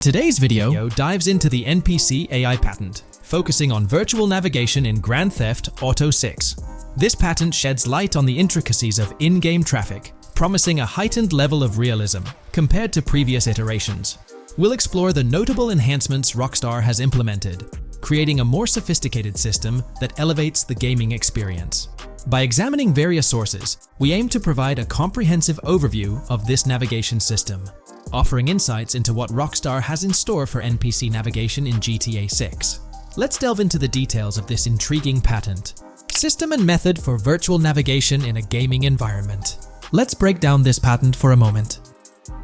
Today's video dives into the NPC AI patent, focusing on virtual navigation in Grand Theft Auto 6. This patent sheds light on the intricacies of in-game traffic, promising a heightened level of realism compared to previous iterations. We'll explore the notable enhancements Rockstar has implemented, creating a more sophisticated system that elevates the gaming experience. By examining various sources, we aim to provide a comprehensive overview of this navigation system, offering insights into what Rockstar has in store for NPC navigation in GTA 6. Let's delve into the details of this intriguing patent. System and method for virtual navigation in a gaming environment. Let's break down this patent for a moment.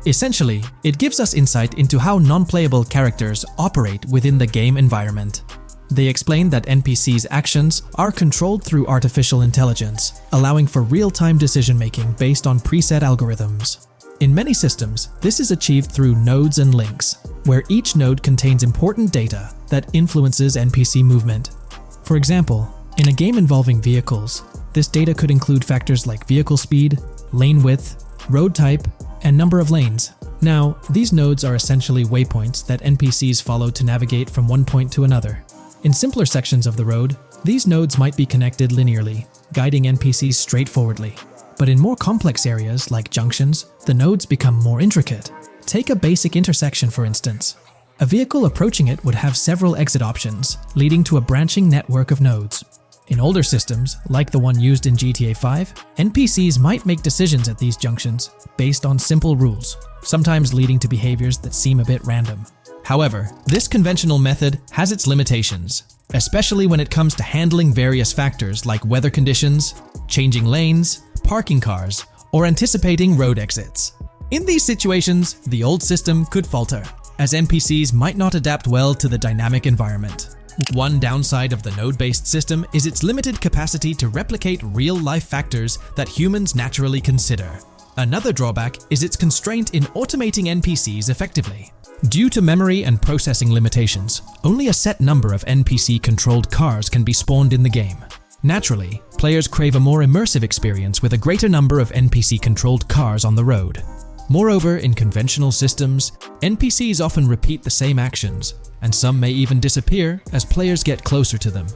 Essentially, it gives us insight into how non-playable characters operate within the game environment. They explain that NPCs' actions are controlled through artificial intelligence, allowing for real-time decision-making based on preset algorithms. In many systems, this is achieved through nodes and links, where each node contains important data that influences NPC movement. For example, in a game involving vehicles, this data could include factors like vehicle speed, lane width, road type, and number of lanes. Now, these nodes are essentially waypoints that NPCs follow to navigate from one point to another. In simpler sections of the road, these nodes might be connected linearly, guiding NPCs straightforwardly. But in more complex areas, like junctions, the nodes become more intricate. Take a basic intersection, for instance. A vehicle approaching it would have several exit options, leading to a branching network of nodes. In older systems, like the one used in GTA 5, NPCs might make decisions at these junctions based on simple rules, sometimes leading to behaviors that seem a bit random. However, this conventional method has its limitations, especially when it comes to handling various factors like weather conditions, changing lanes, parking cars, or anticipating road exits. In these situations, the old system could falter, as NPCs might not adapt well to the dynamic environment. One downside of the node-based system is its limited capacity to replicate real-life factors that humans naturally consider. Another drawback is its constraint in automating NPCs effectively. Due to memory and processing limitations, only a set number of NPC-controlled cars can be spawned in the game. Naturally, players crave a more immersive experience with a greater number of NPC-controlled cars on the road. Moreover, in conventional systems, NPCs often repeat the same actions, and some may even disappear as players get closer to them.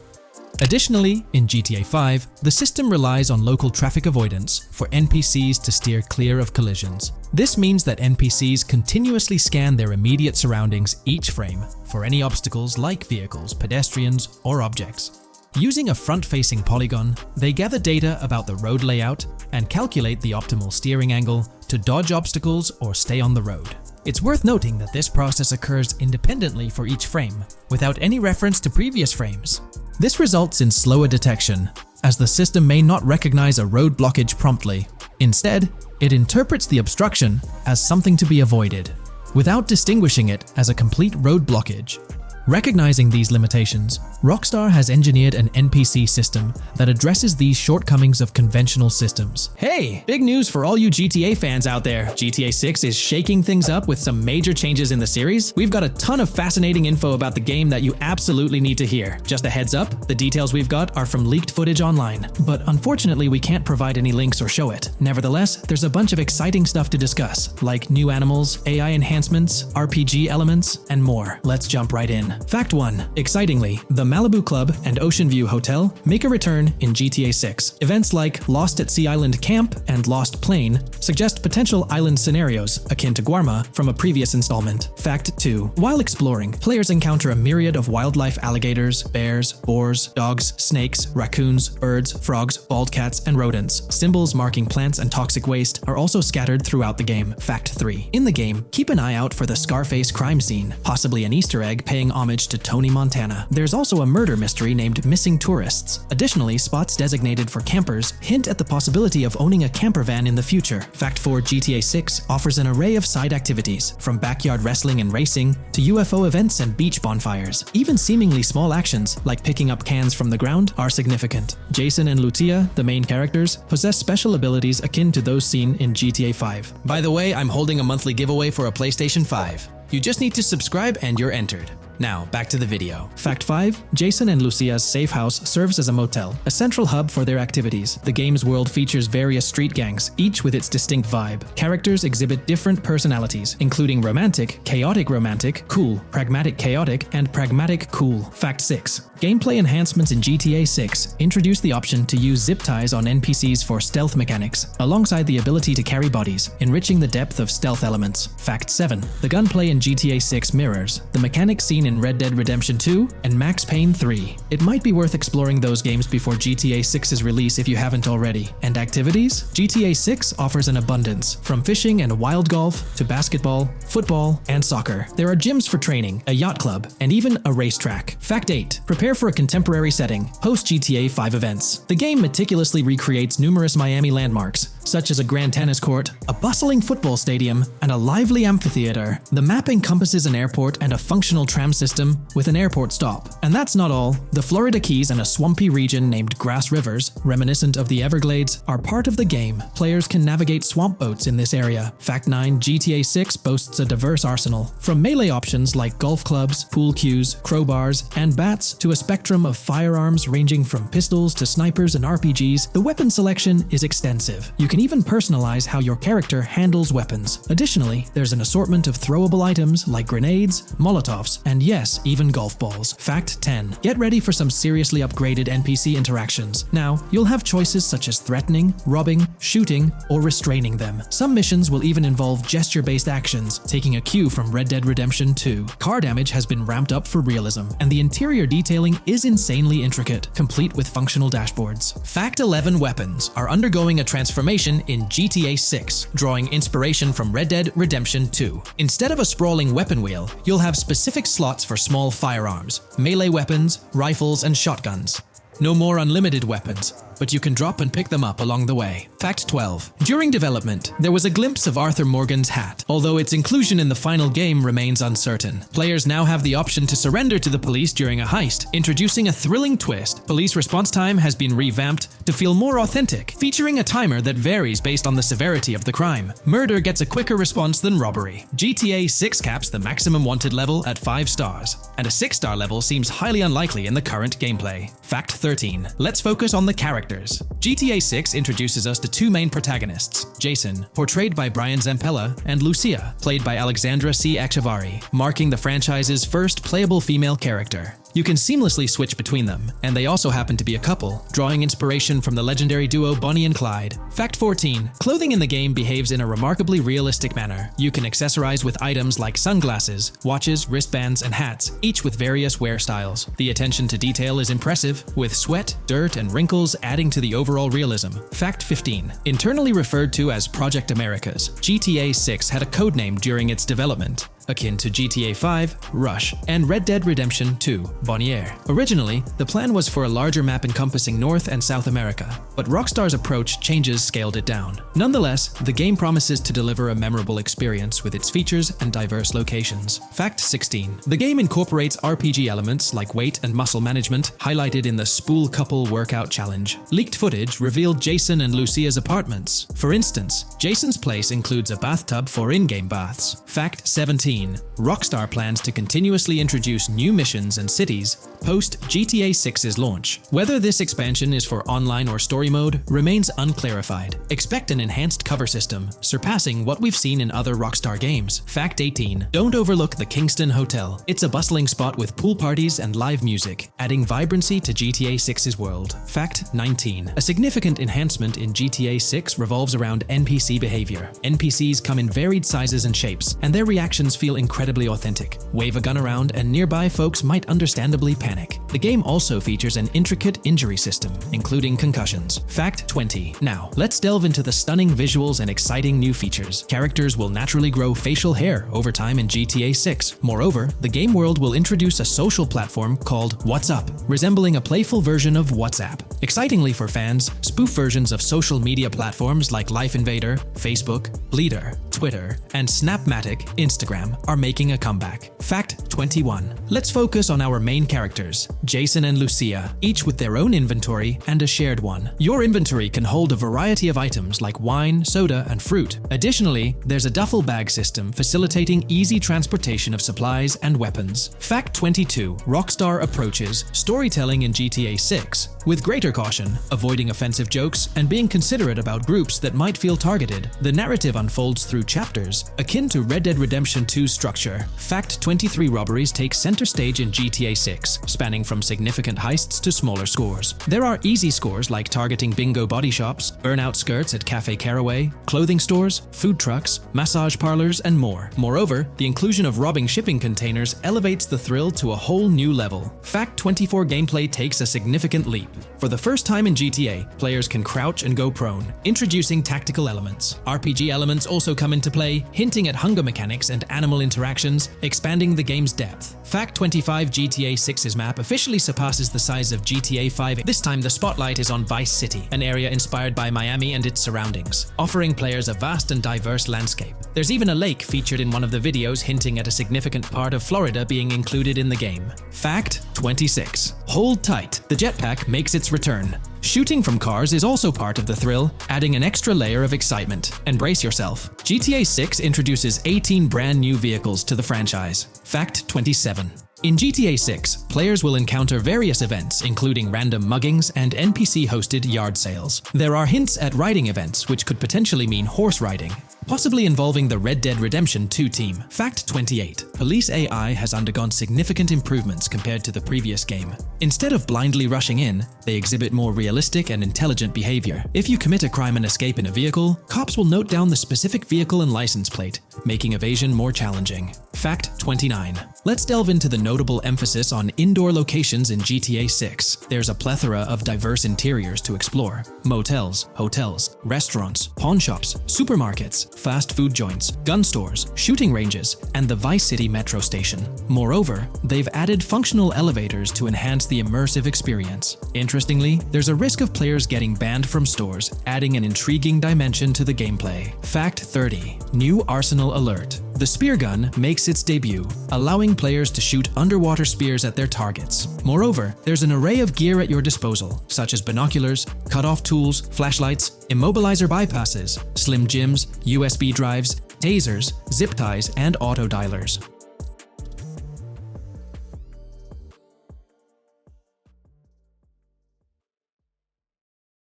Additionally, in GTA 5, the system relies on local traffic avoidance for NPCs to steer clear of collisions. This means that NPCs continuously scan their immediate surroundings each frame for any obstacles like vehicles, pedestrians, or objects. Using a front-facing polygon, they gather data about the road layout and calculate the optimal steering angle to dodge obstacles or stay on the road. It's worth noting that this process occurs independently for each frame, without any reference to previous frames. This results in slower detection, as the system may not recognize a road blockage promptly. Instead, it interprets the obstruction as something to be avoided, without distinguishing it as a complete road blockage. Recognizing these limitations, Rockstar has engineered an NPC system that addresses these shortcomings of conventional systems. Hey, big news for all you GTA fans out there. GTA 6 is shaking things up with some major changes in the series. We've got a ton of fascinating info about the game that you absolutely need to hear. Just a heads up, the details we've got are from leaked footage online, but unfortunately we can't provide any links or show it. Nevertheless, there's a bunch of exciting stuff to discuss, like new animals, AI enhancements, RPG elements, and more. Let's jump right in. Fact 1. Excitingly, the Malibu Club and Ocean View Hotel make a return in GTA 6. Events like Lost at Sea Island Camp and Lost Plane suggest potential island scenarios akin to Guarma from a previous installment. Fact 2. While exploring, players encounter a myriad of wildlife: alligators, bears, boars, dogs, snakes, raccoons, birds, frogs, bald cats, and rodents. Symbols marking plants and toxic waste are also scattered throughout the game. Fact 3. In the game, keep an eye out for the Scarface crime scene, possibly an Easter egg paying homage to Tony Montana. There's also a murder mystery named Missing Tourists. Additionally, spots designated for campers hint at the possibility of owning a camper van in the future. Fact 4. GTA 6 offers an array of side activities, from backyard wrestling and racing to UFO events and beach bonfires. Even seemingly small actions, like picking up cans from the ground, are significant. Jason and Lucia, the main characters, possess special abilities akin to those seen in GTA 5. By the way, I'm holding a monthly giveaway for a PlayStation 5. You just need to subscribe and you're entered. Now, back to the video. Fact 5. Jason and Lucia's safe house serves as a motel, a central hub for their activities. The game's world features various street gangs, each with its distinct vibe. Characters exhibit different personalities, including romantic, chaotic romantic, cool, pragmatic chaotic, and pragmatic cool. Fact 6. Gameplay enhancements in GTA 6 introduce the option to use zip ties on NPCs for stealth mechanics, alongside the ability to carry bodies, enriching the depth of stealth elements. Fact 7. The gunplay in GTA 6 mirrors the mechanics seen in Red Dead Redemption 2 and Max Payne 3. It might be worth exploring those games before GTA 6's release if you haven't already. And activities? GTA 6 offers an abundance, from fishing and wild golf to basketball, football, and soccer. There are gyms for training, a yacht club, and even a racetrack. Fact 8. Prepare for a contemporary setting, post GTA 5 events. The game meticulously recreates numerous Miami landmarks, such as a grand tennis court, a bustling football stadium, and a lively amphitheater. The map encompasses an airport and a functional tram system with an airport stop. And that's not all. The Florida Keys and a swampy region named Grass Rivers, reminiscent of the Everglades, are part of the game. Players can navigate swamp boats in this area. Fact 9. GTA 6 boasts a diverse arsenal, from melee options like golf clubs, pool cues, crowbars, and bats to a spectrum of firearms ranging from pistols to snipers and RPGs. The weapon selection is extensive. You can even personalize how your character handles weapons. Additionally, there's an assortment of throwable items like grenades, molotovs, and yes, even golf balls. Fact 10. Get ready for some seriously upgraded NPC interactions. Now, you'll have choices such as threatening, robbing, shooting, or restraining them. Some missions will even involve gesture-based actions, taking a cue from Red Dead Redemption 2. Car damage has been ramped up for realism, and the interior detailing is insanely intricate, complete with functional dashboards. Fact 11. Weapons are undergoing a transformation in GTA 6, drawing inspiration from Red Dead Redemption 2. Instead of a sprawling weapon wheel, you'll have specific slots for small firearms, melee weapons, rifles, and shotguns. No more unlimited weapons, but you can drop and pick them up along the way. Fact 12. During development, there was a glimpse of Arthur Morgan's hat, although its inclusion in the final game remains uncertain. Players now have the option to surrender to the police during a heist, introducing a thrilling twist. Police response time has been revamped to feel more authentic, featuring a timer that varies based on the severity of the crime. Murder gets a quicker response than robbery. GTA 6 caps the maximum wanted level at 5 stars, and a 6-star level seems highly unlikely in the current gameplay. Fact 13. Let's focus on the characters. GTA 6 introduces us to two main protagonists, Jason, portrayed by Brian Zampella, and Lucia, played by Alexandra C. Echevarri, marking the franchise's first playable female character. You can seamlessly switch between them, and they also happen to be a couple, drawing inspiration from the legendary duo Bonnie and Clyde. Fact 14. Clothing in the game behaves in a remarkably realistic manner. You can accessorize with items like sunglasses, watches, wristbands, and hats, each with various wear styles. The attention to detail is impressive, with sweat, dirt, and wrinkles adding to the overall realism. Fact 15. Internally referred to as Project Americas, GTA 6 had a codename during its development, akin to GTA 5, Rush, and Red Dead Redemption 2, Bonnier. Originally, the plan was for a larger map encompassing North and South America, but Rockstar's approach changes scaled it down. Nonetheless, the game promises to deliver a memorable experience with its features and diverse locations. Fact 16. The game incorporates RPG elements like weight and muscle management, highlighted in the Spool Couple Workout Challenge. Leaked footage revealed Jason and Lucia's apartments. For instance, Jason's place includes a bathtub for in-game baths. Fact 17. Rockstar plans to continuously introduce new missions and cities post GTA 6's launch. Whether this expansion is for online or story mode remains unclarified. Expect an enhanced cover system, surpassing what we've seen in other Rockstar games. Fact 18. Don't overlook the Kingston Hotel. It's a bustling spot with pool parties and live music, adding vibrancy to GTA 6's world. Fact 19. A significant enhancement in GTA 6 revolves around NPC behavior. NPCs come in varied sizes and shapes, and their reactions feel incredibly authentic. Wave a gun around and nearby folks might understandably panic. The game also features an intricate injury system, including concussions. Fact 20. Now, let's delve into the stunning visuals and exciting new features. Characters will naturally grow facial hair over time in GTA 6. Moreover, the game world will introduce a social platform called WhatsApp, resembling a playful version of WhatsApp. Excitingly for fans, spoof versions of social media platforms like Life Invader, Facebook, Bleeder, Twitter, and Snapmatic, Instagram program are making a comeback. Fact 21. Let's focus on our main characters, Jason and Lucia, each with their own inventory and a shared one. Your inventory can hold a variety of items like wine, soda, and fruit. Additionally, there's a duffel bag system facilitating easy transportation of supplies and weapons. Fact 22. Rockstar approaches storytelling in GTA 6 with greater caution, avoiding offensive jokes and being considerate about groups that might feel targeted. The narrative unfolds through chapters, akin to Red Dead Redemption 2's structure. Fact 23. Robberies take center stage in GTA 6, spanning from significant heists to smaller scores. There are easy scores like targeting bingo body shops, burnout skirts at Cafe Caraway, clothing stores, food trucks, massage parlors, and more. Moreover, the inclusion of robbing shipping containers elevates the thrill to a whole new level. Fact 24. Gameplay takes a significant leap. For the first time in GTA, players can crouch and go prone, introducing tactical elements. RPG elements also come into play, hinting at hunger mechanics and animal interactions, expanding the game's depth. Fact 25. GTA 6's map officially surpasses the size of GTA 5. This time the spotlight is on Vice City, an area inspired by Miami and its surroundings, offering players a vast and diverse landscape. There's even a lake featured in one of the videos, hinting at a significant part of Florida being included in the game. Fact 26. Hold tight, the jetpack makes its return. Shooting from cars is also part of the thrill, adding an extra layer of excitement. And brace yourself. GTA 6 introduces 18 brand new vehicles to the franchise. Fact 27. In GTA 6, players will encounter various events, including random muggings and NPC-hosted yard sales. There are hints at riding events, which could potentially mean horse riding, possibly involving the Red Dead Redemption 2 team. Fact 28. Police AI has undergone significant improvements compared to the previous game. Instead of blindly rushing in, they exhibit more realistic and intelligent behavior. If you commit a crime and escape in a vehicle, cops will note down the specific vehicle and license plate, making evasion more challenging. Fact 29. Let's delve into the notable emphasis on indoor locations in GTA 6. There's a plethora of diverse interiors to explore. Motels, hotels, restaurants, pawn shops, supermarkets, fast food joints, gun stores, shooting ranges, and the Vice City metro station. Moreover, they've added functional elevators to enhance the immersive experience. Interestingly, there's a risk of players getting banned from stores, adding an intriguing dimension to the gameplay. Fact 30. New Arsenal Alert. The spear gun makes its debut, allowing players to shoot underwater spears at their targets. Moreover, there's an array of gear at your disposal, such as binoculars, cut-off tools, flashlights, immobilizer bypasses, slim jims, USB drives, tasers, zip ties, and auto dialers.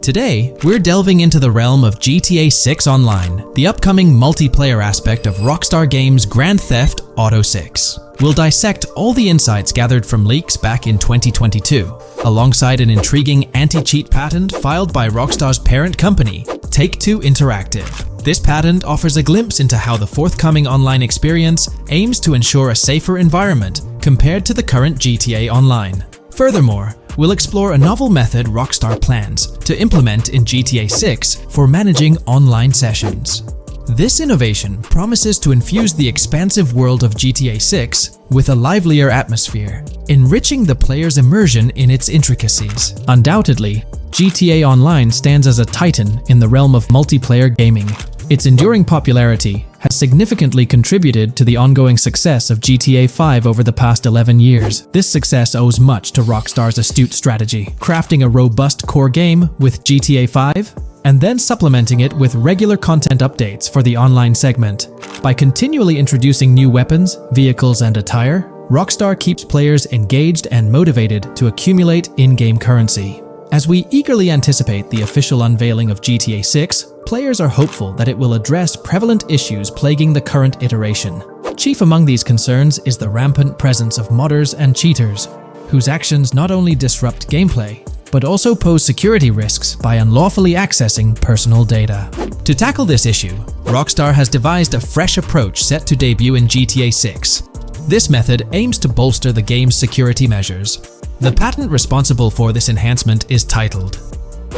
Today, we're delving into the realm of GTA 6 Online, the upcoming multiplayer aspect of Rockstar Games' Grand Theft Auto 6. We'll dissect all the insights gathered from leaks back in 2022, alongside an intriguing anti-cheat patent filed by Rockstar's parent company, Take-Two Interactive. This patent offers a glimpse into how the forthcoming online experience aims to ensure a safer environment compared to the current GTA Online. Furthermore, we'll explore a novel method Rockstar plans to implement in GTA 6 for managing online sessions. This innovation promises to infuse the expansive world of GTA 6 with a livelier atmosphere, enriching the player's immersion in its intricacies. Undoubtedly, GTA Online stands as a titan in the realm of multiplayer gaming. Its enduring popularity has significantly contributed to the ongoing success of GTA 5 over the past 11 years. This success owes much to Rockstar's astute strategy, crafting a robust core game with GTA 5 and then supplementing it with regular content updates for the online segment. By continually introducing new weapons, vehicles, and attire, Rockstar keeps players engaged and motivated to accumulate in-game currency. As we eagerly anticipate the official unveiling of GTA 6, players are hopeful that it will address prevalent issues plaguing the current iteration. Chief among these concerns is the rampant presence of modders and cheaters, whose actions not only disrupt gameplay, but also pose security risks by unlawfully accessing personal data. To tackle this issue, Rockstar has devised a fresh approach set to debut in GTA 6. This method aims to bolster the game's security measures. The patent responsible for this enhancement is titled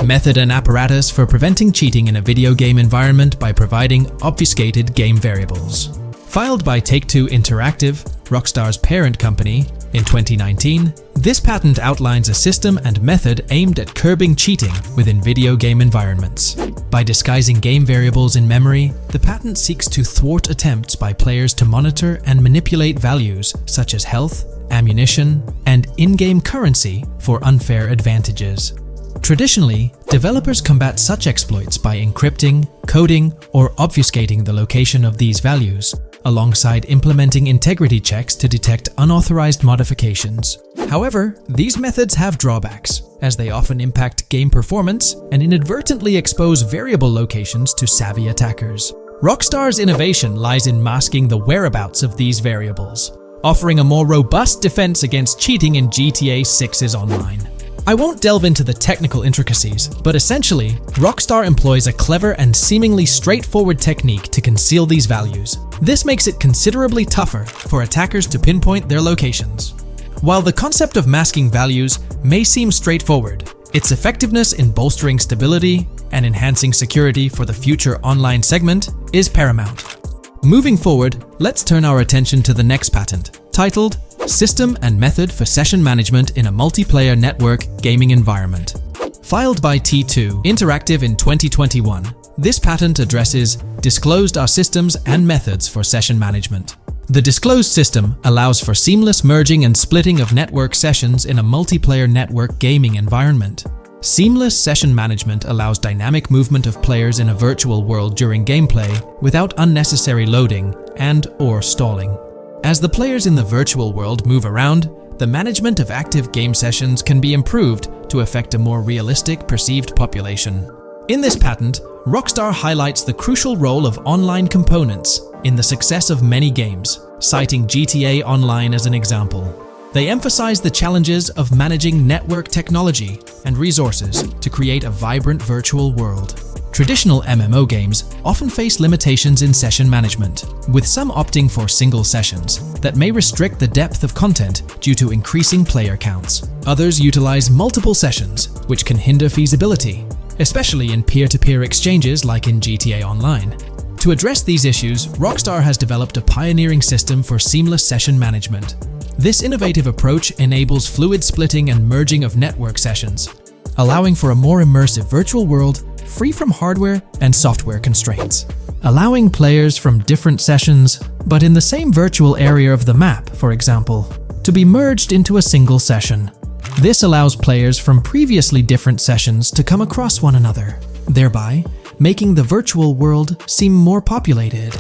Method and Apparatus for Preventing Cheating in a Video Game Environment by Providing Obfuscated Game Variables. Filed by Take-Two Interactive, Rockstar's parent company, In 2019, this patent outlines a system and method aimed at curbing cheating within video game environments. By disguising game variables in memory, the patent seeks to thwart attempts by players to monitor and manipulate values such as health, ammunition, and in-game currency for unfair advantages. Traditionally, developers combat such exploits by encrypting, coding, or obfuscating the location of these values, alongside implementing integrity checks to detect unauthorized modifications. However, these methods have drawbacks, as they often impact game performance and inadvertently expose variable locations to savvy attackers. Rockstar's innovation lies in masking the whereabouts of these variables, offering a more robust defense against cheating in GTA 6's online. I won't delve into the technical intricacies, but essentially, Rockstar employs a clever and seemingly straightforward technique to conceal these values. This makes it considerably tougher for attackers to pinpoint their locations. While the concept of masking values may seem straightforward, its effectiveness in bolstering stability and enhancing security for the future online segment is paramount. Moving forward, let's turn our attention to the next patent, titled System and Method for Session Management in a Multiplayer Network Gaming Environment. Filed by T2 Interactive in 2021, this patent addresses disclosed are systems and methods for session management. The disclosed system allows for seamless merging and splitting of network sessions in a multiplayer network gaming environment. Seamless session management allows dynamic movement of players in a virtual world during gameplay without unnecessary loading and/or stalling. As the players in the virtual world move around, the management of active game sessions can be improved to affect a more realistic perceived population. In this patent, Rockstar highlights the crucial role of online components in the success of many games, citing GTA Online as an example. They emphasize the challenges of managing network technology and resources to create a vibrant virtual world. Traditional MMO games often face limitations in session management, with some opting for single sessions that may restrict the depth of content due to increasing player counts. Others utilize multiple sessions, which can hinder feasibility, especially in peer-to-peer exchanges like in GTA Online. To address these issues, Rockstar has developed a pioneering system for seamless session management. This innovative approach enables fluid splitting and merging of network sessions, allowing for a more immersive virtual world free from hardware and software constraints. Allowing players from different sessions, but in the same virtual area of the map, for example, to be merged into a single session. This allows players from previously different sessions to come across one another, thereby making the virtual world seem more populated.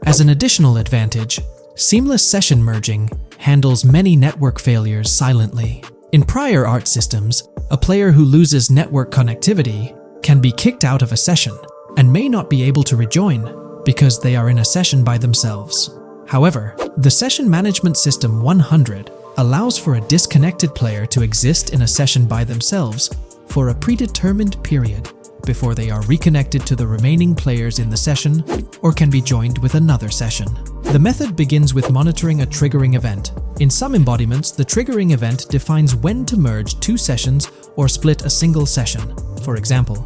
As an additional advantage, seamless session merging handles many network failures silently. In prior art systems, a player who loses network connectivity can be kicked out of a session and may not be able to rejoin because they are in a session by themselves. However, the Session Management System 100 allows for a disconnected player to exist in a session by themselves for a predetermined period before they are reconnected to the remaining players in the session or can be joined with another session. The method begins with monitoring a triggering event. In some embodiments, the triggering event defines when to merge two sessions or split a single session. For example,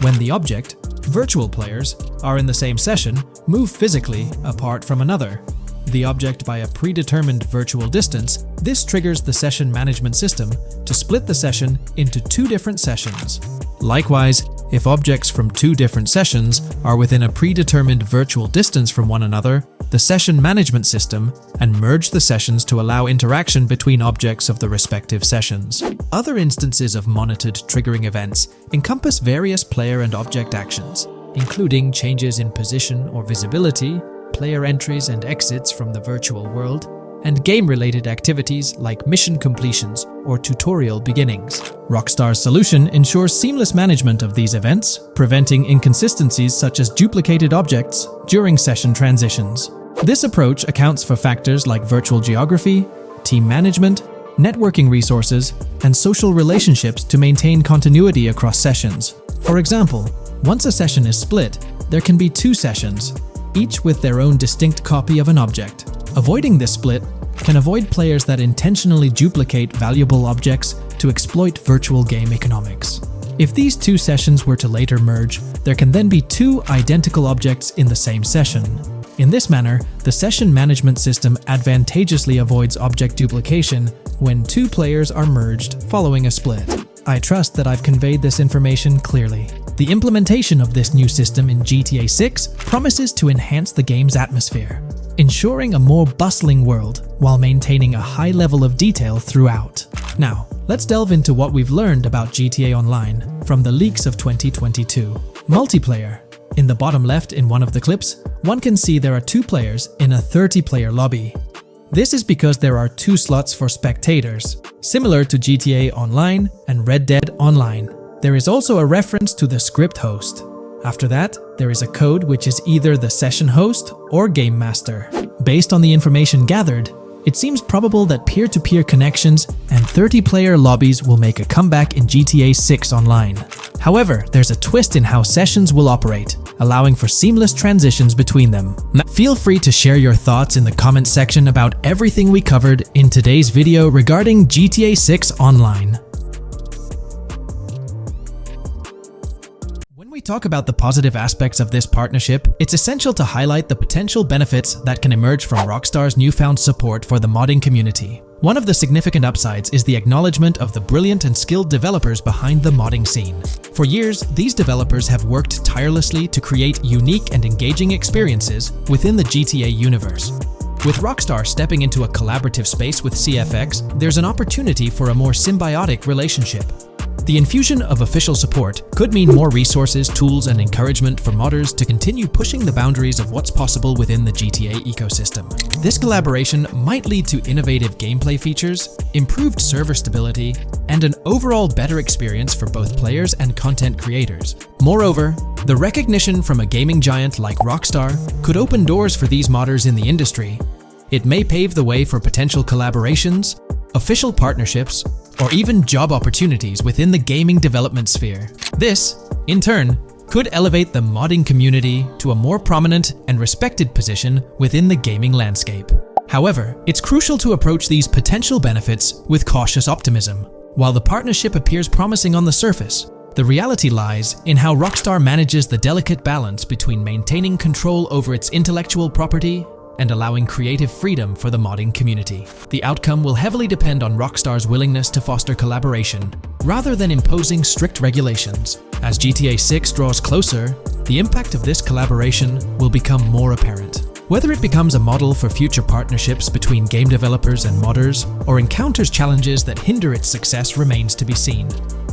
when the object, virtual players, are in the same session, move physically apart from another, the object by a predetermined virtual distance, this triggers the session management system to split the session into two different sessions. Likewise, if objects from two different sessions are within a predetermined virtual distance from one another, the session management system and merge the sessions to allow interaction between objects of the respective sessions. Other instances of monitored triggering events encompass various player and object actions, including changes in position or visibility, player entries and exits from the virtual world, and game-related activities like mission completions or tutorial beginnings. Rockstar's solution ensures seamless management of these events, preventing inconsistencies such as duplicated objects during session transitions. This approach accounts for factors like virtual geography, team management, networking resources, and social relationships to maintain continuity across sessions. For example, once a session is split, there can be two sessions, each with their own distinct copy of an object. Avoiding this split can avoid players that intentionally duplicate valuable objects to exploit virtual game economics. If these two sessions were to later merge, there can then be two identical objects in the same session. In this manner, the session management system advantageously avoids object duplication when two players are merged following a split. I trust that I've conveyed this information clearly. The implementation of this new system in GTA 6 promises to enhance the game's atmosphere, ensuring a more bustling world while maintaining a high level of detail throughout. Now, let's delve into what we've learned about GTA Online from the leaks of 2022. Multiplayer. In the bottom left in one of the clips, one can see there are two players in a 30-player lobby. This is because there are two slots for spectators, similar to GTA Online and Red Dead Online. There is also a reference to the script host. After that, there is a code which is either the session host or game master. Based on the information gathered, it seems probable that peer-to-peer connections and 30-player lobbies will make a comeback in GTA 6 Online. However, there's a twist in how sessions will operate, allowing for seamless transitions between them. Now, feel free to share your thoughts in the comments section about everything we covered in today's video regarding GTA 6 Online. When we talk about the positive aspects of this partnership, it's essential to highlight the potential benefits that can emerge from Rockstar's newfound support for the modding community. One of the significant upsides is the acknowledgement of the brilliant and skilled developers behind the modding scene. For years, these developers have worked tirelessly to create unique and engaging experiences within the GTA universe. With Rockstar stepping into a collaborative space with CFX, there's an opportunity for a more symbiotic relationship. The infusion of official support could mean more resources, tools, and encouragement for modders to continue pushing the boundaries of what's possible within the GTA ecosystem. This collaboration might lead to innovative gameplay features, improved server stability, and an overall better experience for both players and content creators. Moreover, the recognition from a gaming giant like Rockstar could open doors for these modders in the industry. It may pave the way for potential collaborations, official partnerships, or even job opportunities within the gaming development sphere. This, in turn, could elevate the modding community to a more prominent and respected position within the gaming landscape. However, it's crucial to approach these potential benefits with cautious optimism. While the partnership appears promising on the surface, the reality lies in how Rockstar manages the delicate balance between maintaining control over its intellectual property and allowing creative freedom for the modding community. The outcome will heavily depend on Rockstar's willingness to foster collaboration, rather than imposing strict regulations. As GTA 6 draws closer, the impact of this collaboration will become more apparent. Whether it becomes a model for future partnerships between game developers and modders, or encounters challenges that hinder its success remains to be seen.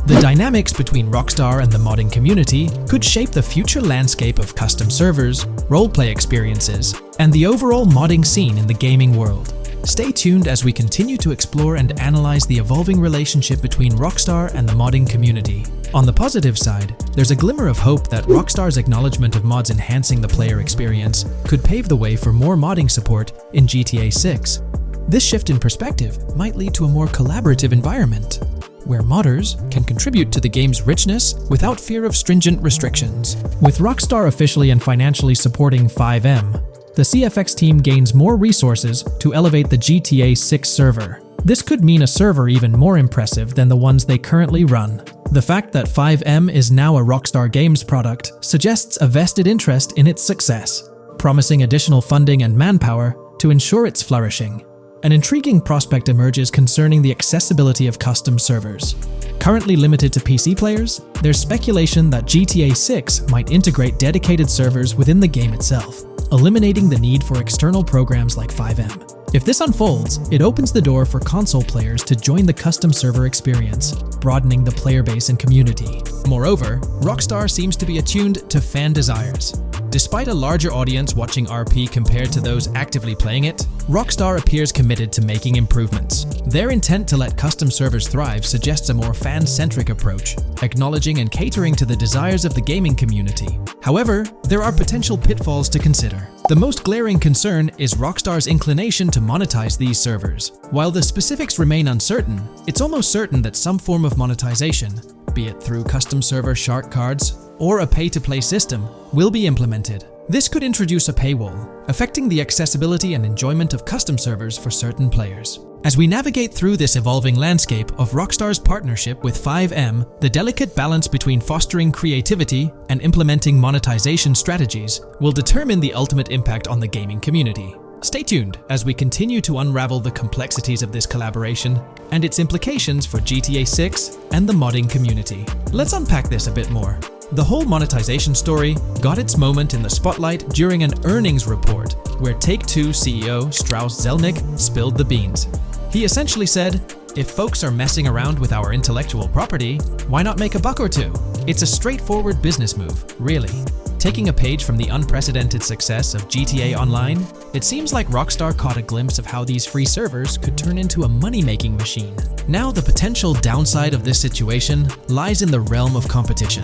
The dynamics between Rockstar and the modding community could shape the future landscape of custom servers, roleplay experiences, and the overall modding scene in the gaming world. Stay tuned as we continue to explore and analyze the evolving relationship between Rockstar and the modding community. On the positive side, there's a glimmer of hope that Rockstar's acknowledgement of mods enhancing the player experience could pave the way for more modding support in GTA 6. This shift in perspective might lead to a more collaborative environment, where modders can contribute to the game's richness without fear of stringent restrictions. With Rockstar officially and financially supporting FiveM, the CFX team gains more resources to elevate the GTA 6 server. This could mean a server even more impressive than the ones they currently run. The fact that FiveM is now a Rockstar Games product suggests a vested interest in its success, promising additional funding and manpower to ensure its flourishing. An intriguing prospect emerges concerning the accessibility of custom servers. Currently limited to PC players, there's speculation that GTA 6 might integrate dedicated servers within the game itself, eliminating the need for external programs like FiveM. If this unfolds, it opens the door for console players to join the custom server experience, broadening the player base and community. Moreover, Rockstar seems to be attuned to fan desires. Despite a larger audience watching RP compared to those actively playing it, Rockstar appears committed to making improvements. Their intent to let custom servers thrive suggests a more fan-centric approach, acknowledging and catering to the desires of the gaming community. However, there are potential pitfalls to consider. The most glaring concern is Rockstar's inclination to monetize these servers. While the specifics remain uncertain, it's almost certain that some form of monetization, be it through custom server shark cards or a pay-to-play system, will be implemented. This could introduce a paywall, affecting the accessibility and enjoyment of custom servers for certain players. As we navigate through this evolving landscape of Rockstar's partnership with FiveM, the delicate balance between fostering creativity and implementing monetization strategies will determine the ultimate impact on the gaming community. Stay tuned as we continue to unravel the complexities of this collaboration and its implications for GTA 6 and the modding community. Let's unpack this a bit more. The whole monetization story got its moment in the spotlight during an earnings report where Take-Two CEO Strauss Zelnick spilled the beans. He essentially said, "If folks are messing around with our intellectual property, why not make a buck or two? It's a straightforward business move, really." Taking a page from the unprecedented success of GTA Online, it seems like Rockstar caught a glimpse of how these free servers could turn into a money-making machine. Now, the potential downside of this situation lies in the realm of competition.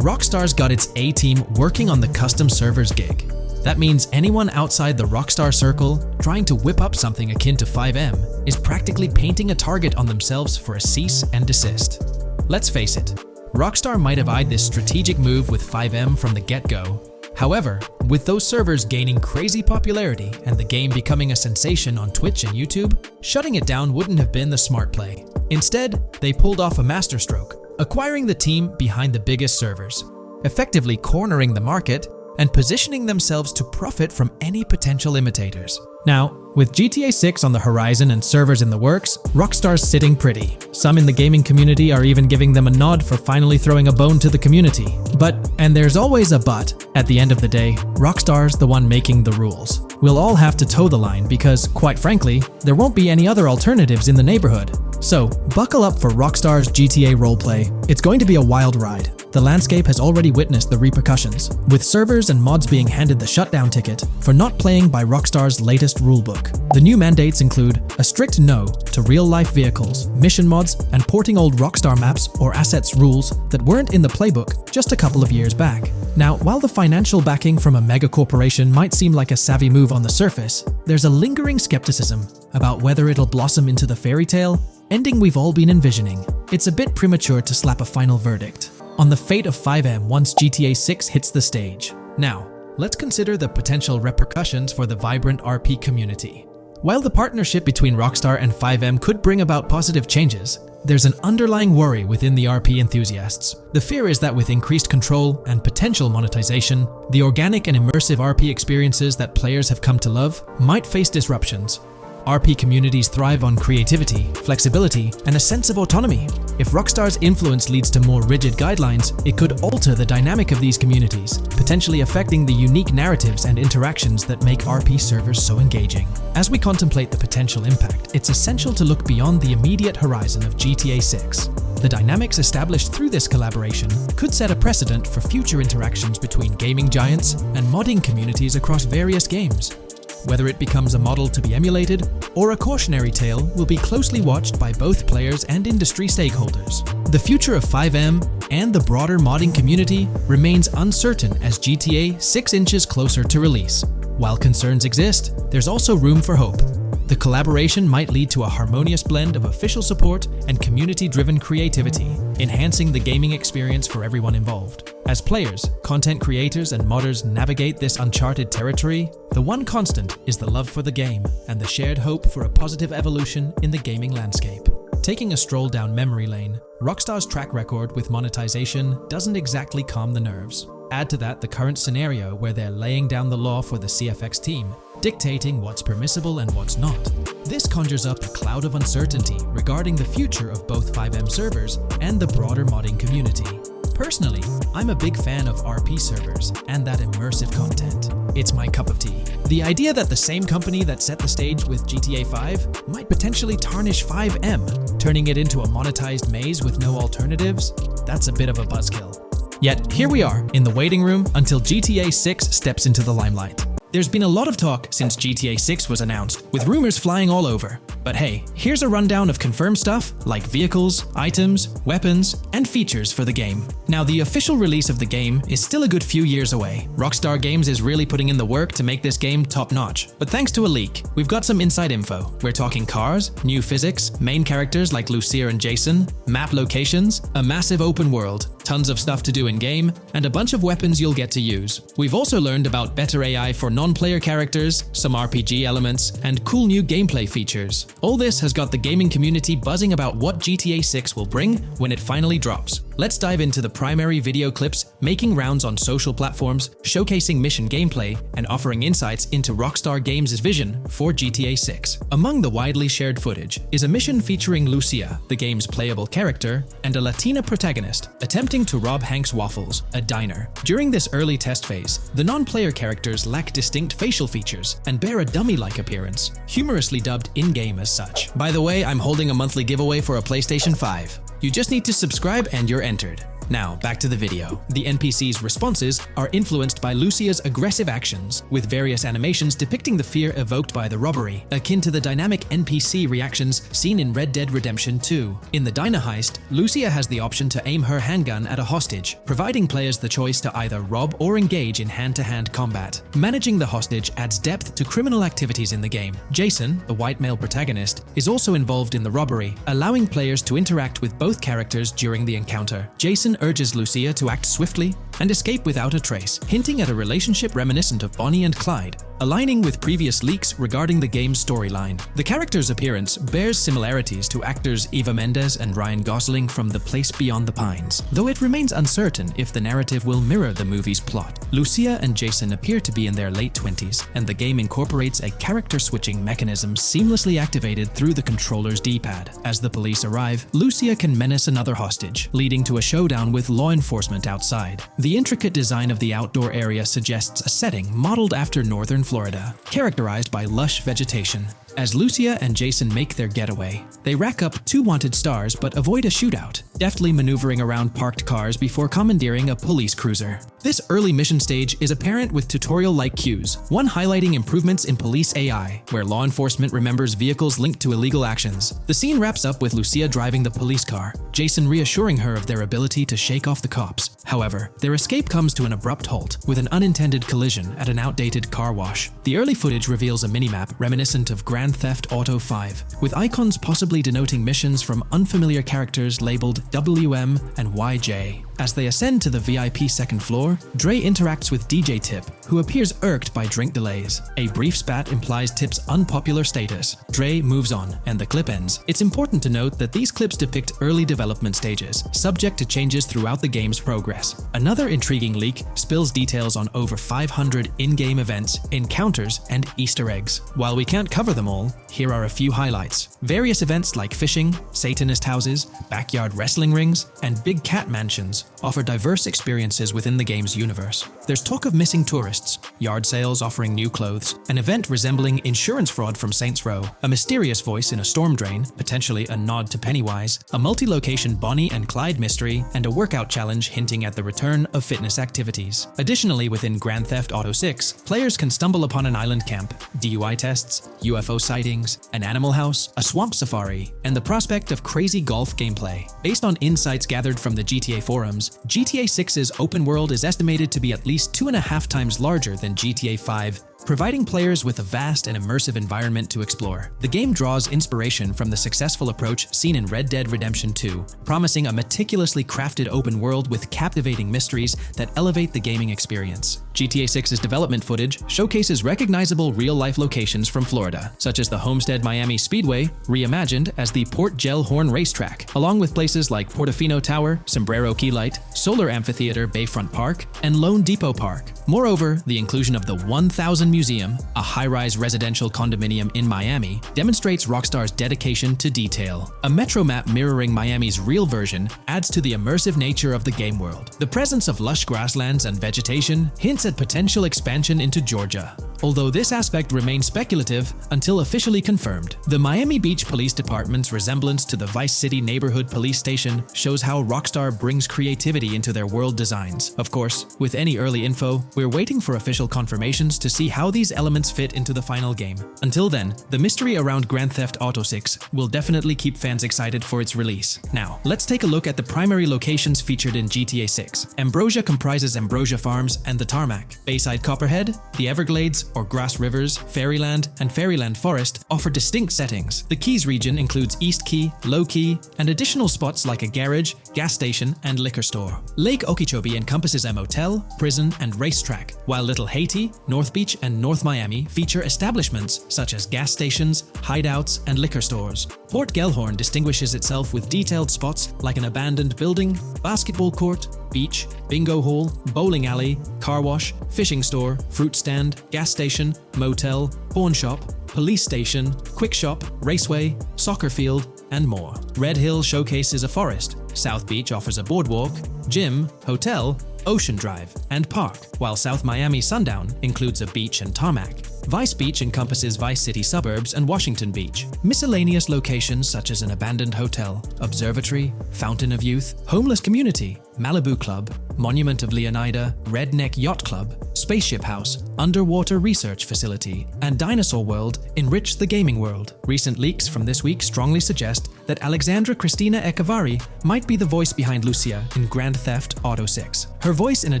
Rockstar's got its A-team working on the custom servers gig. That means anyone outside the Rockstar circle trying to whip up something akin to FiveM is practically painting a target on themselves for a cease and desist. Let's face it, Rockstar might have eyed this strategic move with FiveM from the get-go. However, with those servers gaining crazy popularity and the game becoming a sensation on Twitch and YouTube, shutting it down wouldn't have been the smart play. Instead, they pulled off a masterstroke, acquiring the team behind the biggest servers, effectively cornering the market and positioning themselves to profit from any potential imitators. Now, with GTA 6 on the horizon and servers in the works, Rockstar's sitting pretty. Some in the gaming community are even giving them a nod for finally throwing a bone to the community. But, and there's always a but, at the end of the day, Rockstar's the one making the rules. We'll all have to toe the line because, quite frankly, there won't be any other alternatives in the neighborhood. So, buckle up for Rockstar's GTA roleplay. It's going to be a wild ride. The landscape has already witnessed the repercussions, with servers and mods being handed the shutdown ticket for not playing by Rockstar's latest rulebook. The new mandates include a strict no to real-life vehicles, mission mods, and porting old Rockstar maps or assets rules that weren't in the playbook just a couple of years back. Now, while the financial backing from a mega corporation might seem like a savvy move on the surface, there's a lingering skepticism about whether it'll blossom into the fairy tale ending we've all been envisioning. It's a bit premature to slap a final verdict on the fate of FiveM once GTA 6 hits the stage. Now, let's consider the potential repercussions for the vibrant RP community. While the partnership between Rockstar and FiveM could bring about positive changes, there's an underlying worry within the RP enthusiasts. The fear is that with increased control and potential monetization, the organic and immersive RP experiences that players have come to love might face disruptions. RP communities thrive on creativity, flexibility, and a sense of autonomy. If Rockstar's influence leads to more rigid guidelines, it could alter the dynamic of these communities, potentially affecting the unique narratives and interactions that make RP servers so engaging. As we contemplate the potential impact, it's essential to look beyond the immediate horizon of GTA 6. The dynamics established through this collaboration could set a precedent for future interactions between gaming giants and modding communities across various games. Whether it becomes a model to be emulated or a cautionary tale will be closely watched by both players and industry stakeholders. The future of FiveM and the broader modding community remains uncertain as GTA 6 inches closer to release. While concerns exist, there's also room for hope. The collaboration might lead to a harmonious blend of official support and community-driven creativity, enhancing the gaming experience for everyone involved. As players, content creators, and modders navigate this uncharted territory, the one constant is the love for the game and the shared hope for a positive evolution in the gaming landscape. Taking a stroll down memory lane, Rockstar's track record with monetization doesn't exactly calm the nerves. Add to that the current scenario where they're laying down the law for the CFX team, dictating what's permissible and what's not. This conjures up a cloud of uncertainty regarding the future of both FiveM servers and the broader modding community. Personally, I'm a big fan of RP servers and that immersive content. It's my cup of tea. The idea that the same company that set the stage with GTA 5 might potentially tarnish FiveM, turning it into a monetized maze with no alternatives, that's a bit of a buzzkill. Yet, here we are, in the waiting room until GTA 6 steps into the limelight. There's been a lot of talk since GTA 6 was announced, with rumors flying all over. But hey, here's a rundown of confirmed stuff like vehicles, items, weapons, and features for the game. Now, the official release of the game is still a good few years away. Rockstar Games is really putting in the work to make this game top-notch. But thanks to a leak, we've got some inside info. We're talking cars, new physics, main characters like Lucia and Jason, map locations, a massive open world, tons of stuff to do in-game, and a bunch of weapons you'll get to use. We've also learned about better AI for non-player characters, some RPG elements, and cool new gameplay features. All this has got the gaming community buzzing about what GTA 6 will bring when it finally drops. let's dive into the primary video clips making rounds on social platforms, showcasing mission gameplay, and offering insights into Rockstar Games' vision for GTA 6. Among the widely shared footage is a mission featuring Lucia, the game's playable character, and a Latina protagonist attempting to rob Hank's Waffles, a diner. During this early test phase, the non-player characters lack distinct facial features and bear a dummy-like appearance, humorously dubbed in-game as such. By the way, I'm holding a monthly giveaway for a PlayStation 5. You just need to subscribe and you're entered. Now, back to the video. The NPC's responses are influenced by Lucia's aggressive actions, with various animations depicting the fear evoked by the robbery, akin to the dynamic NPC reactions seen in Red Dead Redemption 2. In the diner heist, Lucia has the option to aim her handgun at a hostage, providing players the choice to either rob or engage in hand-to-hand combat. Managing the hostage adds depth to criminal activities in the game. Jason, the white male protagonist, is also involved in the robbery, allowing players to interact with both characters during the encounter. Jason urges Lucia to act swiftly and escape without a trace, hinting at a relationship reminiscent of Bonnie and Clyde, aligning with previous leaks regarding the game's storyline. The character's appearance bears similarities to actors Eva Mendes and Ryan Gosling from The Place Beyond the Pines, though it remains uncertain if the narrative will mirror the movie's plot. Lucia and Jason appear to be in their late 20s, and the game incorporates a character switching mechanism seamlessly activated through the controller's D-pad. As the police arrive, Lucia can menace another hostage, leading to a showdown with law enforcement outside. The intricate design of the outdoor area suggests a setting modeled after northern Florida, characterized by lush vegetation. As Lucia and Jason make their getaway, they rack up 2 wanted stars but avoid a shootout, deftly maneuvering around parked cars before commandeering a police cruiser. This early mission stage is apparent with tutorial-like cues, one highlighting improvements in police AI, where law enforcement remembers vehicles linked to illegal actions. The scene wraps up with Lucia driving the police car, Jason reassuring her of their ability to shake off the cops. However, their escape comes to an abrupt halt, with an unintended collision at an outdated car wash. The early footage reveals a minimap reminiscent of Grand Theft Auto 5, with icons possibly denoting missions from unfamiliar characters labeled WM and YJ. As they ascend to the VIP second floor, Dre interacts with DJ Tip, who appears irked by drink delays. A brief spat implies Tip's unpopular status. Dre moves on, and the clip ends. It's important to note that these clips depict early development stages, subject to changes throughout the game's progress. Another intriguing leak spills details on over 500 in-game events, encounters, and Easter eggs. While we can't cover them all, here are a few highlights. Various events like fishing, Satanist houses, backyard wrestling rings, and big cat mansions offer diverse experiences within the game's universe. There's talk of missing tourists, yard sales offering new clothes, an event resembling insurance fraud from Saints Row, a mysterious voice in a storm drain, potentially a nod to Pennywise, a multi-location Bonnie and Clyde mystery, and a workout challenge hinting at the return of fitness activities. Additionally, within Grand Theft Auto 6, players can stumble upon an island camp, DUI tests, UFO sightings, an animal house, a swamp safari, and the prospect of crazy golf gameplay. Based on insights gathered from the GTA forums, GTA 6's open world is estimated to be at least 2.5 times larger than GTA 5, providing players with a vast and immersive environment to explore. The game draws inspiration from the successful approach seen in Red Dead Redemption 2, promising a meticulously crafted open world with captivating mysteries that elevate the gaming experience. GTA 6's development footage showcases recognizable real-life locations from Florida, such as the Homestead Miami Speedway, reimagined as the Port Gellhorn Racetrack, along with places like Portofino Tower, Sombrero Key Light, Solar Amphitheater Bayfront Park, and Lone Depot Park. Moreover, the inclusion of the 1000 Museum, a high-rise residential condominium in Miami, demonstrates Rockstar's dedication to detail. A metro map mirroring Miami's real version adds to the immersive nature of the game world. The presence of lush grasslands and vegetation hints at potential expansion into Georgia, although this aspect remains speculative until officially confirmed. The Miami Beach Police Department's resemblance to the Vice City Neighborhood Police Station shows how Rockstar brings creativity into their world designs. Of course, with any early info, we're waiting for official confirmations to see how these elements fit into the final game. Until then, the mystery around Grand Theft Auto 6 will definitely keep fans excited for its release. Now, let's take a look at the primary locations featured in GTA 6. Ambrosia comprises Ambrosia Farms and the Tarmac. Bayside Copperhead, the Everglades or Grass Rivers, Fairyland, and Fairyland Forest offer distinct settings. The Keys region includes East Key, Low Key, and additional spots like a garage, gas station, and liquor store. Lake Okeechobee encompasses a motel, prison, and racetrack, while Little Haiti, North Beach, and North Miami feature establishments such as gas stations, hideouts, and liquor stores. Port Gellhorn distinguishes itself with detailed spots like an abandoned building, basketball court, beach, bingo hall, bowling alley, car wash, fishing store, fruit stand, gas station, motel, pawn shop, police station, quick shop, raceway, soccer field, and more. Red Hill showcases a forest. South Beach offers a boardwalk, gym, hotel, Ocean Drive, and park, while South Miami Sundown includes a beach and tarmac. Vice Beach encompasses Vice City suburbs and Washington Beach. Miscellaneous locations such as an abandoned hotel, observatory, Fountain of Youth, homeless community, Malibu Club, Monument of Leonida, Redneck Yacht Club, Spaceship House, Underwater Research Facility, and Dinosaur World enrich the gaming world. Recent leaks from this week strongly suggest that Alexandra Christina Echevarri might be the voice behind Lucia in Grand Theft Auto 6. Her voice in a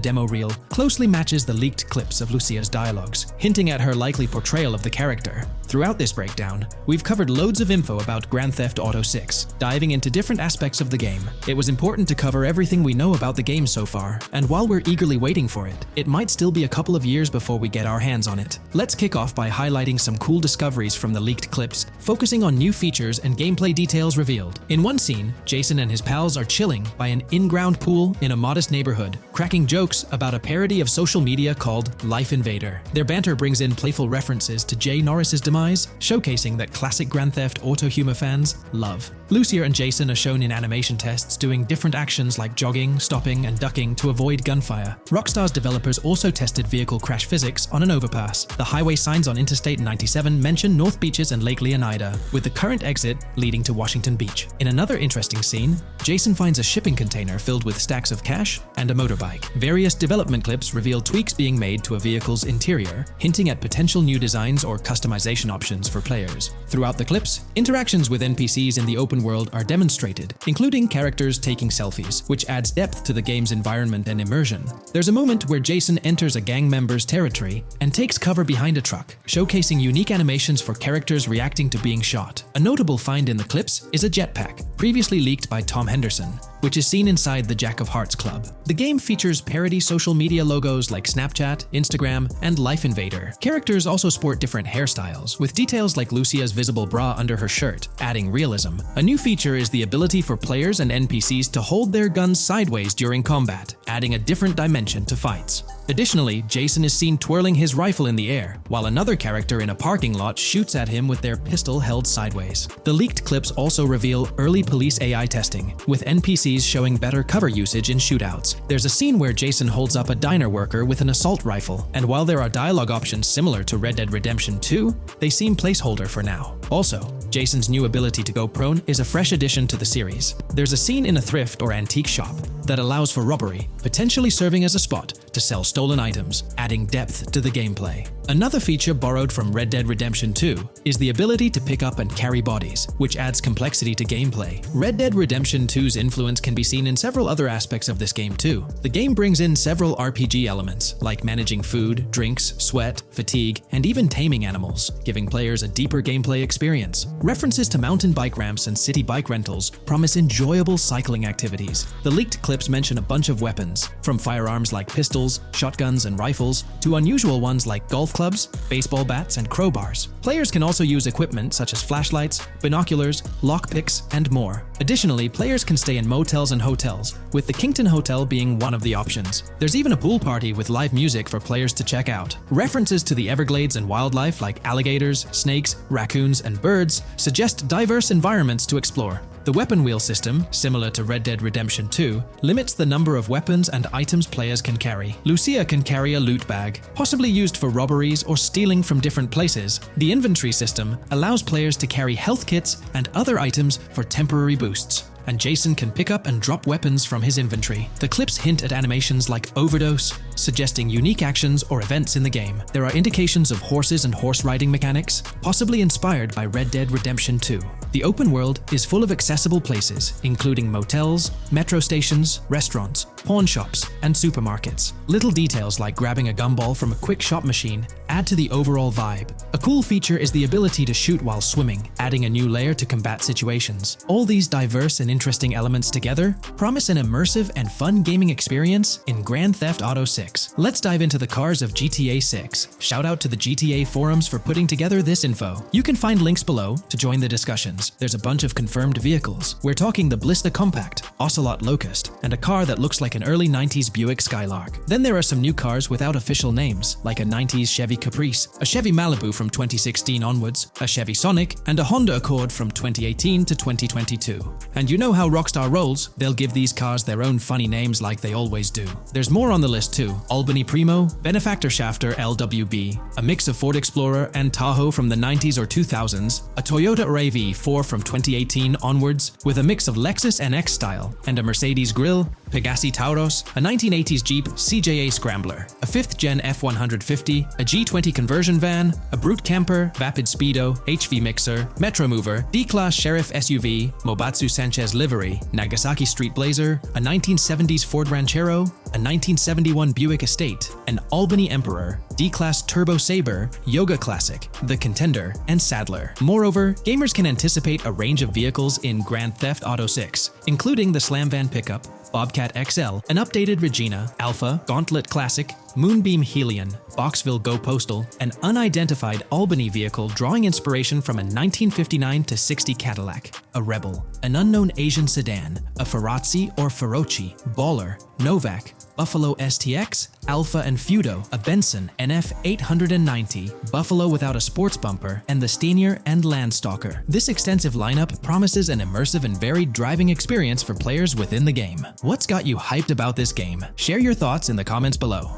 demo reel closely matches the leaked clips of Lucia's dialogues, hinting at her likely portrayal of the character. Throughout this breakdown, we've covered loads of info about Grand Theft Auto 6, diving into different aspects of the game. It was important to cover everything we know about the game so far, and while we're eagerly waiting for it, it might still be a couple of years before we get our hands on it. Let's kick off by highlighting some cool discoveries from the leaked clips, focusing on new features and gameplay details revealed. In one scene, Jason and his pals are chilling by an in-ground pool in a modest neighborhood, cracking jokes about a parody of social media called Life Invader. Their banter brings in playful references to Jay Norris's demise, showcasing that classic Grand Theft Auto humor fans love. Lucia and Jason are shown in animation tests doing different actions like jogging, stopping, and ducking to avoid gunfire. Rockstar's developers also tested vehicle crash physics on an overpass. The highway signs on Interstate 97 mention North Beaches and Lake Leonida, with the current exit leading to Washington Beach. In another interesting scene, Jason finds a shipping container filled with stacks of cash and a motorbike. Various development clips reveal tweaks being made to a vehicle's interior, hinting at potential new designs or customization options for players. Throughout the clips, interactions with NPCs in the open world are demonstrated, including characters taking selfies, which adds depth to the game's environment and immersion. There's a moment where Jason enters a gang member's territory and takes cover behind a truck, showcasing unique animations for characters reacting to being shot. A notable find in the clips is a jetpack, previously leaked by Tom Henderson, which is seen inside the Jack of Hearts Club. The game features parody social media logos like Snapchat, Instagram, and Life Invader. Characters also sport different hairstyles, with details like Lucia's visible bra under her shirt, adding realism. A new feature is the ability for players and NPCs to hold their guns sideways during combat, adding a different dimension to fights. Additionally, Jason is seen twirling his rifle in the air, while another character in a parking lot shoots at him with their pistol held sideways. The leaked clips also reveal early police AI testing, with NPCs showing better cover usage in shootouts. There's a scene where Jason holds up a diner worker with an assault rifle, and while there are dialogue options similar to Red Dead Redemption 2, they seem placeholder for now. Also, Jason's new ability to go prone is a fresh addition to the series. There's a scene in a thrift or antique shop that allows for robbery, potentially serving as a spot to sell stolen items, adding depth to the gameplay. Another feature borrowed from Red Dead Redemption 2 is the ability to pick up and carry bodies, which adds complexity to gameplay. Red Dead Redemption 2's influence can be seen in several other aspects of this game too. The game brings in several RPG elements, like managing food, drinks, sweat, fatigue, and even taming animals, giving players a deeper gameplay experience. References to mountain bike ramps and city bike rentals promise enjoyable cycling activities. The leaked clips mention a bunch of weapons, from firearms like pistols, shotguns, and rifles, to unusual ones like golf clubs, baseball bats, and crowbars. Players can also use equipment such as flashlights, binoculars, lockpicks, and more. Additionally, players can stay in motels and hotels, with the Kington Hotel being one of the options. There's even a pool party with live music for players to check out. References to the Everglades and wildlife like alligators, snakes, raccoons, and birds suggest diverse environments to explore. The weapon wheel system, similar to Red Dead Redemption 2, limits the number of weapons and items players can carry. Lucia can carry a loot bag, possibly used for robberies or stealing from different places. The inventory system allows players to carry health kits and other items for temporary boosts, and Jason can pick up and drop weapons from his inventory. The clips hint at animations like overdose, suggesting unique actions or events in the game. There are indications of horses and horse riding mechanics, possibly inspired by Red Dead Redemption 2. The open world is full of accessible places, including motels, metro stations, restaurants, pawn shops, and supermarkets. Little details like grabbing a gumball from a quick shop machine add to the overall vibe. A cool feature is the ability to shoot while swimming, adding a new layer to combat situations. All these diverse and interesting elements together promise an immersive and fun gaming experience in Grand Theft Auto 6. Let's dive into the cars of GTA 6. Shout out to the GTA forums for putting together this info. You can find links below to join the discussions. There's a bunch of confirmed vehicles. We're talking the Blista Compact, Ocelot Locust, and a car that looks like an early 90s Buick Skylark. Then there are some new cars without official names, like a 90s Chevy Caprice, a Chevy Malibu from 2016 onwards, a Chevy Sonic, and a Honda Accord from 2018 to 2022. And you know how Rockstar rolls, they'll give these cars their own funny names like they always do. There's more on the list too. Albany Primo, Benefactor Shafter LWB, a mix of Ford Explorer and Tahoe from the 90s or 2000s, a Toyota RAV4 from 2018 onwards, with a mix of Lexus NX style, and a Mercedes Grille, Pegassi Tauros, a 1980s Jeep CJA Scrambler, a 5th Gen F150, a G20 conversion van, a Brute Camper, Vapid Speedo, HV Mixer, Metro Mover, D-Class Sheriff SUV, Mobatsu Sanchez Livery, Nagasaki Street Blazer, a 1970s Ford Ranchero, a 1971 Buick Estate, an Albany Emperor, D-Class Turbo Sabre, Yoga Classic, the Contender, and Sadler. Moreover, gamers can anticipate a range of vehicles in Grand Theft Auto 6, including the Slam Van Pickup, Bobcat XL, an updated Regina, Alpha, Gauntlet Classic, Moonbeam Helion, Boxville Go Postal, an unidentified Albany vehicle drawing inspiration from a 1959 to 60 Cadillac, a Rebel, an unknown Asian sedan, a Ferrazzi or Feroci, Baller, Novak, Buffalo STX, Alpha and Feudo, a Benson NF 890, Buffalo without a sports bumper, and the Steyr and Landstalker. This extensive lineup promises an immersive and varied driving experience for players within the game. What's got you hyped about this game? Share your thoughts in the comments below.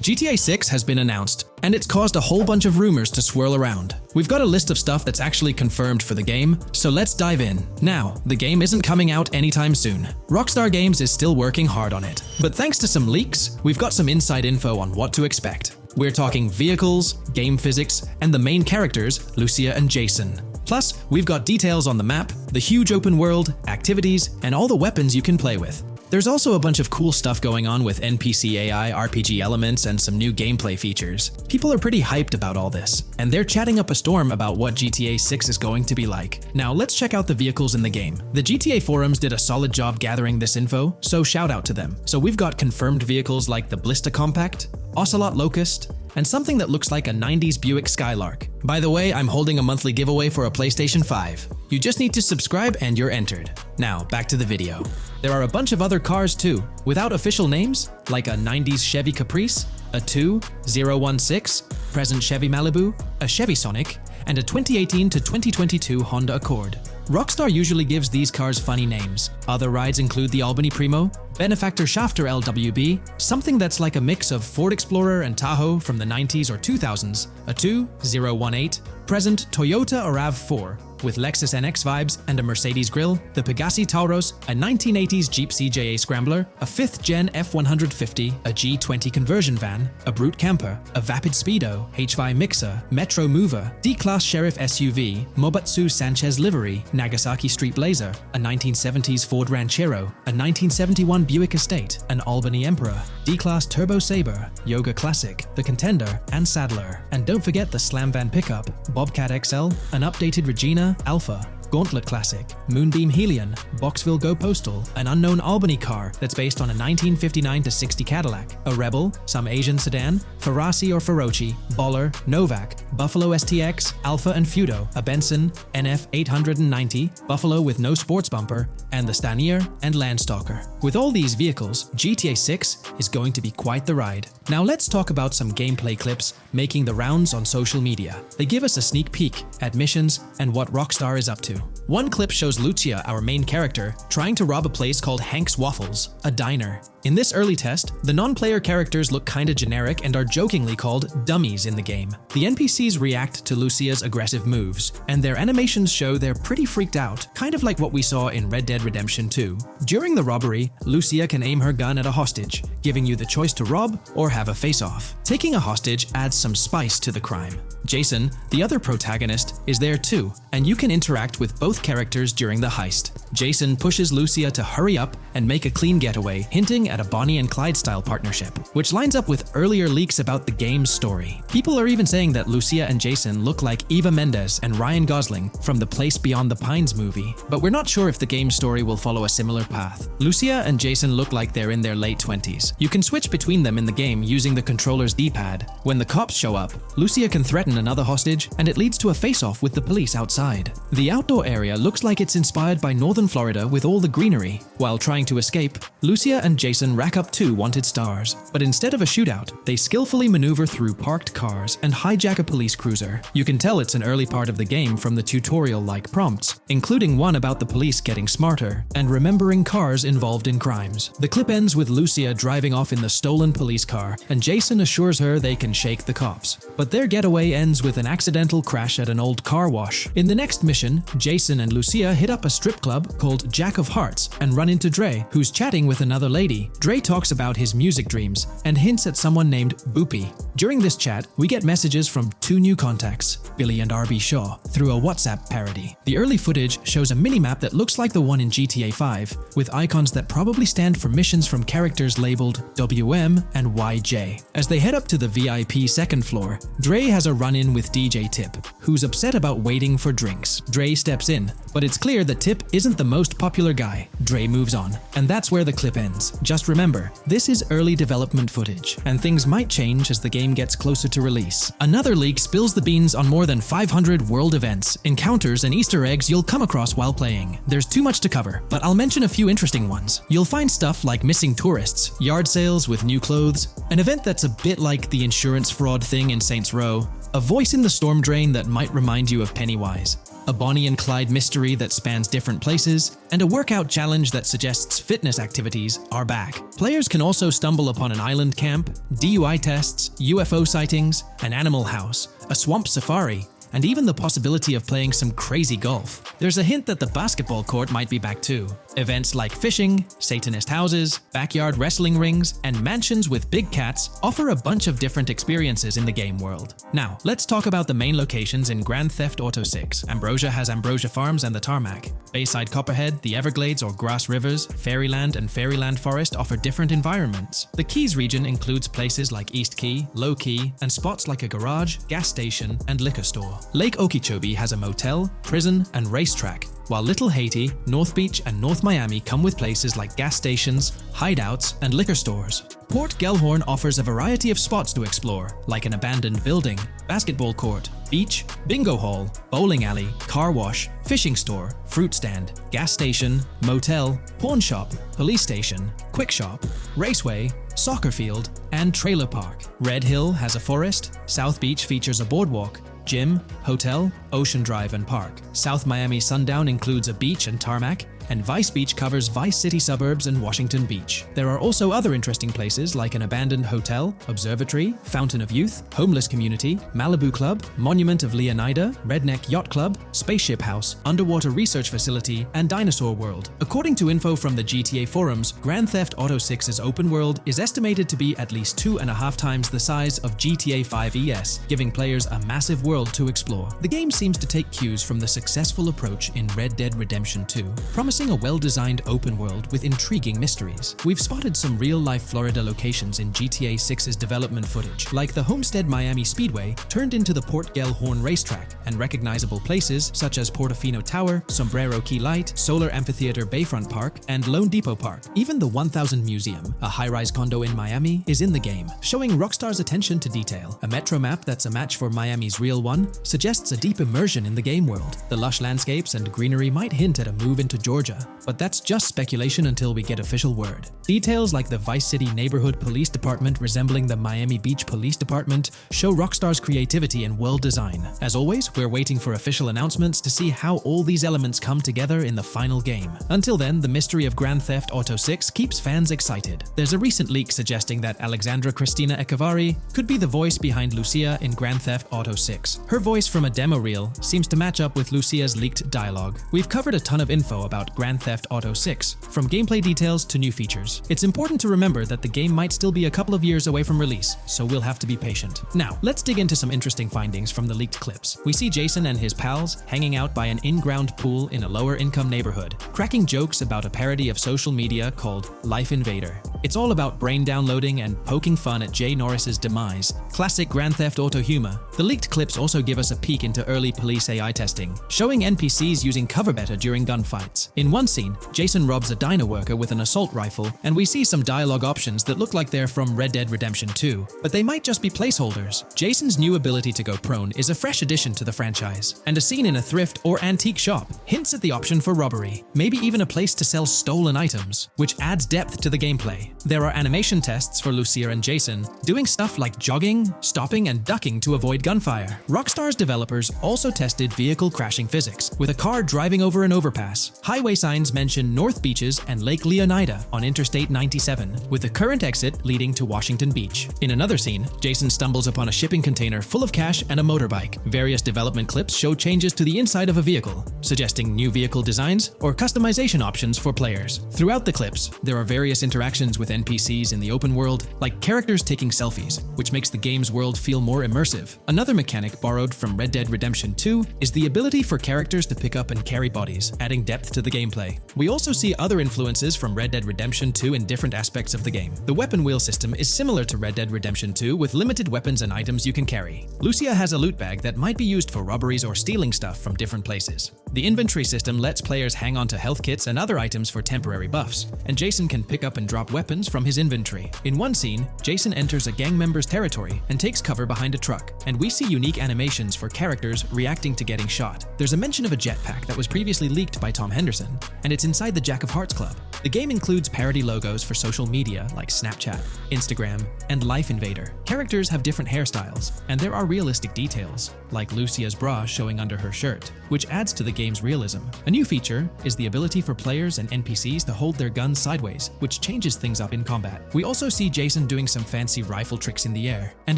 GTA 6 has been announced, and it's caused a whole bunch of rumors to swirl around. We've got a list of stuff that's actually confirmed for the game, so let's dive in. Now, the game isn't coming out anytime soon. Rockstar Games is still working hard on it. But thanks to some leaks, we've got some inside info on what to expect. We're talking vehicles, game physics, and the main characters, Lucia and Jason. Plus, we've got details on the map, the huge open world, activities, and all the weapons you can play with. There's also a bunch of cool stuff going on with NPC AI, RPG elements, and some new gameplay features. People are pretty hyped about all this, and they're chatting up a storm about what GTA 6 is going to be like. Now let's check out the vehicles in the game. The GTA forums did a solid job gathering this info, so shout out to them. So we've got confirmed vehicles like the Blista Compact, Ocelot Locust, and something that looks like a 90s Buick Skylark. By the way, I'm holding a monthly giveaway for a PlayStation 5. You just need to subscribe and you're entered. Now, back to the video. There are a bunch of other cars too, without official names, like a 90s Chevy Caprice, a 2016 present Chevy Malibu, a Chevy Sonic, and a 2018 to 2022 Honda Accord. Rockstar usually gives these cars funny names. Other rides include the Albany Primo, Benefactor Shafter LWB, something that's like a mix of Ford Explorer and Tahoe from the 90s or 2000s, a 2018 present Toyota RAV4, with Lexus NX vibes and a Mercedes Grille, the Pegassi Tauros, a 1980s Jeep CJA Scrambler, a 5th Gen F150, a G20 conversion van, a Brute Camper, a Vapid Speedo, HV Mixer, Metro Mover, D-Class Sheriff SUV, Mobatsu Sanchez Livery, Nagasaki Street Blazer, a 1970s Ford Ranchero, a 1971 Buick Estate, an Albany Emperor, D-Class Turbo Sabre, Yoga Classic, the Contender, and Sadler. And don't forget the Slam Van Pickup, Bobcat XL, an updated Regina, Alpha, Gauntlet Classic, Moonbeam Helion, Boxville Go Postal, an unknown Albany car that's based on a 1959 to 60 Cadillac, a Rebel, some Asian sedan, Ferrazzi or Feroci, Baller, Novak, Buffalo STX, Alpha and Feudo, a Benson NF 890, Buffalo with no sports bumper, and the Steyr and Landstalker. With all these vehicles, GTA 6 is going to be quite the ride. Now let's talk about some gameplay clips making the rounds on social media. They give us a sneak peek at missions and what Rockstar is up to. One clip shows Lucia, our main character, trying to rob a place called Hank's Waffles, a diner. In this early test, the non-player characters look kinda generic and are jokingly called dummies in the game. The NPCs react to Lucia's aggressive moves, and their animations show they're pretty freaked out, kind of like what we saw in Red Dead Redemption 2. During the robbery, Lucia can aim her gun at a hostage, giving you the choice to rob or have a face-off. Taking a hostage adds some spice to the crime. Jason, the other protagonist, is there too, and you can interact with both characters during the heist. Jason pushes Lucia to hurry up and make a clean getaway, hinting at a Bonnie and Clyde-style partnership, which lines up with earlier leaks about the game's story. People are even saying that Lucia and Jason look like Eva Mendes and Ryan Gosling from the Place Beyond the Pines movie, but we're not sure if the game's story will follow a similar path. Lucia and Jason look like they're in their late 20s. You can switch between them in the game using the controller's D-pad. When the cops show up, Lucia can threaten another hostage, and it leads to a face-off with the police outside. The outdoor area looks like it's inspired by northern Florida with all the greenery. While trying to escape, Lucia and Jason rack up 2 wanted stars, but instead of a shootout, they skillfully maneuver through parked cars and hijack a police cruiser. You can tell it's an early part of the game from the tutorial-like prompts, including one about the police getting smarter and remembering cars involved in crimes. The clip ends with Lucia driving off in the stolen police car, and Jason assures her they can shake the cops. But their getaway ends with an accidental crash at an old car wash. In the next mission, Jason and Lucia hit up a strip club called Jack of Hearts and run into Dre, who's chatting with another lady. Dre talks about his music dreams and hints at someone named Boopy. During this chat, we get messages from 2 new contacts, Billy and RB Shaw, through a WhatsApp parody. The early footage shows a minimap that looks like the one in GTA 5, with icons that probably stand for missions from characters labeled WM and YJ. As they head up to the VIP second floor, Dre has a run-in with DJ Tip, who's upset about waiting for drinks. Dre steps in, but it's clear that Tip isn't the most popular guy. Dre moves on, and that's where the clip ends. Just remember, this is early development footage, and things might change as the game gets closer to release. Another leak spills the beans on more than 500 world events, encounters, and Easter eggs you'll come across while playing. There's too much to cover, but I'll mention a few interesting ones. You'll find stuff like missing tourists, yard sales with new clothes, an event that's a bit like the insurance fraud thing in Saints Row, a voice in the storm drain that might remind you of Pennywise, a Bonnie and Clyde mystery that spans different places, and a workout challenge that suggests fitness activities are back. Players can also stumble upon an island camp, DUI tests, UFO sightings, an animal house, a swamp safari, and even the possibility of playing some crazy golf. There's a hint that the basketball court might be back too. Events like fishing, Satanist houses, backyard wrestling rings, and mansions with big cats offer a bunch of different experiences in the game world. Now, let's talk about the main locations in Grand Theft Auto 6. Ambrosia has Ambrosia Farms and the Tarmac. Bayside Copperhead, the Everglades or Grass Rivers, Fairyland and Fairyland Forest offer different environments. The Keys region includes places like East Key, Low Key, and spots like a garage, gas station, and liquor store. Lake Okeechobee has a motel, prison, and racetrack, while Little Haiti, North Beach, and North Miami come with places like gas stations, hideouts, and liquor stores. Port Gellhorn offers a variety of spots to explore, like an abandoned building, basketball court, beach, bingo hall, bowling alley, car wash, fishing store, fruit stand, gas station, motel, pawn shop, police station, quick shop, raceway, soccer field, and trailer park. Red Hill has a forest, South Beach features a boardwalk, gym, hotel, Ocean Drive, and park. South Miami Sundown includes a beach and tarmac, and Vice Beach covers Vice City suburbs and Washington Beach. There are also other interesting places like an abandoned hotel, observatory, Fountain of Youth, homeless community, Malibu Club, Monument of Leonida, Redneck Yacht Club, Spaceship House, underwater research facility, and Dinosaur World. According to info from the GTA forums, Grand Theft Auto 6's open world is estimated to be at least 2.5 times the size of GTA 5 ES, giving players a massive world to explore. The game seems to take cues from the successful approach in Red Dead Redemption 2, promising a well-designed open world with intriguing mysteries. We've spotted some real-life Florida locations in GTA 6's development footage, like the Homestead Miami Speedway turned into the Port Gellhorn racetrack, and recognizable places such as Portofino Tower, Sombrero Key Light, Solar Amphitheater Bayfront Park, and Lone Depot Park. Even the 1000 Museum, a high-rise condo in Miami, is in the game, showing Rockstar's attention to detail. A metro map that's a match for Miami's real one suggests a deep immersion in the game world. The lush landscapes and greenery might hint at a move into Georgia Georgia, but that's just speculation until we get official word. Details like the Vice City Neighborhood Police Department resembling the Miami Beach Police Department show Rockstar's creativity and world design. As always, we're waiting for official announcements to see how all these elements come together in the final game. Until then, the mystery of Grand Theft Auto 6 keeps fans excited. There's a recent leak suggesting that Alexandra Cristina Echevarri could be the voice behind Lucia in Grand Theft Auto 6. Her voice from a demo reel seems to match up with Lucia's leaked dialogue. We've covered a ton of info about Grand Theft Auto 6, from gameplay details to new features. It's important to remember that the game might still be a couple of years away from release, so we'll have to be patient. Now, let's dig into some interesting findings from the leaked clips. We see Jason and his pals hanging out by an in-ground pool in a lower-income neighborhood, cracking jokes about a parody of social media called Life Invader. It's all about brain downloading and poking fun at Jay Norris's demise. Classic Grand Theft Auto humor. The leaked clips also give us a peek into early police AI testing, showing NPCs using cover better during gunfights. In one scene, Jason robs a diner worker with an assault rifle, and we see some dialogue options that look like they're from Red Dead Redemption 2, but they might just be placeholders. Jason's new ability to go prone is a fresh addition to the franchise, and a scene in a thrift or antique shop hints at the option for robbery, maybe even a place to sell stolen items, which adds depth to the gameplay. There are animation tests for Lucia and Jason, doing stuff like jogging, stopping, and ducking to avoid gunfire. Rockstar's developers also tested vehicle crashing physics, with a car driving over an overpass. Highway signs mention North Beaches and Lake Leonida on Interstate 97, with the current exit leading to Washington Beach. In another scene, Jason stumbles upon a shipping container full of cash and a motorbike. Various development clips show changes to the inside of a vehicle, suggesting new vehicle designs or customization options for players. Throughout the clips, there are various interactions with NPCs in the open world, like characters taking selfies, which makes the game's world feel more immersive. Another mechanic borrowed from Red Dead Redemption 2 is the ability for characters to pick up and carry bodies, adding depth to the gameplay. We also see other influences from Red Dead Redemption 2 in different aspects of the game. The weapon wheel system is similar to Red Dead Redemption 2 with limited weapons and items you can carry. Lucia has a loot bag that might be used for robberies or stealing stuff from different places. The inventory system lets players hang on to health kits and other items for temporary buffs, and Jason can pick up and drop weapons from his inventory. In one scene, Jason enters a gang member's territory and takes cover behind a truck, and we see unique animations for characters reacting to getting shot. There's a mention of a jetpack that was previously leaked by Tom Henderson, and it's inside the Jack of Hearts Club. The game includes parody logos for social media like Snapchat, Instagram, and Life Invader. Characters have different hairstyles, and there are realistic details, like Lucia's bra showing under her shirt, which adds to the game's realism. A new feature is the ability for players and NPCs to hold their guns sideways, which changes things up in combat. We also see Jason doing some fancy rifle tricks in the air, and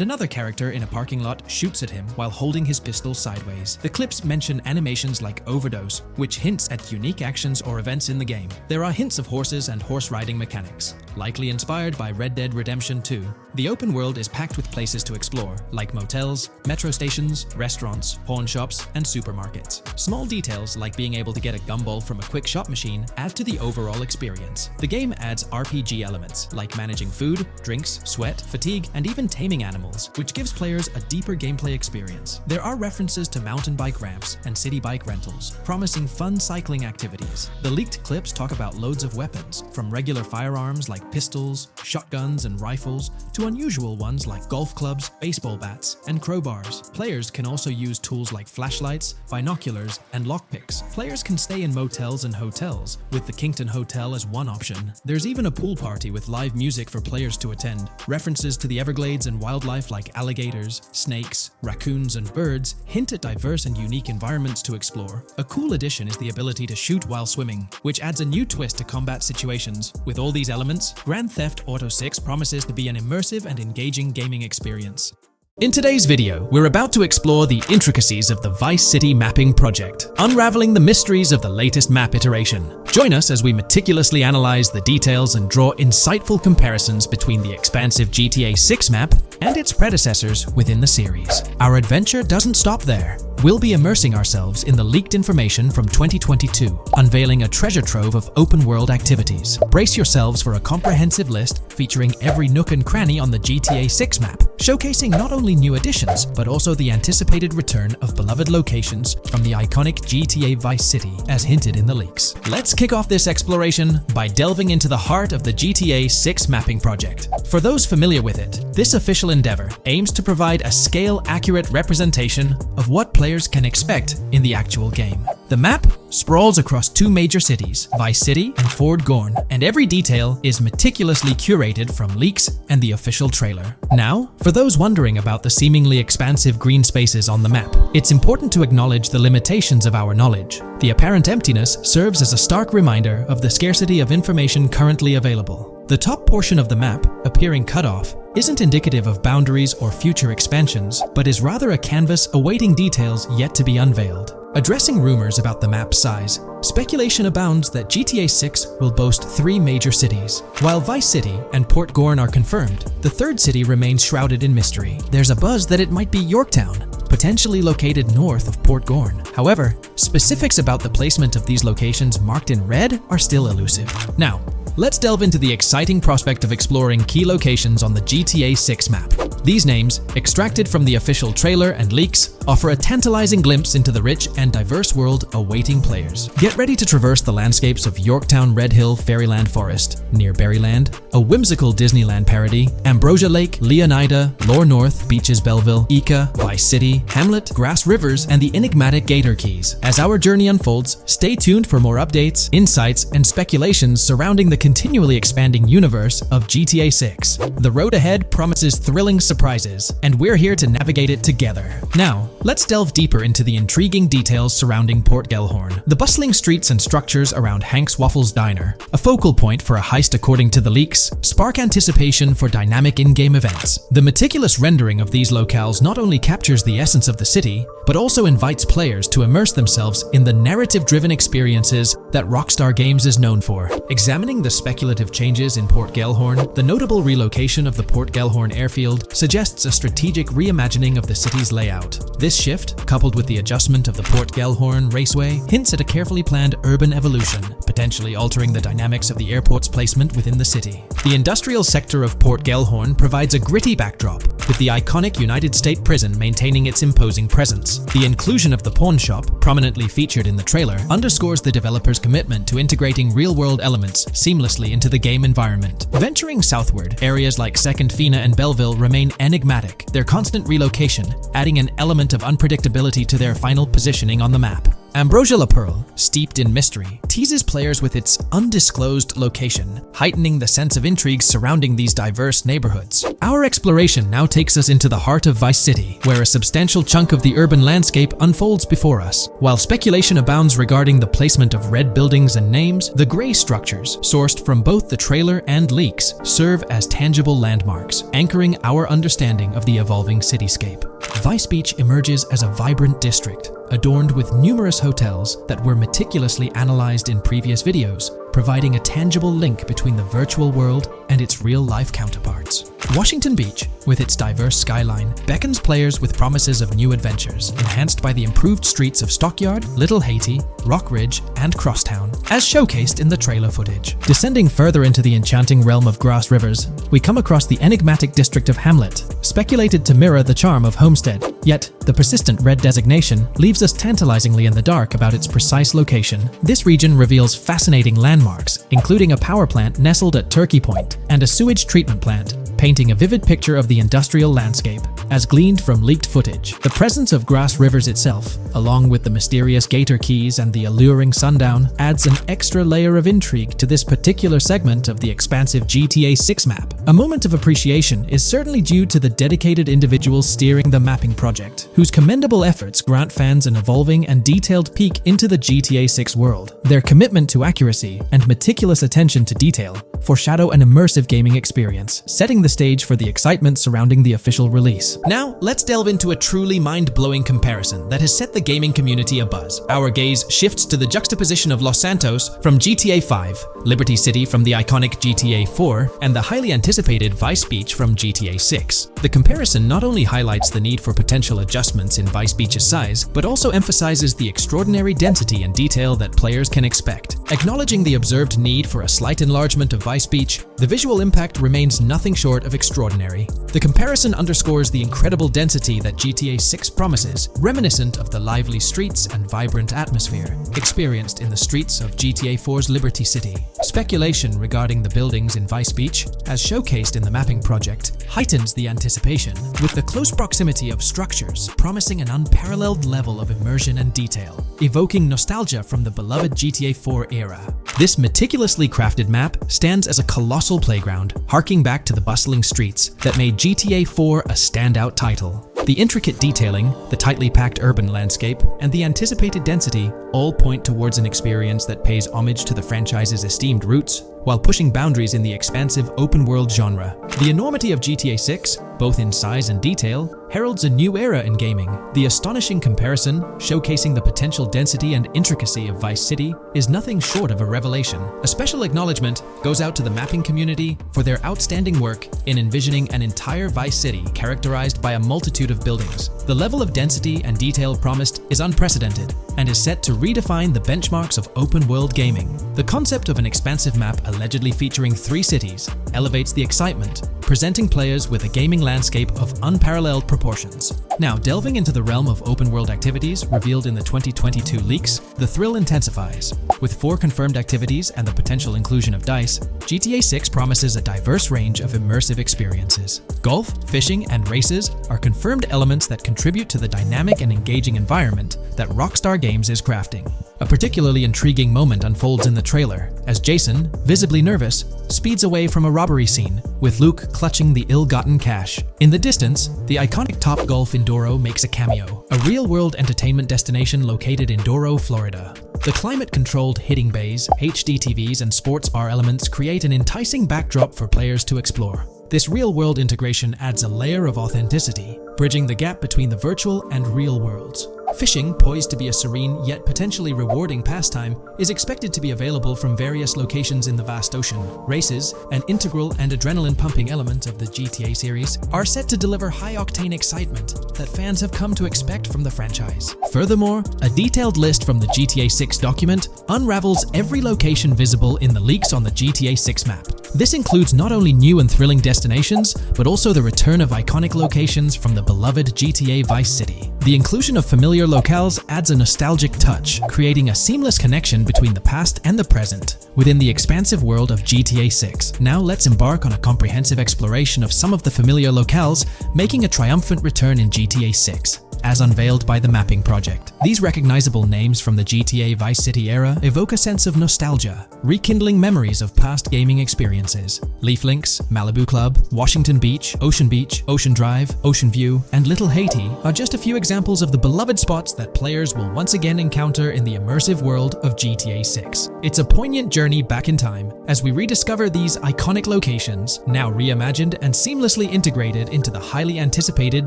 another character in a parking lot shoots at him while holding his pistol sideways. The clips mention animations like overdose, which hints at unique actions or events in the game. There are hints of horses and horse riding mechanics, likely inspired by Red Dead Redemption 2. The open world is packed with places to explore, like motels, metro stations, restaurants, pawn shops, and supermarkets. Small details like being able to get a gumball from a quick shop machine add to the overall experience. The game adds RPG elements, like managing food, drinks, sweat, fatigue, and even taming animals, which gives players a deeper gameplay experience. There are references to mountain bike ramps and city bike rentals, promising fun cycling activities. The leaked clips talk about loads of weapons, from regular firearms like pistols, shotguns, and rifles, to unusual ones like golf clubs, baseball bats, and crowbars. Players can also use tools like flashlights, binoculars, and lockpicks. Players can stay in motels and hotels, with the Kington Hotel as one option. There's even a pool party with live music for players to attend. References to the Everglades and wildlife like alligators, snakes, raccoons, and birds hint at diverse and unique environments to explore. A cool addition is the ability to shoot while swimming, which adds a new twist to combat situations. With all these elements, Grand Theft Auto 6 promises to be an immersive and engaging gaming experience. In today's video, we're about to explore the intricacies of the Vice City mapping project, unraveling the mysteries of the latest map iteration. Join us as we meticulously analyze the details and draw insightful comparisons between the expansive GTA 6 map and its predecessors within the series. Our adventure doesn't stop there. We'll be immersing ourselves in the leaked information from 2022, unveiling a treasure trove of open-world activities. Brace yourselves for a comprehensive list featuring every nook and cranny on the GTA 6 map, showcasing not only new additions, but also the anticipated return of beloved locations from the iconic GTA Vice City, as hinted in the leaks. Let's kick off this exploration by delving into the heart of the GTA 6 mapping project. For those familiar with it, this official endeavor aims to provide a scale-accurate representation of what players can expect in the actual game. The map sprawls across two major cities, Vice City and Fort Gorn, and every detail is meticulously curated from leaks and the official trailer. Now, for those wondering about the seemingly expansive green spaces on the map, it's important to acknowledge the limitations of our knowledge. The apparent emptiness serves as a stark reminder of the scarcity of information currently available. The top portion of the map, appearing cut off, isn't indicative of boundaries or future expansions, but is rather a canvas awaiting details yet to be unveiled. Addressing rumors about the map's size, speculation abounds that GTA 6 will boast 3 major cities. While Vice City and Port Gorn are confirmed, the third city remains shrouded in mystery. There's a buzz that it might be Yorktown, potentially located north of Port Gorn. However, specifics about the placement of these locations marked in red are still elusive. Now, let's delve into the exciting prospect of exploring key locations on the GTA 6 map. These names, extracted from the official trailer and leaks, offer a tantalizing glimpse into the rich and diverse world awaiting players. Get ready to traverse the landscapes of Yorktown Red Hill Fairyland Forest, near Berryland, a whimsical Disneyland parody, Ambrosia Lake, Leonida, Lore North, Beaches Belleville, Ica, Vice City, Hamlet, Grass Rivers, and the enigmatic Gator Keys. As our journey unfolds, stay tuned for more updates, insights, and speculations surrounding the continually expanding universe of GTA 6. The road ahead promises thrilling surprises, and we're here to navigate it together. Now, let's delve deeper into the intriguing details surrounding Port Gellhorn. The bustling streets and structures around Hank's Waffles Diner, a focal point for a heist according to the leaks, spark anticipation for dynamic in-game events. The meticulous rendering of these locales not only captures the essence of the city, but also invites players to immerse themselves in the narrative-driven experiences that Rockstar Games is known for. Examining the speculative changes in Port Gellhorn, the notable relocation of the Port Gellhorn airfield suggests a strategic reimagining of the city's layout. This shift, coupled with the adjustment of the Port Gellhorn Raceway, hints at a carefully planned urban evolution, potentially altering the dynamics of the airport's placement within the city. The industrial sector of Port Gellhorn provides a gritty backdrop, with the iconic United States Prison maintaining its imposing presence. The inclusion of the pawn shop, prominently featured in the trailer, underscores the developer's commitment to integrating real-world elements seamlessly into the game environment. Venturing southward, areas like Second Fina and Belleville remain enigmatic, their constant relocation adding an element of unpredictability to their final positioning on the map. Ambrosia La Pearl, steeped in mystery, teases players with its undisclosed location, heightening the sense of intrigue surrounding these diverse neighborhoods. Our exploration now takes us into the heart of Vice City, where a substantial chunk of the urban landscape unfolds before us. While speculation abounds regarding the placement of red buildings and names, the gray structures, sourced from both the trailer and leaks, serve as tangible landmarks, anchoring our understanding of the evolving cityscape. Vice Beach emerges as a vibrant district, adorned with numerous hotels that were meticulously analyzed in previous videos, providing a tangible link between the virtual world and its real-life counterparts. Washington Beach, with its diverse skyline, beckons players with promises of new adventures, enhanced by the improved streets of Stockyard, Little Haiti, Rock Ridge, and Crosstown, as showcased in the trailer footage. Descending further into the enchanting realm of Grass Rivers, we come across the enigmatic district of Hamlet, speculated to mirror the charm of Homestead. Yet, the persistent red designation leaves us tantalizingly in the dark about its precise location. This region reveals fascinating landmarks, including a power plant nestled at Turkey Point and a sewage treatment plant, painting a vivid picture of the industrial landscape, as gleaned from leaked footage. The presence of Grass Rivers itself, along with the mysterious Gator Keys and the alluring sundown, adds an extra layer of intrigue to this particular segment of the expansive GTA 6 map. A moment of appreciation is certainly due to the dedicated individuals steering the mapping project, whose commendable efforts grant fans an evolving and detailed peek into the GTA 6 world. Their commitment to accuracy and meticulous attention to detail foreshadow an immersive gaming experience, setting the stage for the excitement surrounding the official release. Now, let's delve into a truly mind-blowing comparison that has set the gaming community abuzz. Our gaze shifts to the juxtaposition of Los Santos from GTA 5, Liberty City from the iconic GTA 4, and the highly anticipated Vice Beach from GTA 6. The comparison not only highlights the need for potential adjustments in Vice Beach's size, but also emphasizes the extraordinary density and detail that players can expect. Acknowledging the observed need for a slight enlargement of Vice Beach, the visual impact remains nothing short of extraordinary. The comparison underscores the incredible density that GTA 6 promises, reminiscent of the lively streets and vibrant atmosphere experienced in the streets of GTA 4's Liberty City. Speculation regarding the buildings in Vice Beach, as showcased in the mapping project, heightens the anticipation, with the close proximity of structures promising an unparalleled level of immersion and detail, evoking nostalgia from the beloved GTA 4 era. This meticulously crafted map stands as a colossal playground, harking back to the bustling streets that made GTA 4 a standout title. The intricate detailing, the tightly packed urban landscape, and the anticipated density all point towards an experience that pays homage to the franchise's esteemed roots, while pushing boundaries in the expansive open-world genre. The enormity of GTA 6, both in size and detail, heralds a new era in gaming. The astonishing comparison, showcasing the potential density and intricacy of Vice City, is nothing short of a revelation. A special acknowledgement goes out to the mapping community for their outstanding work in envisioning an entire Vice City characterized by a multitude of buildings. The level of density and detail promised is unprecedented and is set to redefine the benchmarks of open-world gaming. The concept of an expansive map allegedly featuring 3 cities elevates the excitement, presenting players with a gaming landscape of unparalleled proportions. Now, delving into the realm of open-world activities revealed in the 2022 leaks, the thrill intensifies. With 4 confirmed activities and the potential inclusion of DICE, GTA 6 promises a diverse range of immersive experiences. Golf, fishing, and races are confirmed elements that contribute to the dynamic and engaging environment that Rockstar Games is crafting. A particularly intriguing moment unfolds in the trailer, as Jason, visibly nervous, speeds away from a robbery scene, with Luke clutching the ill-gotten cash. In the distance, the iconic Topgolf in Doro makes a cameo, a real-world entertainment destination located in Doro, Florida. The climate-controlled hitting bays, HD TVs, and sports bar elements create an enticing backdrop for players to explore. This real-world integration adds a layer of authenticity, bridging the gap between the virtual and real worlds. Fishing, poised to be a serene yet potentially rewarding pastime, is expected to be available from various locations in the vast ocean. Races, an integral and adrenaline-pumping element of the GTA series, are set to deliver high-octane excitement that fans have come to expect from the franchise. Furthermore, a detailed list from the GTA 6 document unravels every location visible in the leaks on the GTA 6 map. This includes not only new and thrilling destinations, but also the return of iconic locations from the beloved GTA Vice City. The inclusion of familiar locales adds a nostalgic touch, creating a seamless connection between the past and the present within the expansive world of GTA 6. Now let's embark on a comprehensive exploration of some of the familiar locales, making a triumphant return in GTA 6. As unveiled by the mapping project. These recognizable names from the GTA Vice City era evoke a sense of nostalgia, rekindling memories of past gaming experiences. Leaf Links, Malibu Club, Washington Beach, Ocean Drive, Ocean View, and Little Haiti are just a few examples of the beloved spots that players will once again encounter in the immersive world of GTA 6. It's a poignant journey back in time as we rediscover these iconic locations, now reimagined and seamlessly integrated into the highly anticipated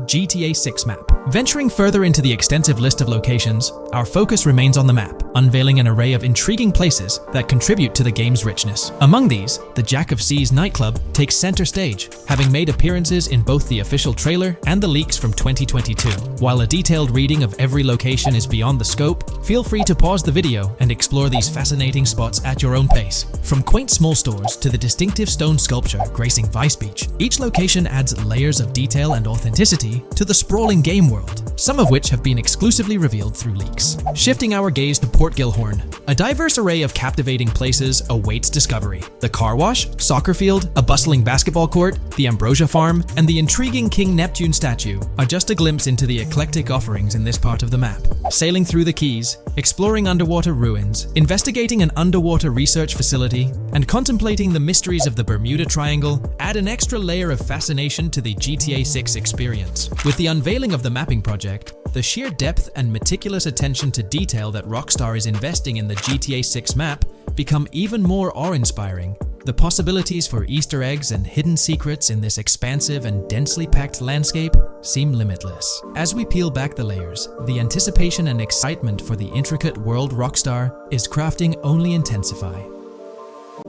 GTA 6 map. Venturing further into the extensive list of locations, our focus remains on the map, unveiling an array of intriguing places that contribute to the game's richness. Among these, the Jack of Seas nightclub takes center stage, having made appearances in both the official trailer and the leaks from 2022. While a detailed reading of every location is beyond the scope, feel free to pause the video and explore these fascinating spots at your own pace. From quaint small stores to the distinctive stone sculpture gracing Vice Beach, each location adds layers of detail and authenticity to the sprawling game world, some of which have been exclusively revealed through leaks. Shifting our gaze to Port Gilhorn, a diverse array of captivating places awaits discovery. The car wash, soccer field, a bustling basketball court, the Ambrosia Farm, and the intriguing King Neptune statue are just a glimpse into the eclectic offerings in this part of the map. Sailing through the Keys, exploring underwater ruins, investigating an underwater research facility, and contemplating the mysteries of the Bermuda Triangle add an extra layer of fascination to the GTA 6 experience. With the unveiling of the mapping project, the sheer depth and meticulous attention to detail that Rockstar is investing in the GTA 6 map become even more awe-inspiring. The possibilities for Easter eggs and hidden secrets in this expansive and densely packed landscape seem limitless. As we peel back the layers, the anticipation and excitement for the intricate world Rockstar is crafting only intensify.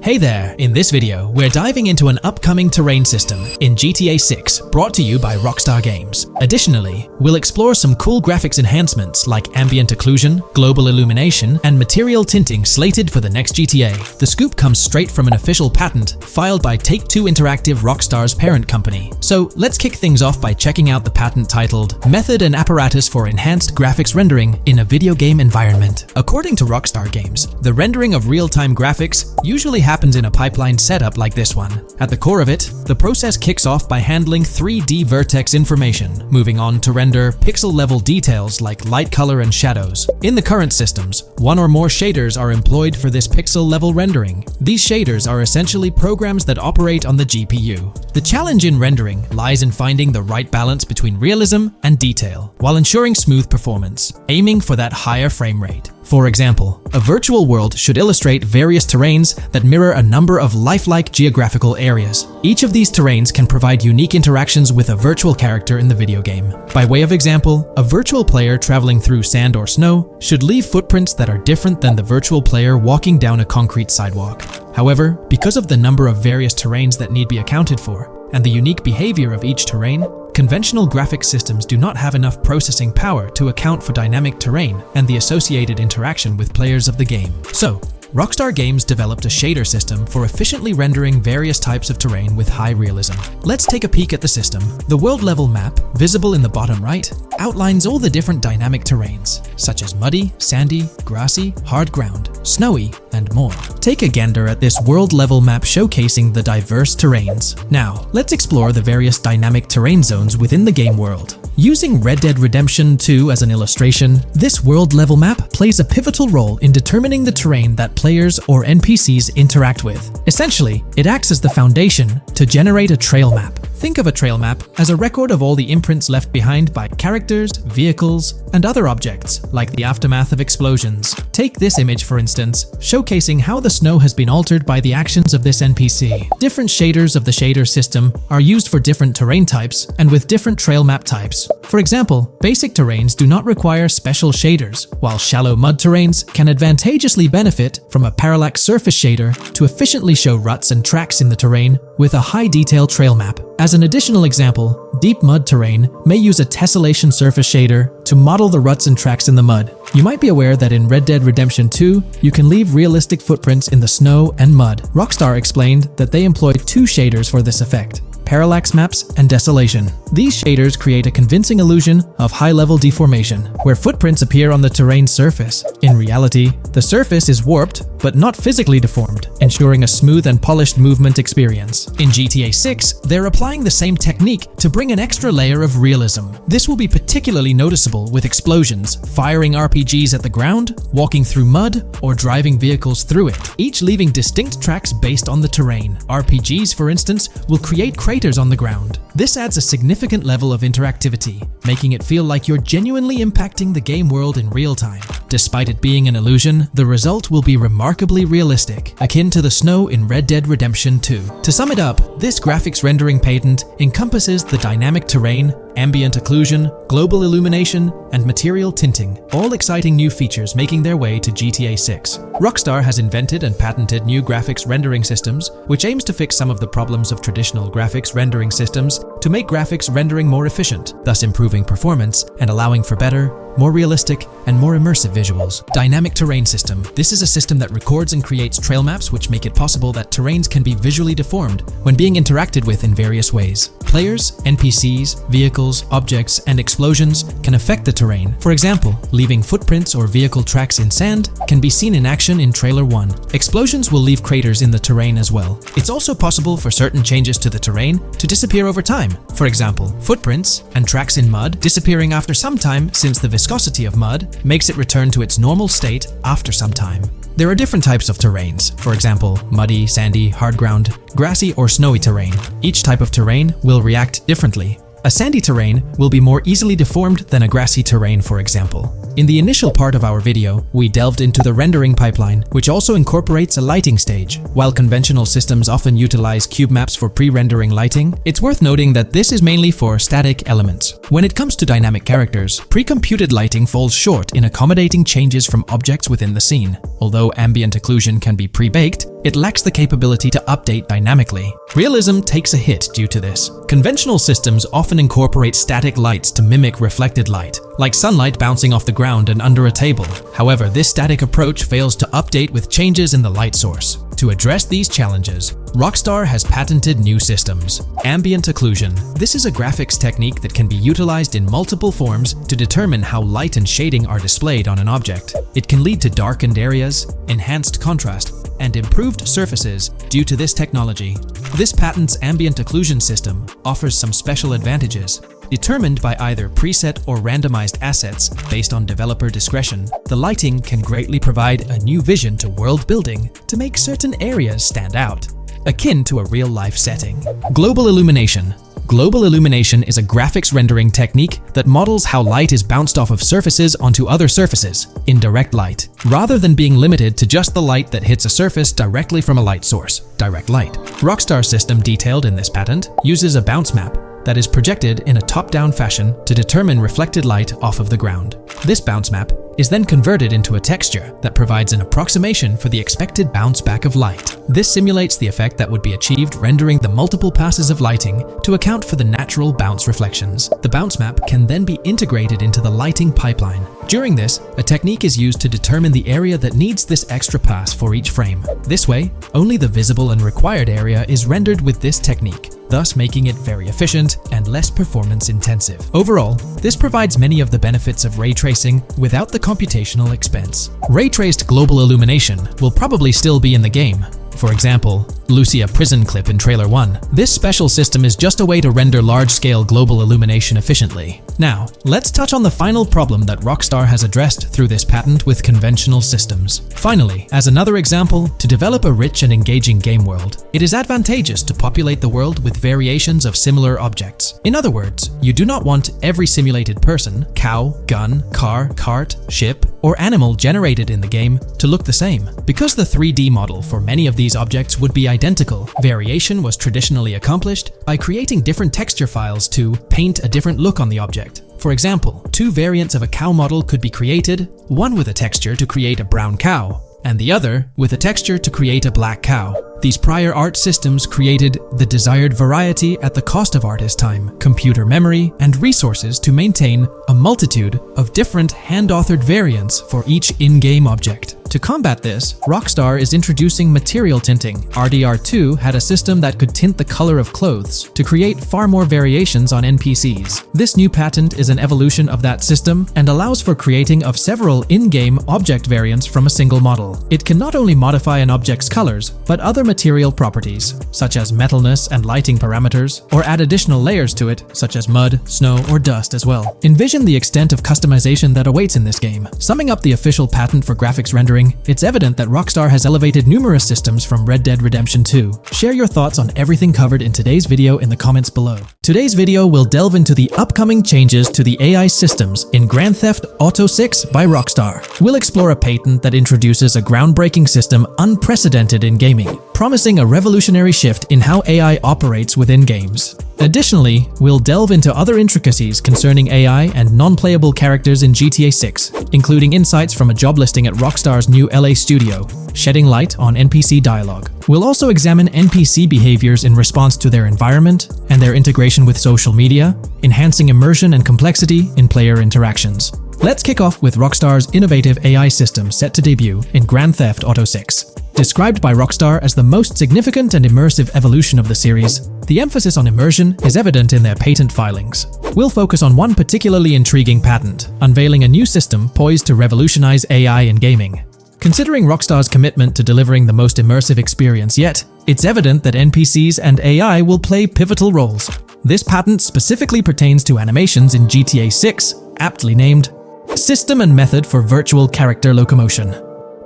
Hey there! In this video, we're diving into an upcoming terrain system in GTA 6, brought to you by Rockstar Games. Additionally, we'll explore some cool graphics enhancements like ambient occlusion, global illumination, and material tinting slated for the next GTA. The scoop comes straight from an official patent filed by Take-Two Interactive, Rockstar's parent company. So let's kick things off by checking out the patent titled Method and Apparatus for Enhanced Graphics Rendering in a Video Game Environment. According to Rockstar Games, the rendering of real-time graphics usually happens in a pipeline setup like this one. At the core of it, the process kicks off by handling 3D vertex information, moving on to render pixel-level details like light, color, and shadows. In the current systems, one or more shaders are employed for this pixel-level rendering. These shaders are essentially programs that operate on the GPU. The challenge in rendering lies in finding the right balance between realism and detail, while ensuring smooth performance, aiming for that higher frame rate. For example, a virtual world should illustrate various terrains that mirror a number of lifelike geographical areas. Each of these terrains can provide unique interactions with a virtual character in the video game. By way of example, a virtual player traveling through sand or snow should leave footprints that are different than the virtual player walking down a concrete sidewalk. However, because of the number of various terrains that need be accounted for, and the unique behavior of each terrain, conventional graphics systems do not have enough processing power to account for dynamic terrain and the associated interaction with players of the game. So, Rockstar Games developed a shader system for efficiently rendering various types of terrain with high realism. Let's take a peek at the system. The world level map, visible in the bottom right, outlines all the different dynamic terrains, such as muddy, sandy, grassy, hard ground, snowy, and more. Take a gander at this world level map showcasing the diverse terrains. Now, let's explore the various dynamic terrain zones within the game world. Using Red Dead Redemption 2 as an illustration, this world level map plays a pivotal role in determining the terrain that players or NPCs interact with. Essentially, it acts as the foundation to generate a trail map. Think of a trail map as a record of all the imprints left behind by characters, vehicles, and other objects, like the aftermath of explosions. Take this image for instance, showcasing how the snow has been altered by the actions of this NPC. Different shaders of the shader system are used for different terrain types and with different trail map types. For example, basic terrains do not require special shaders, while shallow mud terrains can advantageously benefit from a parallax surface shader to efficiently show ruts and tracks in the terrain with a high-detail trail map. As an additional example, deep mud terrain may use a tessellation surface shader to model the ruts and tracks in the mud. You might be aware that in Red Dead Redemption 2, you can leave realistic footprints in the snow and mud. Rockstar explained that they employed two shaders for this effect: parallax maps and desolation. These shaders create a convincing illusion of high-level deformation, where footprints appear on the terrain's surface. In reality, the surface is warped but not physically deformed, ensuring a smooth and polished movement experience. In GTA 6, they're applying the same technique to bring an extra layer of realism. This will be particularly noticeable with explosions, firing RPGs at the ground, walking through mud, or driving vehicles through it, each leaving distinct tracks based on the terrain. RPGs, for instance, will create craters on the ground. This adds a significant level of interactivity, making it feel like you're genuinely impacting the game world in real time. Despite it being an illusion, the result will be remarkably realistic, akin to the snow in Red Dead Redemption 2. To sum it up, this graphics rendering patent encompasses the dynamic terrain, ambient occlusion, global illumination, and material tinting, all exciting new features making their way to GTA 6. Rockstar has invented and patented new graphics rendering systems, which aims to fix some of the problems of traditional graphics rendering systems to make graphics rendering more efficient, thus improving performance and allowing for better, more realistic, and more immersive visuals. Dynamic Terrain System. This is a system that records and creates trail maps which make it possible that terrains can be visually deformed when being interacted with in various ways. Players, NPCs, vehicles, objects, and explosions can affect the terrain. For example, leaving footprints or vehicle tracks in sand can be seen in action in Trailer 1. Explosions will leave craters in the terrain as well. It's also possible for certain changes to the terrain to disappear over time. For example, footprints and tracks in mud disappearing after some time, since the viscosity of mud makes it return to its normal state after some time. There are different types of terrains, for example, muddy, sandy, hard ground, grassy, or snowy terrain. Each type of terrain will react differently. A sandy terrain will be more easily deformed than a grassy terrain, for example. In the initial part of our video, we delved into the rendering pipeline, which also incorporates a lighting stage. While conventional systems often utilize cube maps for pre-rendering lighting, it's worth noting that this is mainly for static elements. When it comes to dynamic characters, pre-computed lighting falls short in accommodating changes from objects within the scene. Although ambient occlusion can be pre-baked, it lacks the capability to update dynamically. Realism takes a hit due to this. Conventional systems often incorporate static lights to mimic reflected light, like sunlight bouncing off the ground and under a table. However, this static approach fails to update with changes in the light source. To address these challenges, Rockstar has patented new systems. Ambient occlusion. This is a graphics technique that can be utilized in multiple forms to determine how light and shading are displayed on an object. It can lead to darkened areas, enhanced contrast, and improved surfaces due to this technology. This patent's ambient occlusion system offers some special advantages. Determined by either preset or randomized assets based on developer discretion, the lighting can greatly provide a new vision to world building to make certain areas stand out, akin to a real-life setting. Global illumination. Global illumination is a graphics rendering technique that models how light is bounced off of surfaces onto other surfaces in direct light, rather than being limited to just the light that hits a surface directly from a light source, direct light. Rockstar's system detailed in this patent uses a bounce map that is projected in a top-down fashion to determine reflected light off of the ground. This bounce map is then converted into a texture that provides an approximation for the expected bounce back of light. This simulates the effect that would be achieved rendering the multiple passes of lighting to account for the natural bounce reflections. The bounce map can then be integrated into the lighting pipeline. During this, a technique is used to determine the area that needs this extra pass for each frame. This way, only the visible and required area is rendered with this technique, thus making it very efficient and less performance intensive. Overall, this provides many of the benefits of ray tracing without the computational expense. Ray-traced global illumination will probably still be in the game. For example, Lucia prison clip in Trailer 1. This special system is just a way to render large-scale global illumination efficiently. Now, let's touch on the final problem that Rockstar has addressed through this patent with conventional systems. Finally, as another example, to develop a rich and engaging game world, it is advantageous to populate the world with variations of similar objects. In other words, you do not want every simulated person, cow, gun, car, cart, ship, or animal generated in the game to look the same. Because the 3D model for many of these objects would be identical, variation was traditionally accomplished by creating different texture files to paint a different look on the object. For example, two variants of a cow model could be created, one with a texture to create a brown cow, and the other with a texture to create a black cow. These prior art systems created the desired variety at the cost of artist time, computer memory, and resources to maintain a multitude of different hand-authored variants for each in-game object. To combat this, Rockstar is introducing material tinting. RDR2 had a system that could tint the color of clothes to create far more variations on NPCs. This new patent is an evolution of that system and allows for creating of several in-game object variants from a single model. It can not only modify an object's colors, but other material properties, such as metalness and lighting parameters, or add additional layers to it, such as mud, snow, or dust as well. Envision the extent of customization that awaits in this game. Summing up the official patent for graphics rendering, it's evident that Rockstar has elevated numerous systems from Red Dead Redemption 2. Share your thoughts on everything covered in today's video in the comments below. Today's video will delve into the upcoming changes to the AI systems in Grand Theft Auto 6 by Rockstar. We'll explore a patent that introduces a groundbreaking system unprecedented in gaming, promising a revolutionary shift in how AI operates within games. Additionally, we'll delve into other intricacies concerning AI and non-playable characters in GTA 6, including insights from a job listing at Rockstar's new LA studio, shedding light on NPC dialogue. We'll also examine NPC behaviors in response to their environment and their integration with social media, enhancing immersion and complexity in player interactions. Let's kick off with Rockstar's innovative AI system set to debut in Grand Theft Auto 6. Described by Rockstar as the most significant and immersive evolution of the series, the emphasis on immersion is evident in their patent filings. We'll focus on one particularly intriguing patent, unveiling a new system poised to revolutionize AI in gaming. Considering Rockstar's commitment to delivering the most immersive experience yet, it's evident that NPCs and AI will play pivotal roles. This patent specifically pertains to animations in GTA 6, aptly named System and Method for Virtual Character Locomotion.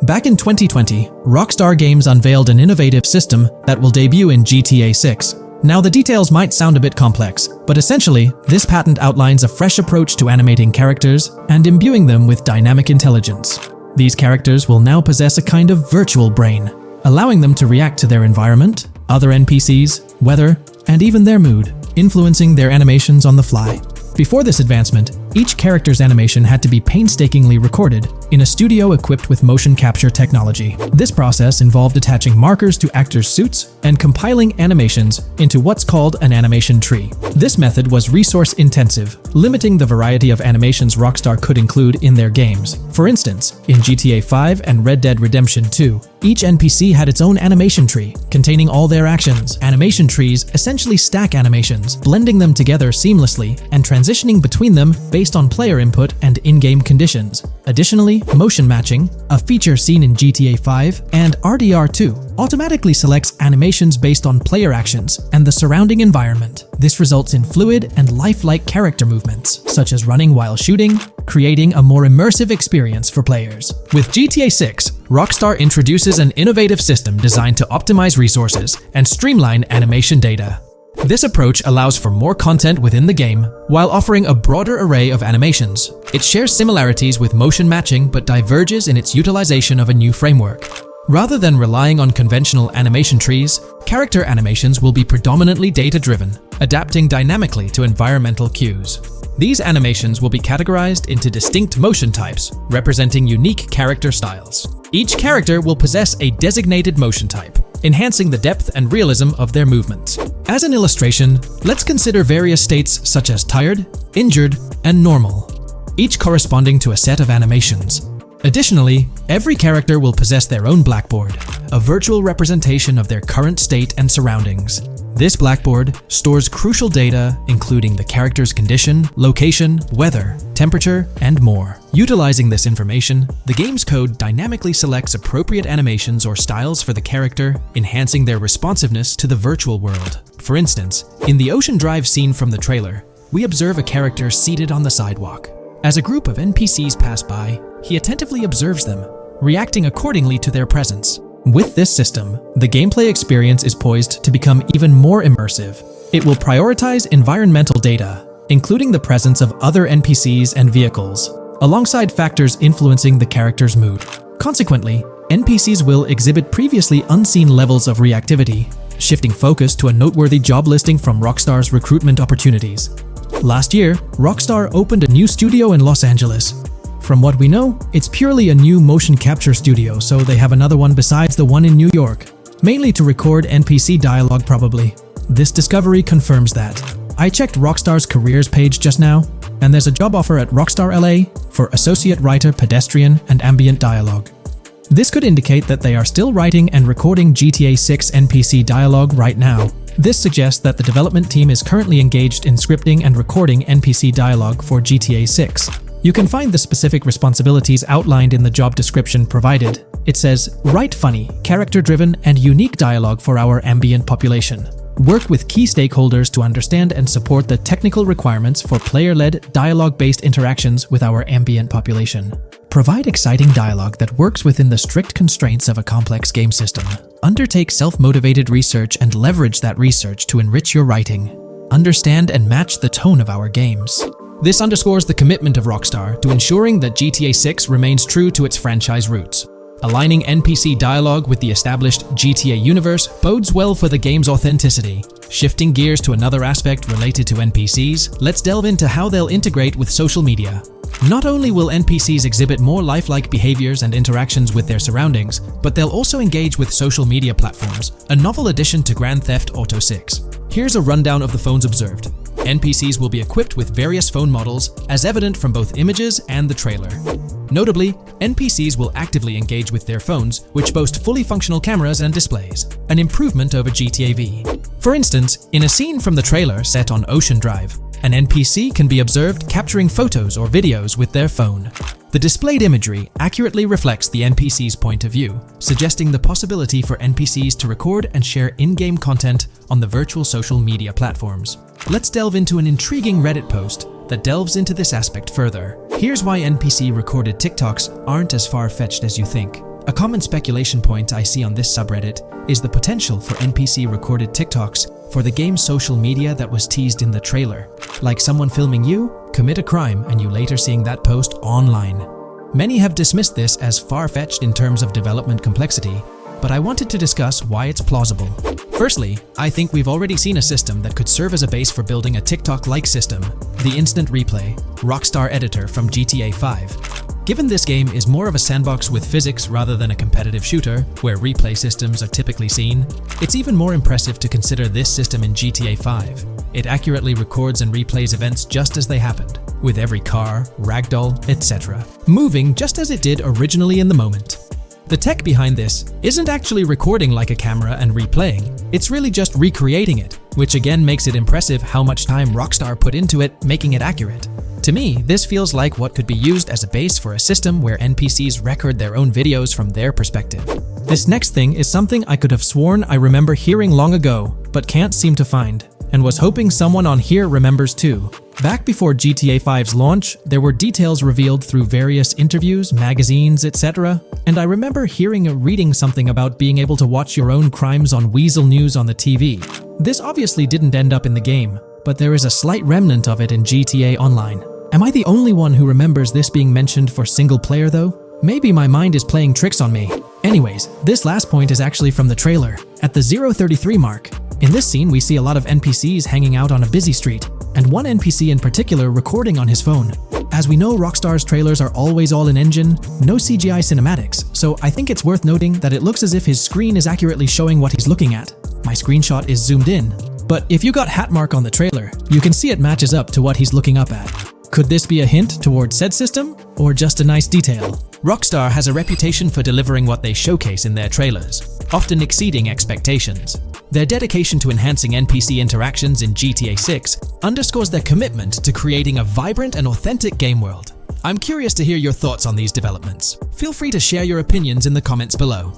Back in 2020, Rockstar Games unveiled an innovative system that will debut in GTA 6. Now, the details might sound a bit complex, but essentially, this patent outlines a fresh approach to animating characters and imbuing them with dynamic intelligence. These characters will now possess a kind of virtual brain, allowing them to react to their environment, other NPCs, weather, and even their mood, influencing their animations on the fly. Before this advancement, each character's animation had to be painstakingly recorded in a studio equipped with motion capture technology. This process involved attaching markers to actors' suits and compiling animations into what's called an animation tree. This method was resource-intensive, limiting the variety of animations Rockstar could include in their games. For instance, in GTA 5 and Red Dead Redemption 2, each NPC had its own animation tree, containing all their actions. Animation trees essentially stack animations, blending them together seamlessly and transitioning between them based on player input and in-game conditions. Additionally, motion matching, a feature seen in GTA 5 and RDR2, automatically selects animations based on player actions and the surrounding environment. This results in fluid and lifelike character movements, such as running while shooting, creating a more immersive experience for players. With GTA 6, Rockstar introduces an innovative system designed to optimize resources and streamline animation data. This approach allows for more content within the game while offering a broader array of animations. It shares similarities with motion matching but diverges in its utilization of a new framework. Rather than relying on conventional animation trees, character animations will be predominantly data-driven, adapting dynamically to environmental cues. These animations will be categorized into distinct motion types, representing unique character styles. Each character will possess a designated motion type, enhancing the depth and realism of their movements. As an illustration, let's consider various states such as tired, injured, and normal, each corresponding to a set of animations. Additionally, every character will possess their own blackboard, a virtual representation of their current state and surroundings. This blackboard stores crucial data including the character's condition, location, weather, temperature, and more. Utilizing this information, the game's code dynamically selects appropriate animations or styles for the character, enhancing their responsiveness to the virtual world. For instance, in the Ocean Drive scene from the trailer, we observe a character seated on the sidewalk. As a group of NPCs pass by, he attentively observes them, reacting accordingly to their presence. With this system, the gameplay experience is poised to become even more immersive. It will prioritize environmental data, including the presence of other NPCs and vehicles, alongside factors influencing the character's mood. Consequently, NPCs will exhibit previously unseen levels of reactivity, shifting focus to a noteworthy job listing from Rockstar's recruitment opportunities. Last year, Rockstar opened a new studio in Los Angeles. From what we know, it's purely a new motion capture studio, so they have another one besides the one in New York, mainly to record NPC dialogue probably. This discovery confirms that. I checked Rockstar's careers page just now, and there's a job offer at Rockstar LA for Associate Writer Pedestrian and Ambient Dialogue. This could indicate that they are still writing and recording GTA 6 NPC dialogue right now. This suggests that the development team is currently engaged in scripting and recording NPC dialogue for GTA 6. You can find the specific responsibilities outlined in the job description provided. It says, write funny, character-driven, and unique dialogue for our ambient population. Work with key stakeholders to understand and support the technical requirements for player-led, dialogue-based interactions with our ambient population. Provide exciting dialogue that works within the strict constraints of a complex game system. Undertake self-motivated research and leverage that research to enrich your writing. Understand and match the tone of our games. This underscores the commitment of Rockstar to ensuring that GTA 6 remains true to its franchise roots. Aligning NPC dialogue with the established GTA universe bodes well for the game's authenticity. Shifting gears to another aspect related to NPCs, let's delve into how they'll integrate with social media. Not only will NPCs exhibit more lifelike behaviors and interactions with their surroundings, but they'll also engage with social media platforms, a novel addition to Grand Theft Auto 6. Here's a rundown of the phones observed. NPCs will be equipped with various phone models, as evident from both images and the trailer. Notably, NPCs will actively engage with their phones, which boast fully functional cameras and displays, an improvement over GTA V. For instance, in a scene from the trailer set on Ocean Drive, an NPC can be observed capturing photos or videos with their phone. The displayed imagery accurately reflects the NPC's point of view, suggesting the possibility for NPCs to record and share in-game content on the virtual social media platforms. Let's delve into an intriguing Reddit post that delves into this aspect further. Here's why NPC-recorded TikToks aren't as far-fetched as you think. A common speculation point I see on this subreddit is the potential for NPC-recorded TikToks for the game's social media that was teased in the trailer, like someone filming you commit a crime and you later seeing that post online. Many have dismissed this as far-fetched in terms of development complexity, but I wanted to discuss why it's plausible. Firstly, I think we've already seen a system that could serve as a base for building a TikTok-like system, the Instant Replay, Rockstar editor from GTA 5. Given this game is more of a sandbox with physics rather than a competitive shooter, where replay systems are typically seen, it's even more impressive to consider this system in GTA 5. It accurately records and replays events just as they happened, with every car, ragdoll, etc., moving just as it did originally in the moment. The tech behind this isn't actually recording like a camera and replaying, it's really just recreating it, which again makes it impressive how much time Rockstar put into it, making it accurate. To me, this feels like what could be used as a base for a system where NPCs record their own videos from their perspective. This next thing is something I could have sworn I remember hearing long ago, but can't seem to find, and was hoping someone on here remembers too. Back before GTA 5's launch, there were details revealed through various interviews, magazines, etc., and I remember hearing or reading something about being able to watch your own crimes on Weasel News on the TV. This obviously didn't end up in the game, but there is a slight remnant of it in GTA Online. Am I the only one who remembers this being mentioned for single player though? Maybe my mind is playing tricks on me. Anyways, this last point is actually from the trailer, at the 0:33 mark. In this scene, we see a lot of NPCs hanging out on a busy street, and one NPC in particular recording on his phone. As we know, Rockstar's trailers are always all in engine, no CGI cinematics, so I think it's worth noting that it looks as if his screen is accurately showing what he's looking at. My screenshot is zoomed in, but if you got Hatmark on the trailer, you can see it matches up to what he's looking up at. Could this be a hint towards said system, or just a nice detail? Rockstar has a reputation for delivering what they showcase in their trailers, often exceeding expectations. Their dedication to enhancing NPC interactions in GTA 6 underscores their commitment to creating a vibrant and authentic game world. I'm curious to hear your thoughts on these developments. Feel free to share your opinions in the comments below.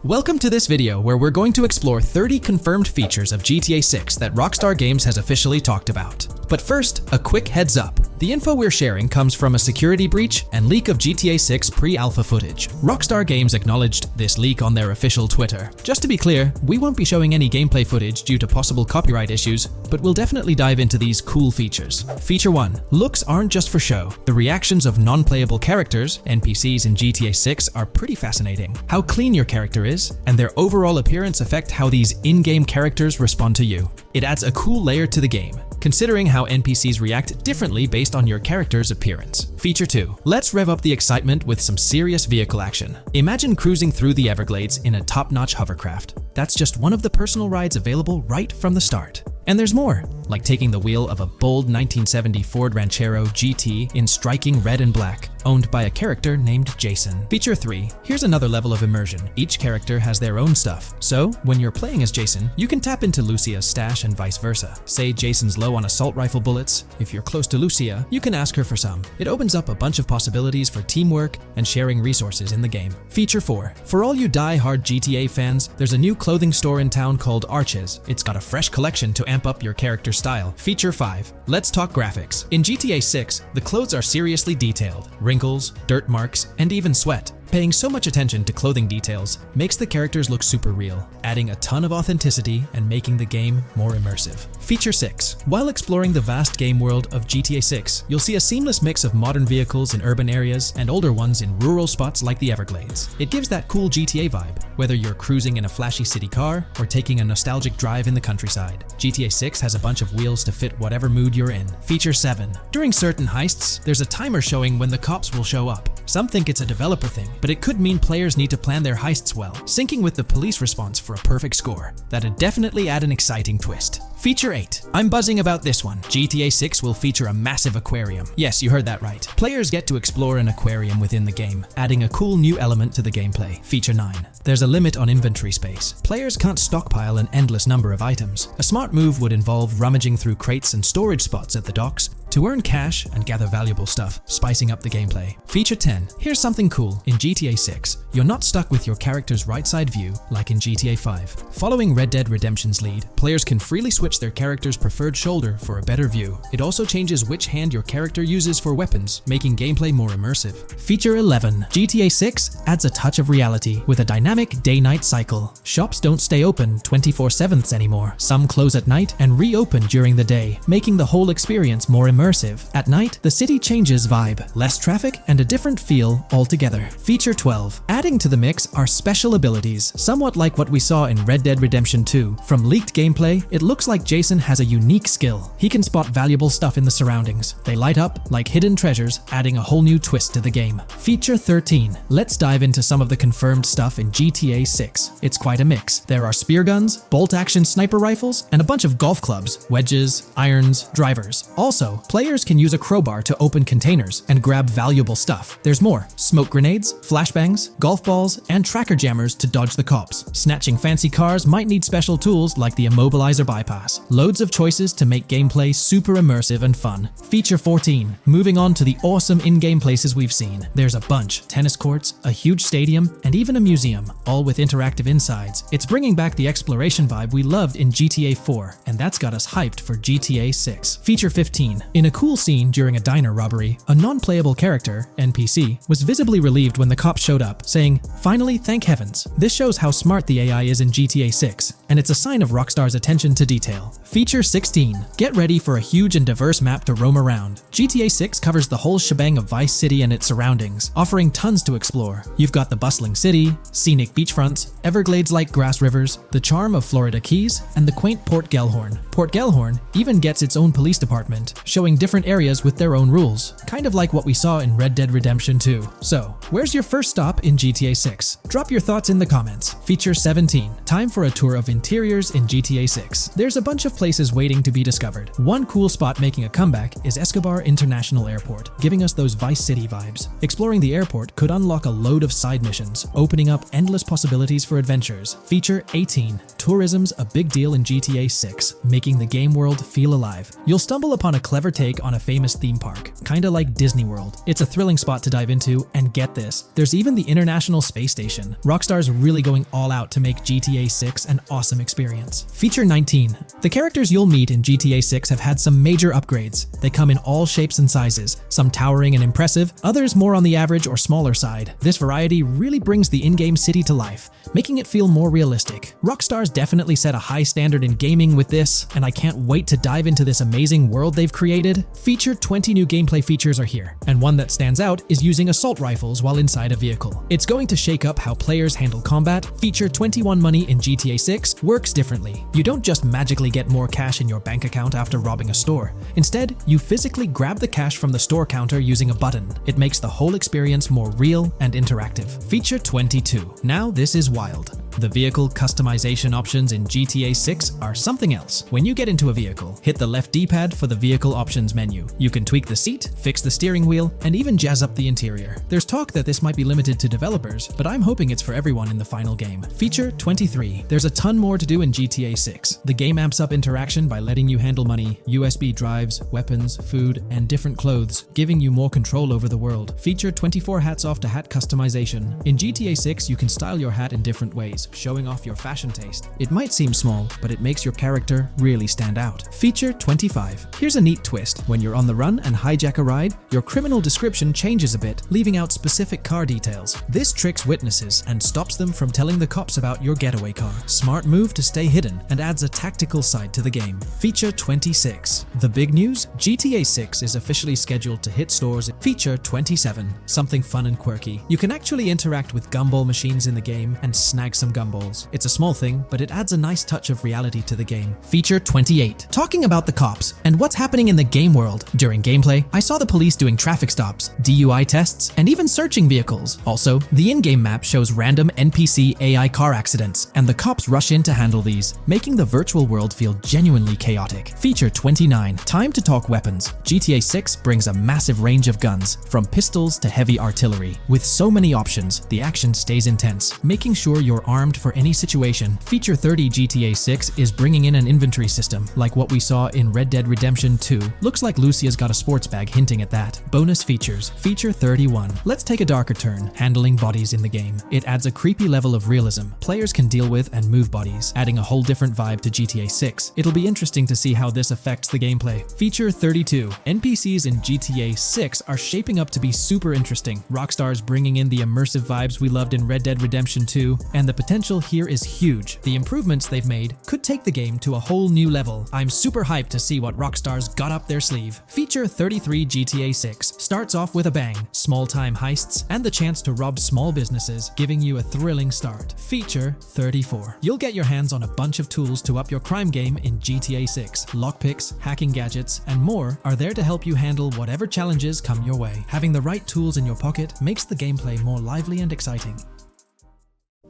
Welcome to this video where we're going to explore 30 confirmed features of GTA 6 that Rockstar Games has officially talked about. But first, a quick heads up. The info we're sharing comes from a security breach and leak of GTA 6 pre-alpha footage. Rockstar Games acknowledged this leak on their official Twitter. Just to be clear, we won't be showing any gameplay footage due to possible copyright issues, but we'll definitely dive into these cool features. Feature 1. Looks aren't just for show. The reactions of non-playable characters, NPCs in GTA 6, are pretty fascinating. How clean your character is, and their overall appearance affect how these in-game characters respond to you. It adds a cool layer to the game, considering how NPCs react differently based on your character's appearance. Feature 2. Let's rev up the excitement with some serious vehicle action. Imagine cruising through the Everglades in a top-notch hovercraft. That's just one of the personal rides available right from the start. And there's more, like taking the wheel of a bold 1970 Ford Ranchero GT in striking red and black, owned by a character named Jason. Feature 3. Here's another level of immersion. Each character has their own stuff, so when you're playing as Jason, you can tap into Lucia's stash and vice versa. Say Jason's low on assault rifle bullets. If you're close to Lucia, you can ask her for some. It opens up a bunch of possibilities for teamwork and sharing resources in the game. Feature 4. For all you die-hard GTA fans, there's a new clothing store in town called Arches. It's got a fresh collection to amp up your character style. Feature 5. Let's talk graphics. In GTA 6, the clothes are seriously detailed. Wrinkles, dirt marks, and even sweat. Paying so much attention to clothing details makes the characters look super real, adding a ton of authenticity and making the game more immersive. Feature 6. While exploring the vast game world of GTA 6, you'll see a seamless mix of modern vehicles in urban areas and older ones in rural spots like the Everglades. It gives that cool GTA vibe, whether you're cruising in a flashy city car or taking a nostalgic drive in the countryside. GTA 6 has a bunch of wheels to fit whatever mood you're in. Feature 7. During certain heists, there's a timer showing when the cops will show up. Some think it's a developer thing, but it could mean players need to plan their heists well, syncing with the police response for a perfect score. That'd definitely add an exciting twist. Feature 8. I'm buzzing about this one. GTA 6 will feature a massive aquarium. Yes, you heard that right. Players get to explore an aquarium within the game, adding a cool new element to the gameplay. Feature 9. There's a limit on inventory space. Players can't stockpile an endless number of items. A smart move would involve rummaging through crates and storage spots at the docks to earn cash and gather valuable stuff, spicing up the gameplay. Feature 10. Here's something cool. In GTA 6, You're not stuck with your character's right side view like in GTA 5. Following Red Dead Redemption's lead, players can freely switch their character's preferred shoulder for a better view. It also changes which hand your character uses for weapons, making gameplay more immersive. Feature 11. GTA 6 adds a touch of reality with a dynamic day-night cycle. Shops don't stay open 24/7 anymore. Some close at night and reopen during the day, making the whole experience more immersive. At night, the city changes vibe, less traffic, and a different feel altogether. Feature 12. Adding to the mix are special abilities, somewhat like what we saw in Red Dead Redemption 2. From leaked gameplay, it looks like Jason has a unique skill. He can spot valuable stuff in the surroundings. They light up like hidden treasures, adding a whole new twist to the game. Feature 13. Let's dive into some of the confirmed stuff in GTA 6. It's quite a mix. There are spear guns, bolt-action sniper rifles, and a bunch of golf clubs, wedges, irons, drivers. Also, players can use a crowbar to open containers and grab valuable stuff. There's more: smoke grenades, flashbangs, golf balls, and tracker jammers to dodge the cops. Snatching fancy cars might need special tools like the immobilizer bypass. Loads of choices to make gameplay super immersive and fun. Feature 14. Moving on to the awesome in-game places we've seen. There's a bunch: tennis courts, a huge stadium, and even a museum, all with interactive insides. It's bringing back the exploration vibe we loved in GTA 4, and that's got us hyped for GTA 6. Feature 15. In a cool scene during a diner robbery, a non-playable character, NPC, was visibly relieved when the cops showed up, saying, "Finally, thank heavens." This shows how smart the AI is in GTA 6, and it's a sign of Rockstar's attention to detail. Feature 16. Get ready for a huge and diverse map to roam around. GTA 6 covers the whole shebang of Vice City and its surroundings, offering tons to explore. You've got the bustling city, scenic beachfronts, Everglades-like grass rivers, the charm of Florida Keys, and the quaint Port Gellhorn. Port Gellhorn even gets its own police department, showing different areas with their own rules, kind of like what we saw in Red Dead Redemption 2. So, where's your first stop in GTA 6? Drop your thoughts in the comments. Feature 17. Time for a tour of interiors in GTA 6. There's a bunch of places waiting to be discovered. One cool spot making a comeback is Escobar International Airport, giving us those Vice City vibes. Exploring the airport could unlock a load of side missions, opening up endless possibilities for adventures. Feature 18. Tourism's a big deal in GTA 6, making the game world feel alive. You'll stumble upon a clever take on a famous theme park, kinda like Disney World. It's a thrilling spot to dive into, and get this, there's even the International Space Station. Rockstar's really going all out to make GTA 6 an awesome experience. Feature 19. The characters you'll meet in GTA 6 have had some major upgrades. They come in all shapes and sizes, some towering and impressive, others more on the average or smaller side. This variety really brings the in-game city to life, making it feel more realistic. Rockstar's definitely set a high standard in gaming with this, and I can't wait to dive into this amazing world they've created. Feature 20 new gameplay features are here, and one that stands out is using assault rifles while inside a vehicle. It's going to shake up how players handle combat. Feature 21 money in GTA 6 works differently. You don't just magically get more cash in your bank account after robbing a store. Instead, you physically grab the cash from the store counter using a button. It makes the whole experience more real and interactive. Feature 22. Now this is wild. The vehicle customization options in GTA 6 are something else. When you get into a vehicle, hit the left D-pad for the vehicle options menu. You can tweak the seat, fix the steering wheel, and even jazz up the interior. There's talk that this might be limited to developers, but I'm hoping it's for everyone in the final game. Feature 23. There's a ton more to do in GTA 6. The game amps up interaction by letting you handle money, USB drives, weapons, food, and different clothes, giving you more control over the world. Feature 24 hats off to hat customization. In GTA 6, you can style your hat in different ways, showing off your fashion taste. It might seem small, but it makes your character really stand out. Feature 25. Here's a neat twist. When you're on the run and hijack a ride, your criminal description changes a bit, leaving out specific car details. This tricks witnesses and stops them from telling the cops about your getaway car. Smart move to stay hidden and adds a tactical side to the game. Feature 26. The big news? GTA 6 is officially scheduled to hit stores. Feature 27. Something fun and quirky. You can actually interact with gumball machines in the game and snag some gumballs. It's a small thing, but it adds a nice touch of reality to the game. Feature 28. Talking about the cops and what's happening in the game world. During gameplay, I saw the police doing traffic stops, DUI tests, and even searching vehicles. Also, the in-game map shows random NPC AI car accidents, and the cops rush in to handle these, making the virtual world feel genuinely chaotic. Feature 29. Time to talk weapons. GTA 6 brings a massive range of guns, from pistols to heavy artillery. With so many options, the action stays intense, making sure your arm armed for any situation. Feature 30 GTA 6 is bringing in an inventory system, like what we saw in Red Dead Redemption 2. Looks like Lucia's got a sports bag hinting at that. Bonus features. Feature 31. Let's take a darker turn, handling bodies in the game. It adds a creepy level of realism. Players can deal with and move bodies, adding a whole different vibe to GTA 6. It'll be interesting to see how this affects the gameplay. Feature 32. NPCs in GTA 6 are shaping up to be super interesting. Rockstar's bringing in the immersive vibes we loved in Red Dead Redemption 2, and the potential here is huge. The improvements they've made could take the game to a whole new level. I'm super hyped to see what Rockstar's got up their sleeve. Feature 33 GTA 6 starts off with a bang, small-time heists, and the chance to rob small businesses, giving you a thrilling start. Feature 34. You'll get your hands on a bunch of tools to up your crime game in GTA 6. Lockpicks, hacking gadgets, and more are there to help you handle whatever challenges come your way. Having the right tools in your pocket makes the gameplay more lively and exciting.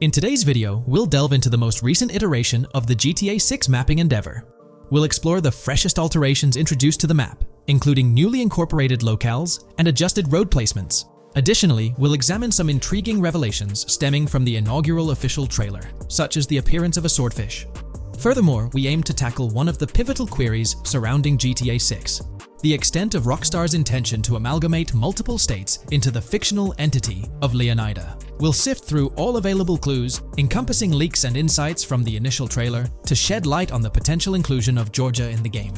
In today's video, we'll delve into the most recent iteration of the GTA 6 mapping endeavor. We'll explore the freshest alterations introduced to the map, including newly incorporated locales and adjusted road placements. Additionally, we'll examine some intriguing revelations stemming from the inaugural official trailer, such as the appearance of a swordfish. Furthermore, we aim to tackle one of the pivotal queries surrounding GTA 6, the extent of Rockstar's intention to amalgamate multiple states into the fictional entity of Leonida. We'll sift through all available clues, encompassing leaks and insights from the initial trailer, to shed light on the potential inclusion of Georgia in the game.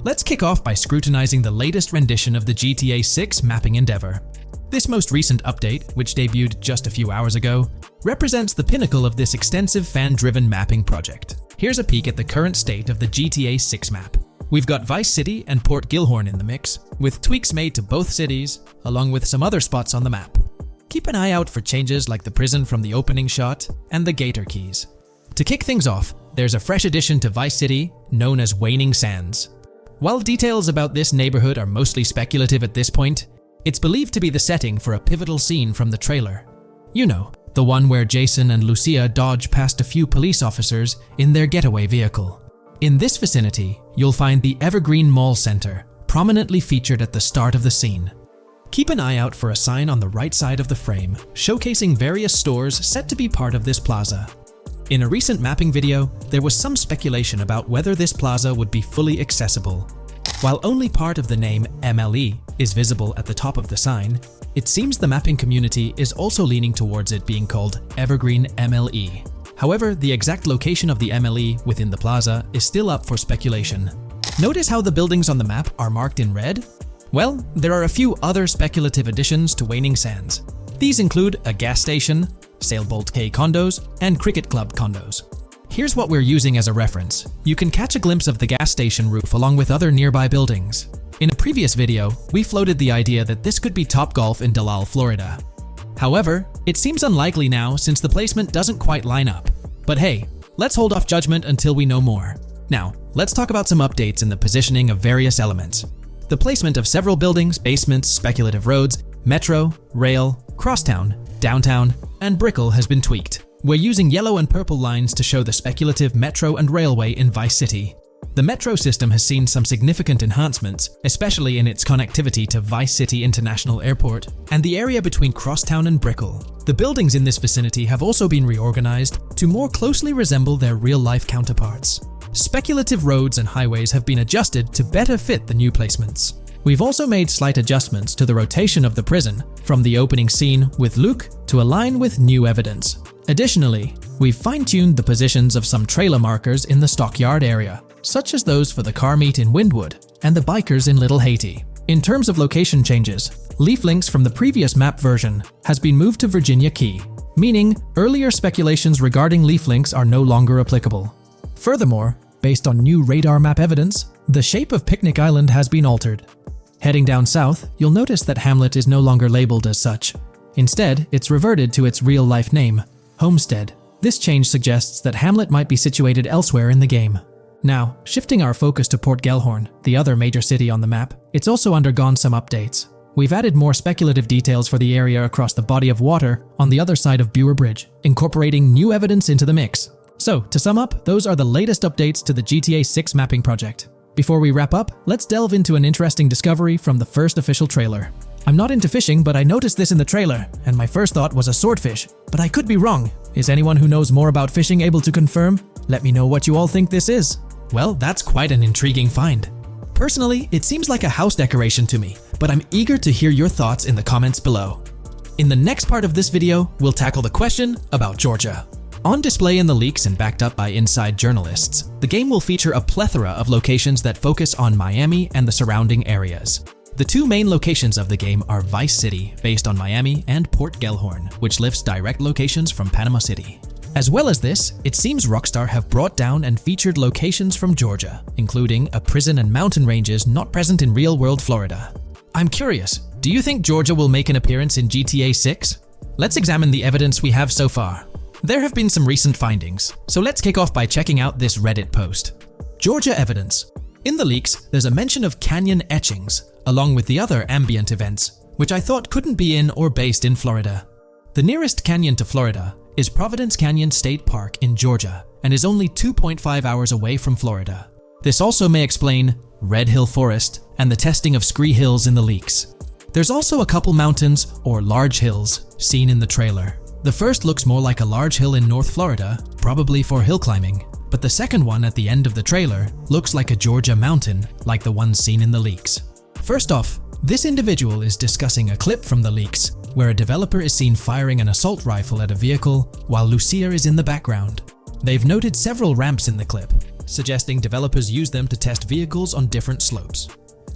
Let's kick off by scrutinizing the latest rendition of the GTA 6 mapping endeavor. This most recent update, which debuted just a few hours ago, represents the pinnacle of this extensive fan-driven mapping project. Here's a peek at the current state of the GTA 6 map. We've got Vice City and Port Gilhorn in the mix, with tweaks made to both cities, along with some other spots on the map. Keep an eye out for changes like the prison from the opening shot and the Gator Keys. To kick things off, there's a fresh addition to Vice City known as Waning Sands. While details about this neighborhood are mostly speculative at this point, it's believed to be the setting for a pivotal scene from the trailer. You know, the one where Jason and Lucia dodge past a few police officers in their getaway vehicle. In this vicinity, you'll find the Evergreen Mall Center, prominently featured at the start of the scene. Keep an eye out for a sign on the right side of the frame, showcasing various stores set to be part of this plaza. In a recent mapping video, there was some speculation about whether this plaza would be fully accessible. While only part of the name MLE is visible at the top of the sign, it seems the mapping community is also leaning towards it being called Evergreen MLE. However, the exact location of the MLE within the plaza is still up for speculation. Notice how the buildings on the map are marked in red? Well, there are a few other speculative additions to Waning Sands. These include a gas station, Sailbolt K condos, and Cricket Club condos. Here's what we're using as a reference. You can catch a glimpse of the gas station roof along with other nearby buildings. In a previous video, we floated the idea that this could be Topgolf in Dalal, Florida. However, it seems unlikely now since the placement doesn't quite line up. But hey, let's hold off judgment until we know more. Now, let's talk about some updates in the positioning of various elements. The placement of several buildings, basements, speculative roads, metro, rail, crosstown, downtown, and Brickell has been tweaked. We're using yellow and purple lines to show the speculative metro and railway in Vice City. The metro system has seen some significant enhancements, especially in its connectivity to Vice City International Airport and the area between Crosstown and Brickell. The buildings in this vicinity have also been reorganized to more closely resemble their real-life counterparts. Speculative roads and highways have been adjusted to better fit the new placements. We've also made slight adjustments to the rotation of the prison from the opening scene with Luke to align with new evidence. Additionally, we've fine-tuned the positions of some trailer markers in the Stockyard area, such as those for the car meet in Wynwood and the bikers in Little Haiti. In terms of location changes, Leaf Links from the previous map version has been moved to Virginia Key, meaning earlier speculations regarding Leaf Links are no longer applicable. Furthermore, based on new radar map evidence, the shape of Picnic Island has been altered. Heading down south, you'll notice that Hamlet is no longer labeled as such. Instead, it's reverted to its real-life name, Homestead. This change suggests that Hamlet might be situated elsewhere in the game. Now, shifting our focus to Port Gellhorn, the other major city on the map, it's also undergone some updates. We've added more speculative details for the area across the body of water on the other side of Buer Bridge, incorporating new evidence into the mix. So, to sum up, those are the latest updates to the GTA 6 mapping project. Before we wrap up, let's delve into an interesting discovery from the first official trailer. I'm not into fishing, but I noticed this in the trailer, and my first thought was a swordfish, but I could be wrong. Is anyone who knows more about fishing able to confirm? Let me know what you all think this is. Well, that's quite an intriguing find. Personally, it seems like a house decoration to me, but I'm eager to hear your thoughts in the comments below. In the next part of this video, we'll tackle the question about Georgia. On display in the leaks and backed up by inside journalists, the game will feature a plethora of locations that focus on Miami and the surrounding areas. The two main locations of the game are Vice City, based on Miami, and Port Gellhorn, which lifts direct locations from Panama City. As well as this, it seems Rockstar have brought down and featured locations from Georgia, including a prison and mountain ranges not present in real-world Florida. I'm curious, do you think Georgia will make an appearance in GTA 6? Let's examine the evidence we have so far. There have been some recent findings, so let's kick off by checking out this Reddit post. Georgia evidence. In the leaks, there's a mention of canyon etchings, along with the other ambient events, which I thought couldn't be in or based in Florida. The nearest canyon to Florida is Providence Canyon State Park in Georgia, and is only 2.5 hours away from Florida. This also may explain Red Hill Forest and the testing of Scree Hills in the leaks. There's also a couple mountains, or large hills, seen in the trailer. The first looks more like a large hill in North Florida, probably for hill climbing, but the second one at the end of the trailer looks like a Georgia mountain, like the one seen in the leaks. First off, this individual is discussing a clip from the leaks, where a developer is seen firing an assault rifle at a vehicle while Lucia is in the background. They've noted several ramps in the clip, suggesting developers use them to test vehicles on different slopes.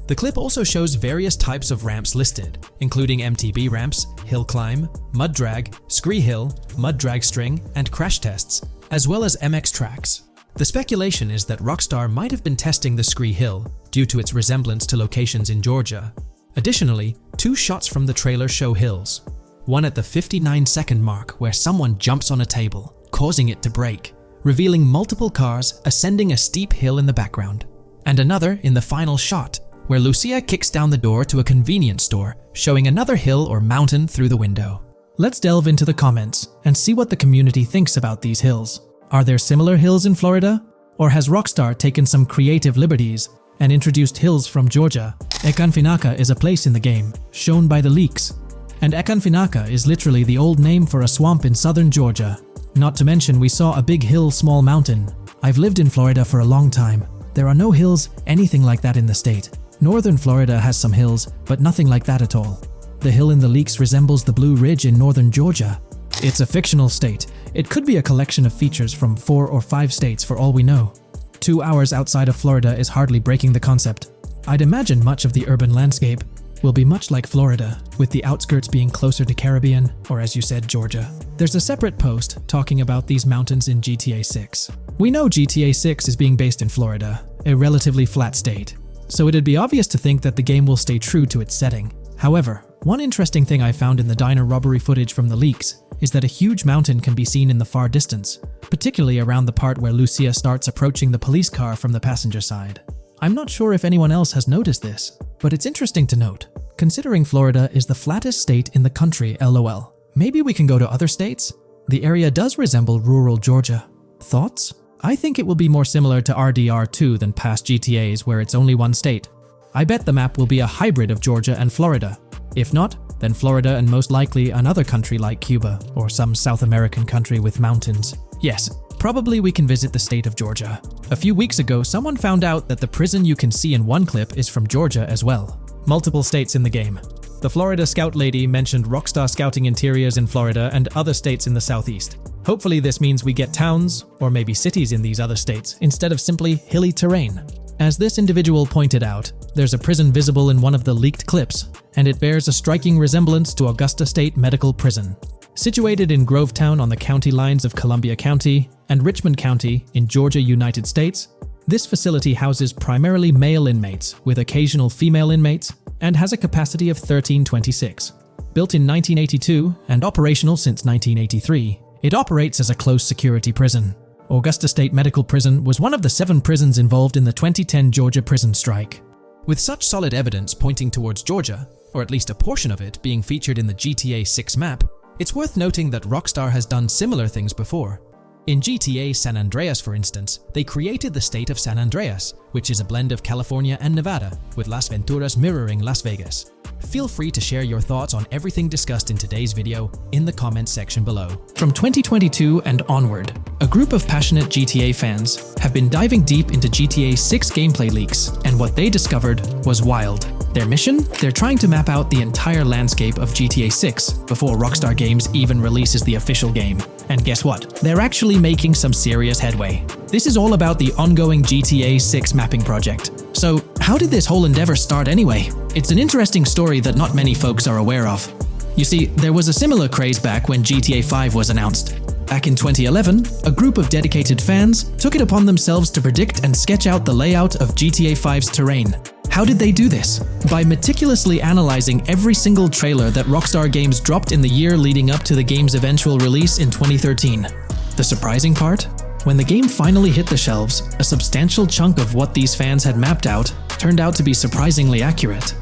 The clip also shows various types of ramps listed, including MTB ramps, hill climb, mud drag, Scree Hill, mud drag string, and crash tests, as well as MX tracks. The speculation is that Rockstar might have been testing the Scree Hill due to its resemblance to locations in Georgia. Additionally, two shots from the trailer show hills. One at the 59-second mark where someone jumps on a table, causing it to break, revealing multiple cars ascending a steep hill in the background. And another in the final shot, where Lucia kicks down the door to a convenience store, showing another hill or mountain through the window. Let's delve into the comments and see what the community thinks about these hills. Are there similar hills in Florida? Or has Rockstar taken some creative liberties and introduced hills from Georgia? Ekanfinaka is a place in the game, shown by the leaks. And Ekanfinaka is literally the old name for a swamp in southern Georgia. Not to mention we saw a big hill, small mountain. I've lived in Florida for a long time. There are no hills, anything like that in the state. Northern Florida has some hills, but nothing like that at all. The hill in the leaks resembles the Blue Ridge in northern Georgia. It's a fictional state. It could be a collection of features from 4 or 5 states for all we know. 2 hours outside of Florida is hardly breaking the concept. I'd imagine much of the urban landscape will be much like Florida, with the outskirts being closer to Caribbean, or as you said, Georgia. There's a separate post talking about these mountains in GTA 6. We know GTA 6 is being based in Florida, a relatively flat state, so it'd be obvious to think that the game will stay true to its setting. However, one interesting thing I found in the diner robbery footage from the leaks is that a huge mountain can be seen in the far distance, particularly around the part where Lucia starts approaching the police car from the passenger side. I'm not sure if anyone else has noticed this, but it's interesting to note, considering Florida is the flattest state in the country, LOL. Maybe we can go to other states? The area does resemble rural Georgia. Thoughts? I think it will be more similar to RDR2 than past GTAs where it's only one state. I bet the map will be a hybrid of Georgia and Florida. If not, then Florida and most likely another country like Cuba or some South American country with mountains. Yes, probably we can visit the state of Georgia. A few weeks ago, someone found out that the prison you can see in one clip is from Georgia as well. Multiple states in the game. The Florida Scout lady mentioned Rockstar scouting interiors in Florida and other states in the southeast. Hopefully this means we get towns, or maybe cities in these other states, instead of simply hilly terrain. As this individual pointed out, there's a prison visible in one of the leaked clips, and it bears a striking resemblance to Augusta State Medical Prison. Situated in Grovetown on the county lines of Columbia County and Richmond County in Georgia, United States, this facility houses primarily male inmates with occasional female inmates and has a capacity of 1326. Built in 1982 and operational since 1983, it operates as a close security prison. Augusta State Medical Prison was one of the 7 prisons involved in the 2010 Georgia prison strike. With such solid evidence pointing towards Georgia, or at least a portion of it being featured in the GTA 6 map, it's worth noting that Rockstar has done similar things before. In GTA San Andreas, for instance, they created the state of San Andreas, which is a blend of California and Nevada, with Las Venturas mirroring Las Vegas. Feel free to share your thoughts on everything discussed in today's video in the comments section below. From 2022 and onward, a group of passionate GTA fans have been diving deep into GTA 6 gameplay leaks, and what they discovered was wild. Their mission? They're trying to map out the entire landscape of GTA 6 before Rockstar Games even releases the official game. And guess what? They're actually making some serious headway. This is all about the ongoing GTA 6 mapping project. So, how did this whole endeavor start anyway? It's an interesting story that not many folks are aware of. You see, there was a similar craze back when GTA 5 was announced. Back in 2011, a group of dedicated fans took it upon themselves to predict and sketch out the layout of GTA 5's terrain. How did they do this? By meticulously analyzing every single trailer that Rockstar Games dropped in the year leading up to the game's eventual release in 2013. The surprising part? When the game finally hit the shelves, a substantial chunk of what these fans had mapped out turned out to be surprisingly accurate.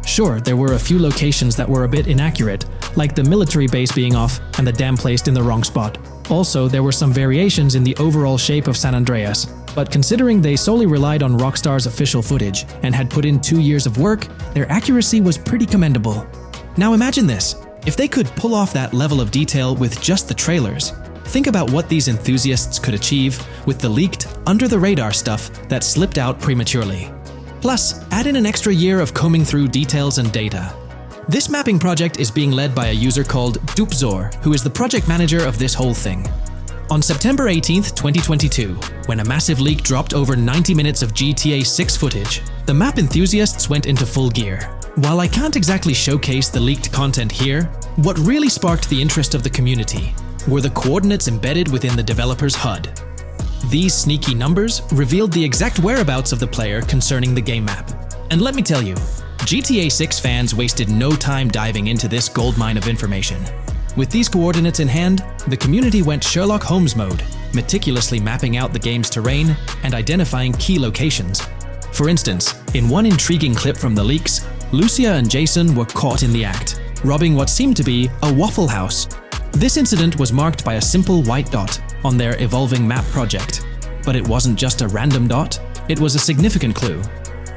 Sure, there were a few locations that were a bit inaccurate, like the military base being off and the dam placed in the wrong spot. Also, there were some variations in the overall shape of San Andreas, but considering they solely relied on Rockstar's official footage and had put in 2 years of work, their accuracy was pretty commendable. Now imagine this, if they could pull off that level of detail with just the trailers, think about what these enthusiasts could achieve with the leaked, under-the-radar stuff that slipped out prematurely. Plus, add in an extra year of combing through details and data. This mapping project is being led by a user called Dupzor, who is the project manager of this whole thing. On September 18th, 2022, when a massive leak dropped over 90 minutes of GTA 6 footage, the map enthusiasts went into full gear. While I can't exactly showcase the leaked content here, what really sparked the interest of the community were the coordinates embedded within the developer's HUD. These sneaky numbers revealed the exact whereabouts of the player concerning the game map. And let me tell you, GTA 6 fans wasted no time diving into this goldmine of information. With these coordinates in hand, the community went Sherlock Holmes mode, meticulously mapping out the game's terrain and identifying key locations. For instance, in one intriguing clip from the leaks, Lucia and Jason were caught in the act, robbing what seemed to be a Waffle House. This incident was marked by a simple white dot on their evolving map project. But it wasn't just a random dot, it was a significant clue.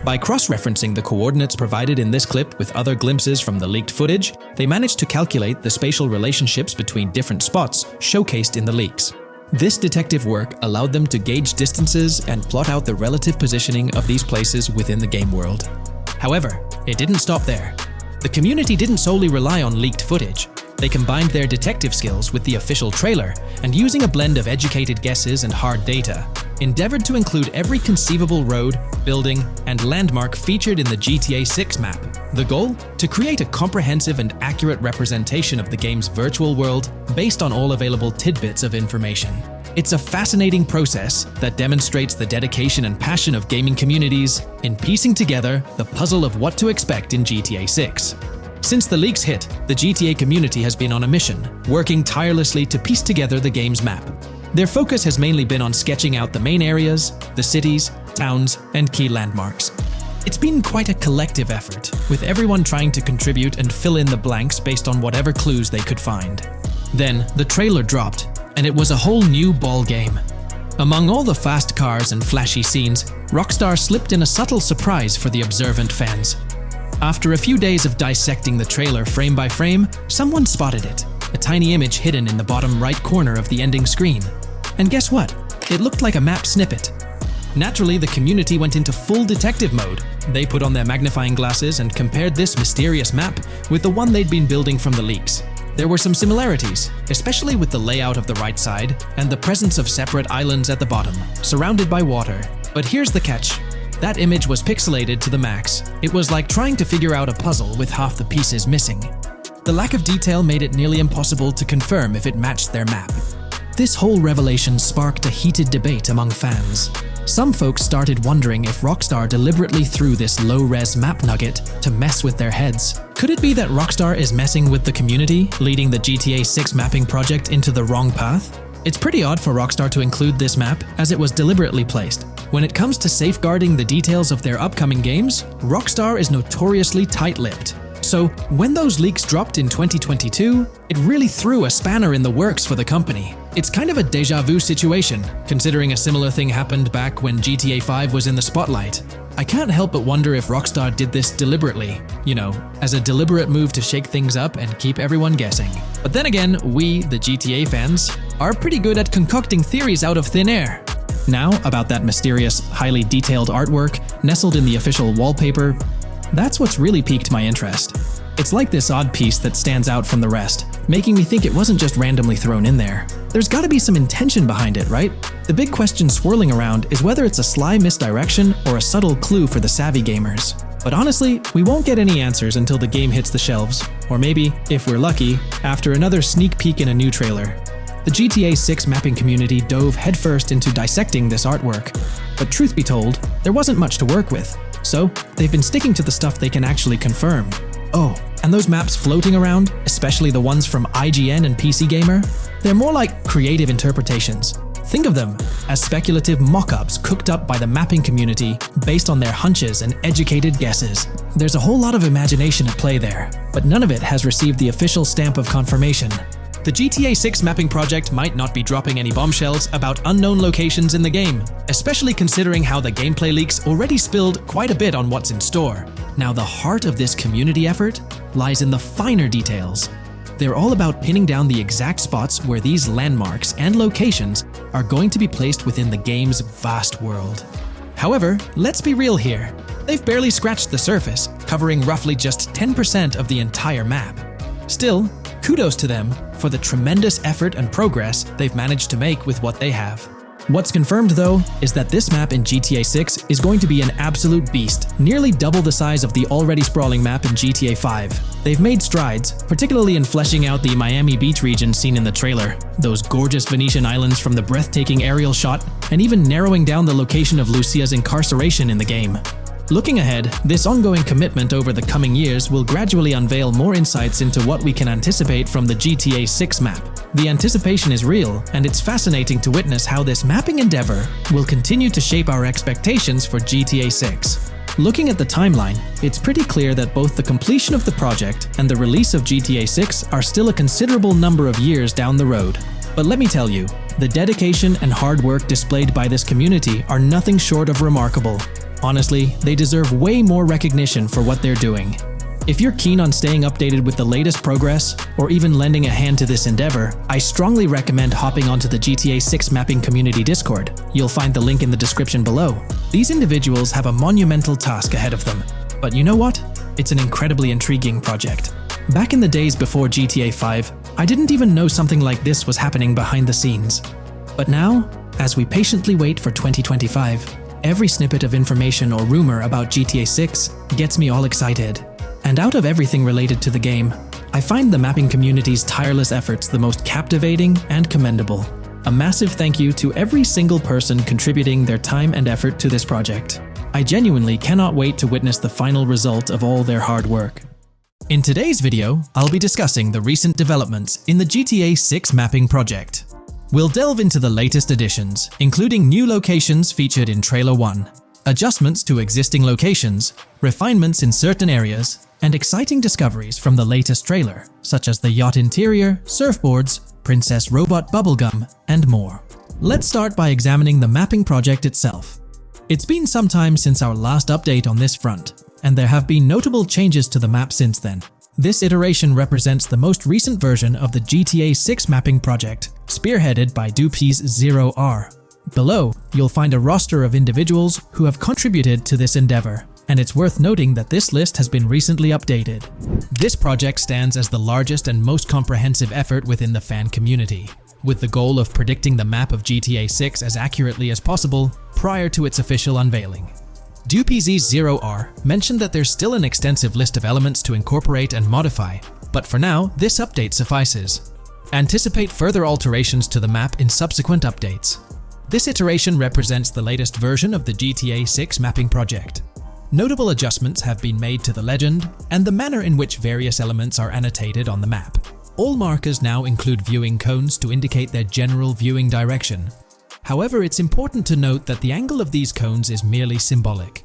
By cross-referencing the coordinates provided in this clip with other glimpses from the leaked footage, they managed to calculate the spatial relationships between different spots showcased in the leaks. This detective work allowed them to gauge distances and plot out the relative positioning of these places within the game world. However, it didn't stop there. The community didn't solely rely on leaked footage. They combined their detective skills with the official trailer and, using a blend of educated guesses and hard data, endeavored to include every conceivable road, building, and landmark featured in the GTA 6 map. The goal? To create a comprehensive and accurate representation of the game's virtual world based on all available tidbits of information. It's a fascinating process that demonstrates the dedication and passion of gaming communities in piecing together the puzzle of what to expect in GTA 6. Since the leaks hit, the GTA community has been on a mission, working tirelessly to piece together the game's map. Their focus has mainly been on sketching out the main areas, the cities, towns, and key landmarks. It's been quite a collective effort, with everyone trying to contribute and fill in the blanks based on whatever clues they could find. Then, the trailer dropped, and it was a whole new ball game. Among all the fast cars and flashy scenes, Rockstar slipped in a subtle surprise for the observant fans. After a few days of dissecting the trailer frame by frame, someone spotted it, a tiny image hidden in the bottom right corner of the ending screen. And guess what? It looked like a map snippet. Naturally, the community went into full detective mode. They put on their magnifying glasses and compared this mysterious map with the one they'd been building from the leaks. There were some similarities, especially with the layout of the right side and the presence of separate islands at the bottom, surrounded by water. But here's the catch. That image was pixelated to the max. It was like trying to figure out a puzzle with half the pieces missing. The lack of detail made it nearly impossible to confirm if it matched their map. This whole revelation sparked a heated debate among fans. Some folks started wondering if Rockstar deliberately threw this low-res map nugget to mess with their heads. Could it be that Rockstar is messing with the community, leading the GTA 6 mapping project into the wrong path? It's pretty odd for Rockstar to include this map, as it was deliberately placed. When it comes to safeguarding the details of their upcoming games, Rockstar is notoriously tight-lipped. So when those leaks dropped in 2022, it really threw a spanner in the works for the company. It's kind of a déjà vu situation, considering a similar thing happened back when GTA 5 was in the spotlight. I can't help but wonder if Rockstar did this deliberately, as a deliberate move to shake things up and keep everyone guessing. But then again, we, the GTA fans, are pretty good at concocting theories out of thin air. Now, about that mysterious, highly detailed artwork nestled in the official wallpaper, that's what's really piqued my interest. It's like this odd piece that stands out from the rest, making me think it wasn't just randomly thrown in there. There's gotta be some intention behind it, right? The big question swirling around is whether it's a sly misdirection or a subtle clue for the savvy gamers. But honestly, we won't get any answers until the game hits the shelves, or maybe, if we're lucky, after another sneak peek in a new trailer. The GTA 6 mapping community dove headfirst into dissecting this artwork, but truth be told, there wasn't much to work with. So, they've been sticking to the stuff they can actually confirm. Oh, and those maps floating around, especially the ones from IGN and PC Gamer, they're more like creative interpretations. Think of them as speculative mock-ups cooked up by the mapping community based on their hunches and educated guesses. There's a whole lot of imagination at play there, but none of it has received the official stamp of confirmation. The GTA 6 mapping project might not be dropping any bombshells about unknown locations in the game, especially considering how the gameplay leaks already spilled quite a bit on what's in store. Now, the heart of this community effort lies in the finer details. They're all about pinning down the exact spots where these landmarks and locations are going to be placed within the game's vast world. However, let's be real here. They've barely scratched the surface, covering roughly just 10% of the entire map. Still, kudos to them for the tremendous effort and progress they've managed to make with what they have. What's confirmed though is that this map in GTA 6 is going to be an absolute beast, nearly double the size of the already sprawling map in GTA 5. They've made strides, particularly in fleshing out the Miami Beach region seen in the trailer, those gorgeous Venetian islands from the breathtaking aerial shot, and even narrowing down the location of Lucia's incarceration in the game. Looking ahead, this ongoing commitment over the coming years will gradually unveil more insights into what we can anticipate from the GTA 6 map. The anticipation is real, and it's fascinating to witness how this mapping endeavor will continue to shape our expectations for GTA 6. Looking at the timeline, it's pretty clear that both the completion of the project and the release of GTA 6 are still a considerable number of years down the road. But let me tell you, the dedication and hard work displayed by this community are nothing short of remarkable. Honestly, they deserve way more recognition for what they're doing. If you're keen on staying updated with the latest progress, or even lending a hand to this endeavor, I strongly recommend hopping onto the GTA 6 mapping community Discord. You'll find the link in the description below. These individuals have a monumental task ahead of them. But you know what? It's an incredibly intriguing project. Back in the days before GTA 5, I didn't even know something like this was happening behind the scenes. But now, as we patiently wait for 2025, every snippet of information or rumor about GTA 6 gets me all excited. And out of everything related to the game, I find the mapping community's tireless efforts the most captivating and commendable. A massive thank you to every single person contributing their time and effort to this project. I genuinely cannot wait to witness the final result of all their hard work. In today's video, I'll be discussing the recent developments in the GTA 6 mapping project. We'll delve into the latest additions, including new locations featured in Trailer 1, adjustments to existing locations, refinements in certain areas, and exciting discoveries from the latest trailer, such as the yacht interior, surfboards, Princess Robot Bubblegum, and more. Let's start by examining the mapping project itself. It's been some time since our last update on this front, and there have been notable changes to the map since then. This iteration represents the most recent version of the GTA 6 mapping project, spearheaded by Dupees Zero R. Below, you'll find a roster of individuals who have contributed to this endeavor, and it's worth noting that this list has been recently updated. This project stands as the largest and most comprehensive effort within the fan community, with the goal of predicting the map of GTA 6 as accurately as possible prior to its official unveiling. Dupees Zero R mentioned that there's still an extensive list of elements to incorporate and modify, but for now, this update suffices. Anticipate further alterations to the map in subsequent updates. This iteration represents the latest version of the GTA 6 mapping project. Notable adjustments have been made to the legend and the manner in which various elements are annotated on the map. All markers now include viewing cones to indicate their general viewing direction. However, it's important to note that the angle of these cones is merely symbolic.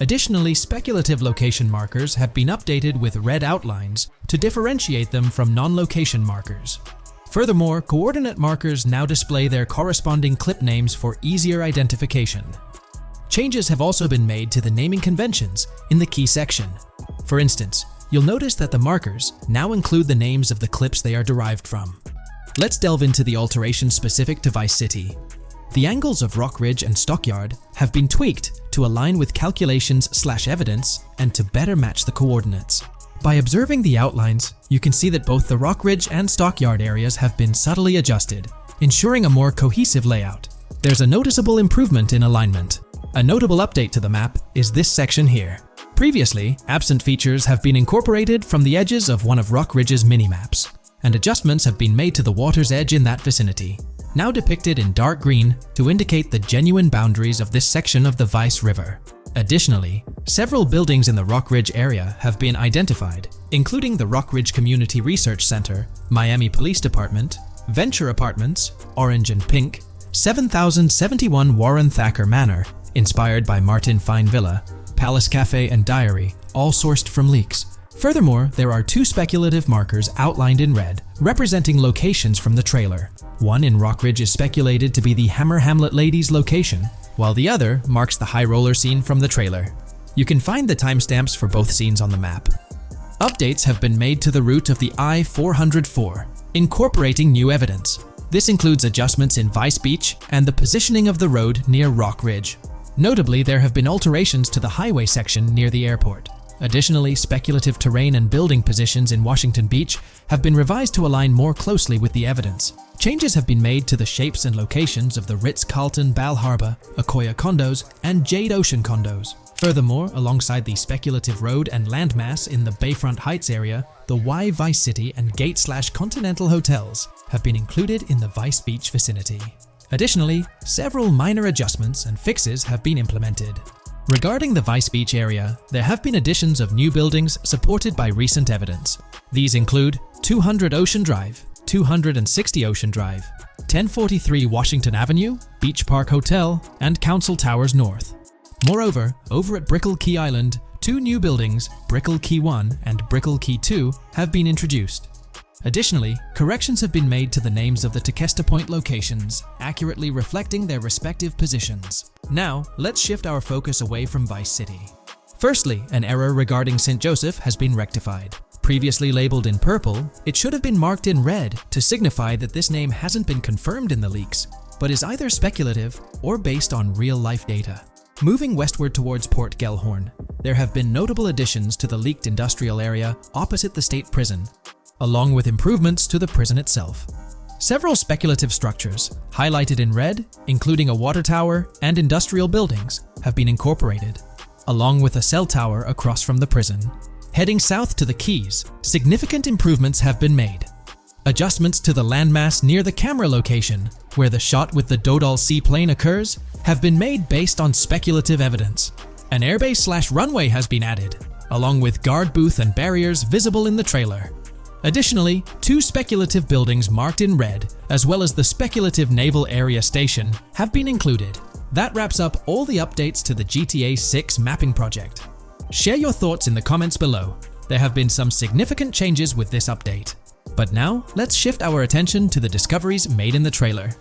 Additionally, speculative location markers have been updated with red outlines to differentiate them from non-location markers. Furthermore, coordinate markers now display their corresponding clip names for easier identification. Changes have also been made to the naming conventions in the key section. For instance, you'll notice that the markers now include the names of the clips they are derived from. Let's delve into the alterations specific to Vice City. The angles of Rock Ridge and Stockyard have been tweaked to align with calculations/evidence and to better match the coordinates. By observing the outlines, you can see that both the Rock Ridge and Stockyard areas have been subtly adjusted, ensuring a more cohesive layout. There's a noticeable improvement in alignment. A notable update to the map is this section here. Previously, absent features have been incorporated from the edges of one of Rock Ridge's mini-maps, and adjustments have been made to the water's edge in that vicinity, now depicted in dark green to indicate the genuine boundaries of this section of the Vice River. Additionally, several buildings in the Rock Ridge area have been identified, including the Rock Ridge Community Research Center, Miami Police Department, Venture Apartments, Orange and Pink, 7071 Warren Thacker Manor, inspired by Martin Fine Villa, Palace Cafe and Diary, all sourced from leaks. Furthermore, there are two speculative markers outlined in red, representing locations from the trailer. One in Rock Ridge is speculated to be the Hammer Hamlet Ladies location, while the other marks the high roller scene from the trailer. You can find the timestamps for both scenes on the map. Updates have been made to the route of the I-404, incorporating new evidence. This includes adjustments in Vice Beach and the positioning of the road near Rock Ridge. Notably, there have been alterations to the highway section near the airport. Additionally, speculative terrain and building positions in Washington Beach have been revised to align more closely with the evidence. Changes have been made to the shapes and locations of the Ritz-Carlton Bal Harbour, Akoya condos, and Jade Ocean condos. Furthermore, alongside the speculative road and landmass in the Bayfront Heights area, the Y Vice City and Gate/Continental hotels have been included in the Vice Beach vicinity. Additionally, several minor adjustments and fixes have been implemented. Regarding the Vice Beach area, there have been additions of new buildings supported by recent evidence. These include 200 Ocean Drive, 260 Ocean Drive, 1043 Washington Avenue, Beach Park Hotel, and Council Towers North. Moreover, over at Brickell Key Island, two new buildings, Brickell Key 1 and Brickell Key 2, have been introduced. Additionally, corrections have been made to the names of the Tequesta Point locations, accurately reflecting their respective positions. Now, let's shift our focus away from Vice City. Firstly, an error regarding St. Joseph has been rectified. Previously labeled in purple, it should have been marked in red to signify that this name hasn't been confirmed in the leaks, but is either speculative or based on real-life data. Moving westward towards Port Gellhorn, there have been notable additions to the leaked industrial area opposite the state prison, along with improvements to the prison itself. Several speculative structures, highlighted in red, including a water tower and industrial buildings, have been incorporated, along with a cell tower across from the prison. Heading south to the Keys, significant improvements have been made. Adjustments to the landmass near the camera location, where the shot with the Dodal seaplane occurs, have been made based on speculative evidence. An airbase/runway has been added, along with guard booth and barriers visible in the trailer. Additionally, two speculative buildings marked in red, as well as the speculative Naval Area Station, have been included. That wraps up all the updates to the GTA 6 mapping project. Share your thoughts in the comments below. There have been some significant changes with this update. But now, let's shift our attention to the discoveries made in the trailer.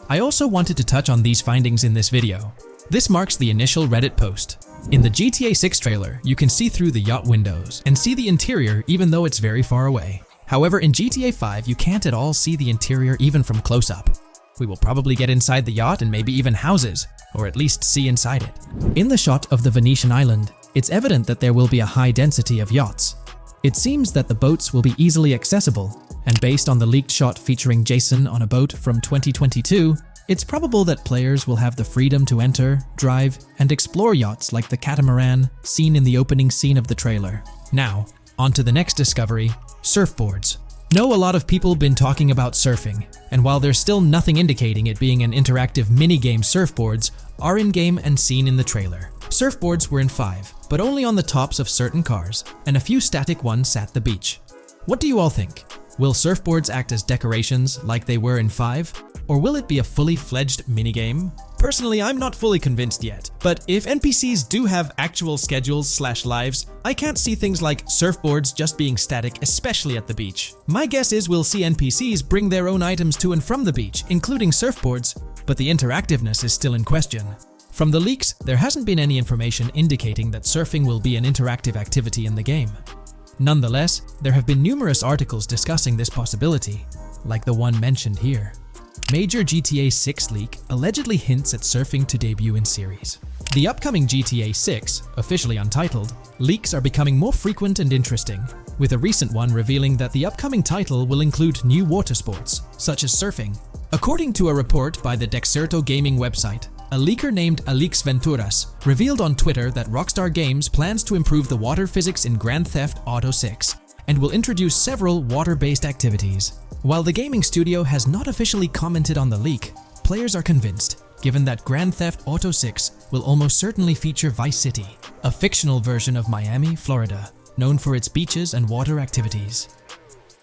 I also wanted to touch on these findings in this video. This marks the initial Reddit post. In the GTA 6 trailer, you can see through the yacht windows and see the interior even though it's very far away. However, in GTA 5, you can't at all see the interior even from close-up. We will probably get inside the yacht and maybe even houses, or at least see inside it. In the shot of the Venetian island, it's evident that there will be a high density of yachts. It seems that the boats will be easily accessible, and based on the leaked shot featuring Jason on a boat from 2022, it's probable that players will have the freedom to enter, drive, and explore yachts like the catamaran seen in the opening scene of the trailer. Now, on to the next discovery, surfboards. Know a lot of people been talking about surfing, and while there's still nothing indicating it being an interactive minigame, surfboards are in-game and seen in the trailer. Surfboards were in 5, but only on the tops of certain cars, and a few static ones sat the beach. What do you all think? Will surfboards act as decorations like they were in 5? Or will it be a fully fledged minigame? Personally, I'm not fully convinced yet, but if NPCs do have actual schedules/lives, I can't see things like surfboards just being static, especially at the beach. My guess is we'll see NPCs bring their own items to and from the beach, including surfboards, but the interactiveness is still in question. From the leaks, there hasn't been any information indicating that surfing will be an interactive activity in the game. Nonetheless, there have been numerous articles discussing this possibility, like the one mentioned here. Major GTA 6 leak allegedly hints at surfing to debut in series. The upcoming GTA 6, officially untitled, leaks are becoming more frequent and interesting, with a recent one revealing that the upcoming title will include new water sports, such as surfing. According to a report by the Dexerto gaming website, a leaker named Alix Venturas revealed on Twitter that Rockstar Games plans to improve the water physics in Grand Theft Auto 6 and will introduce several water-based activities. While the gaming studio has not officially commented on the leak, players are convinced, given that Grand Theft Auto 6 will almost certainly feature Vice City, a fictional version of Miami, Florida, known for its beaches and water activities.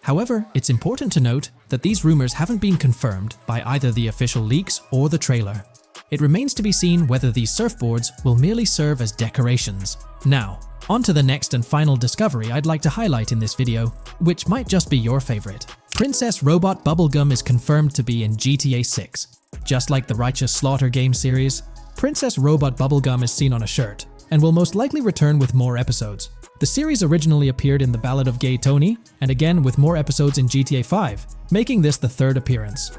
However, it's important to note that these rumors haven't been confirmed by either the official leaks or the trailer. It remains to be seen whether these surfboards will merely serve as decorations. Now, on to the next and final discovery I'd like to highlight in this video, which might just be your favorite. Princess Robot Bubblegum is confirmed to be in GTA 6. Just like the Righteous Slaughter game series, Princess Robot Bubblegum is seen on a shirt, and will most likely return with more episodes. The series originally appeared in The Ballad of Gay Tony, and again with more episodes in GTA 5, making this the third appearance.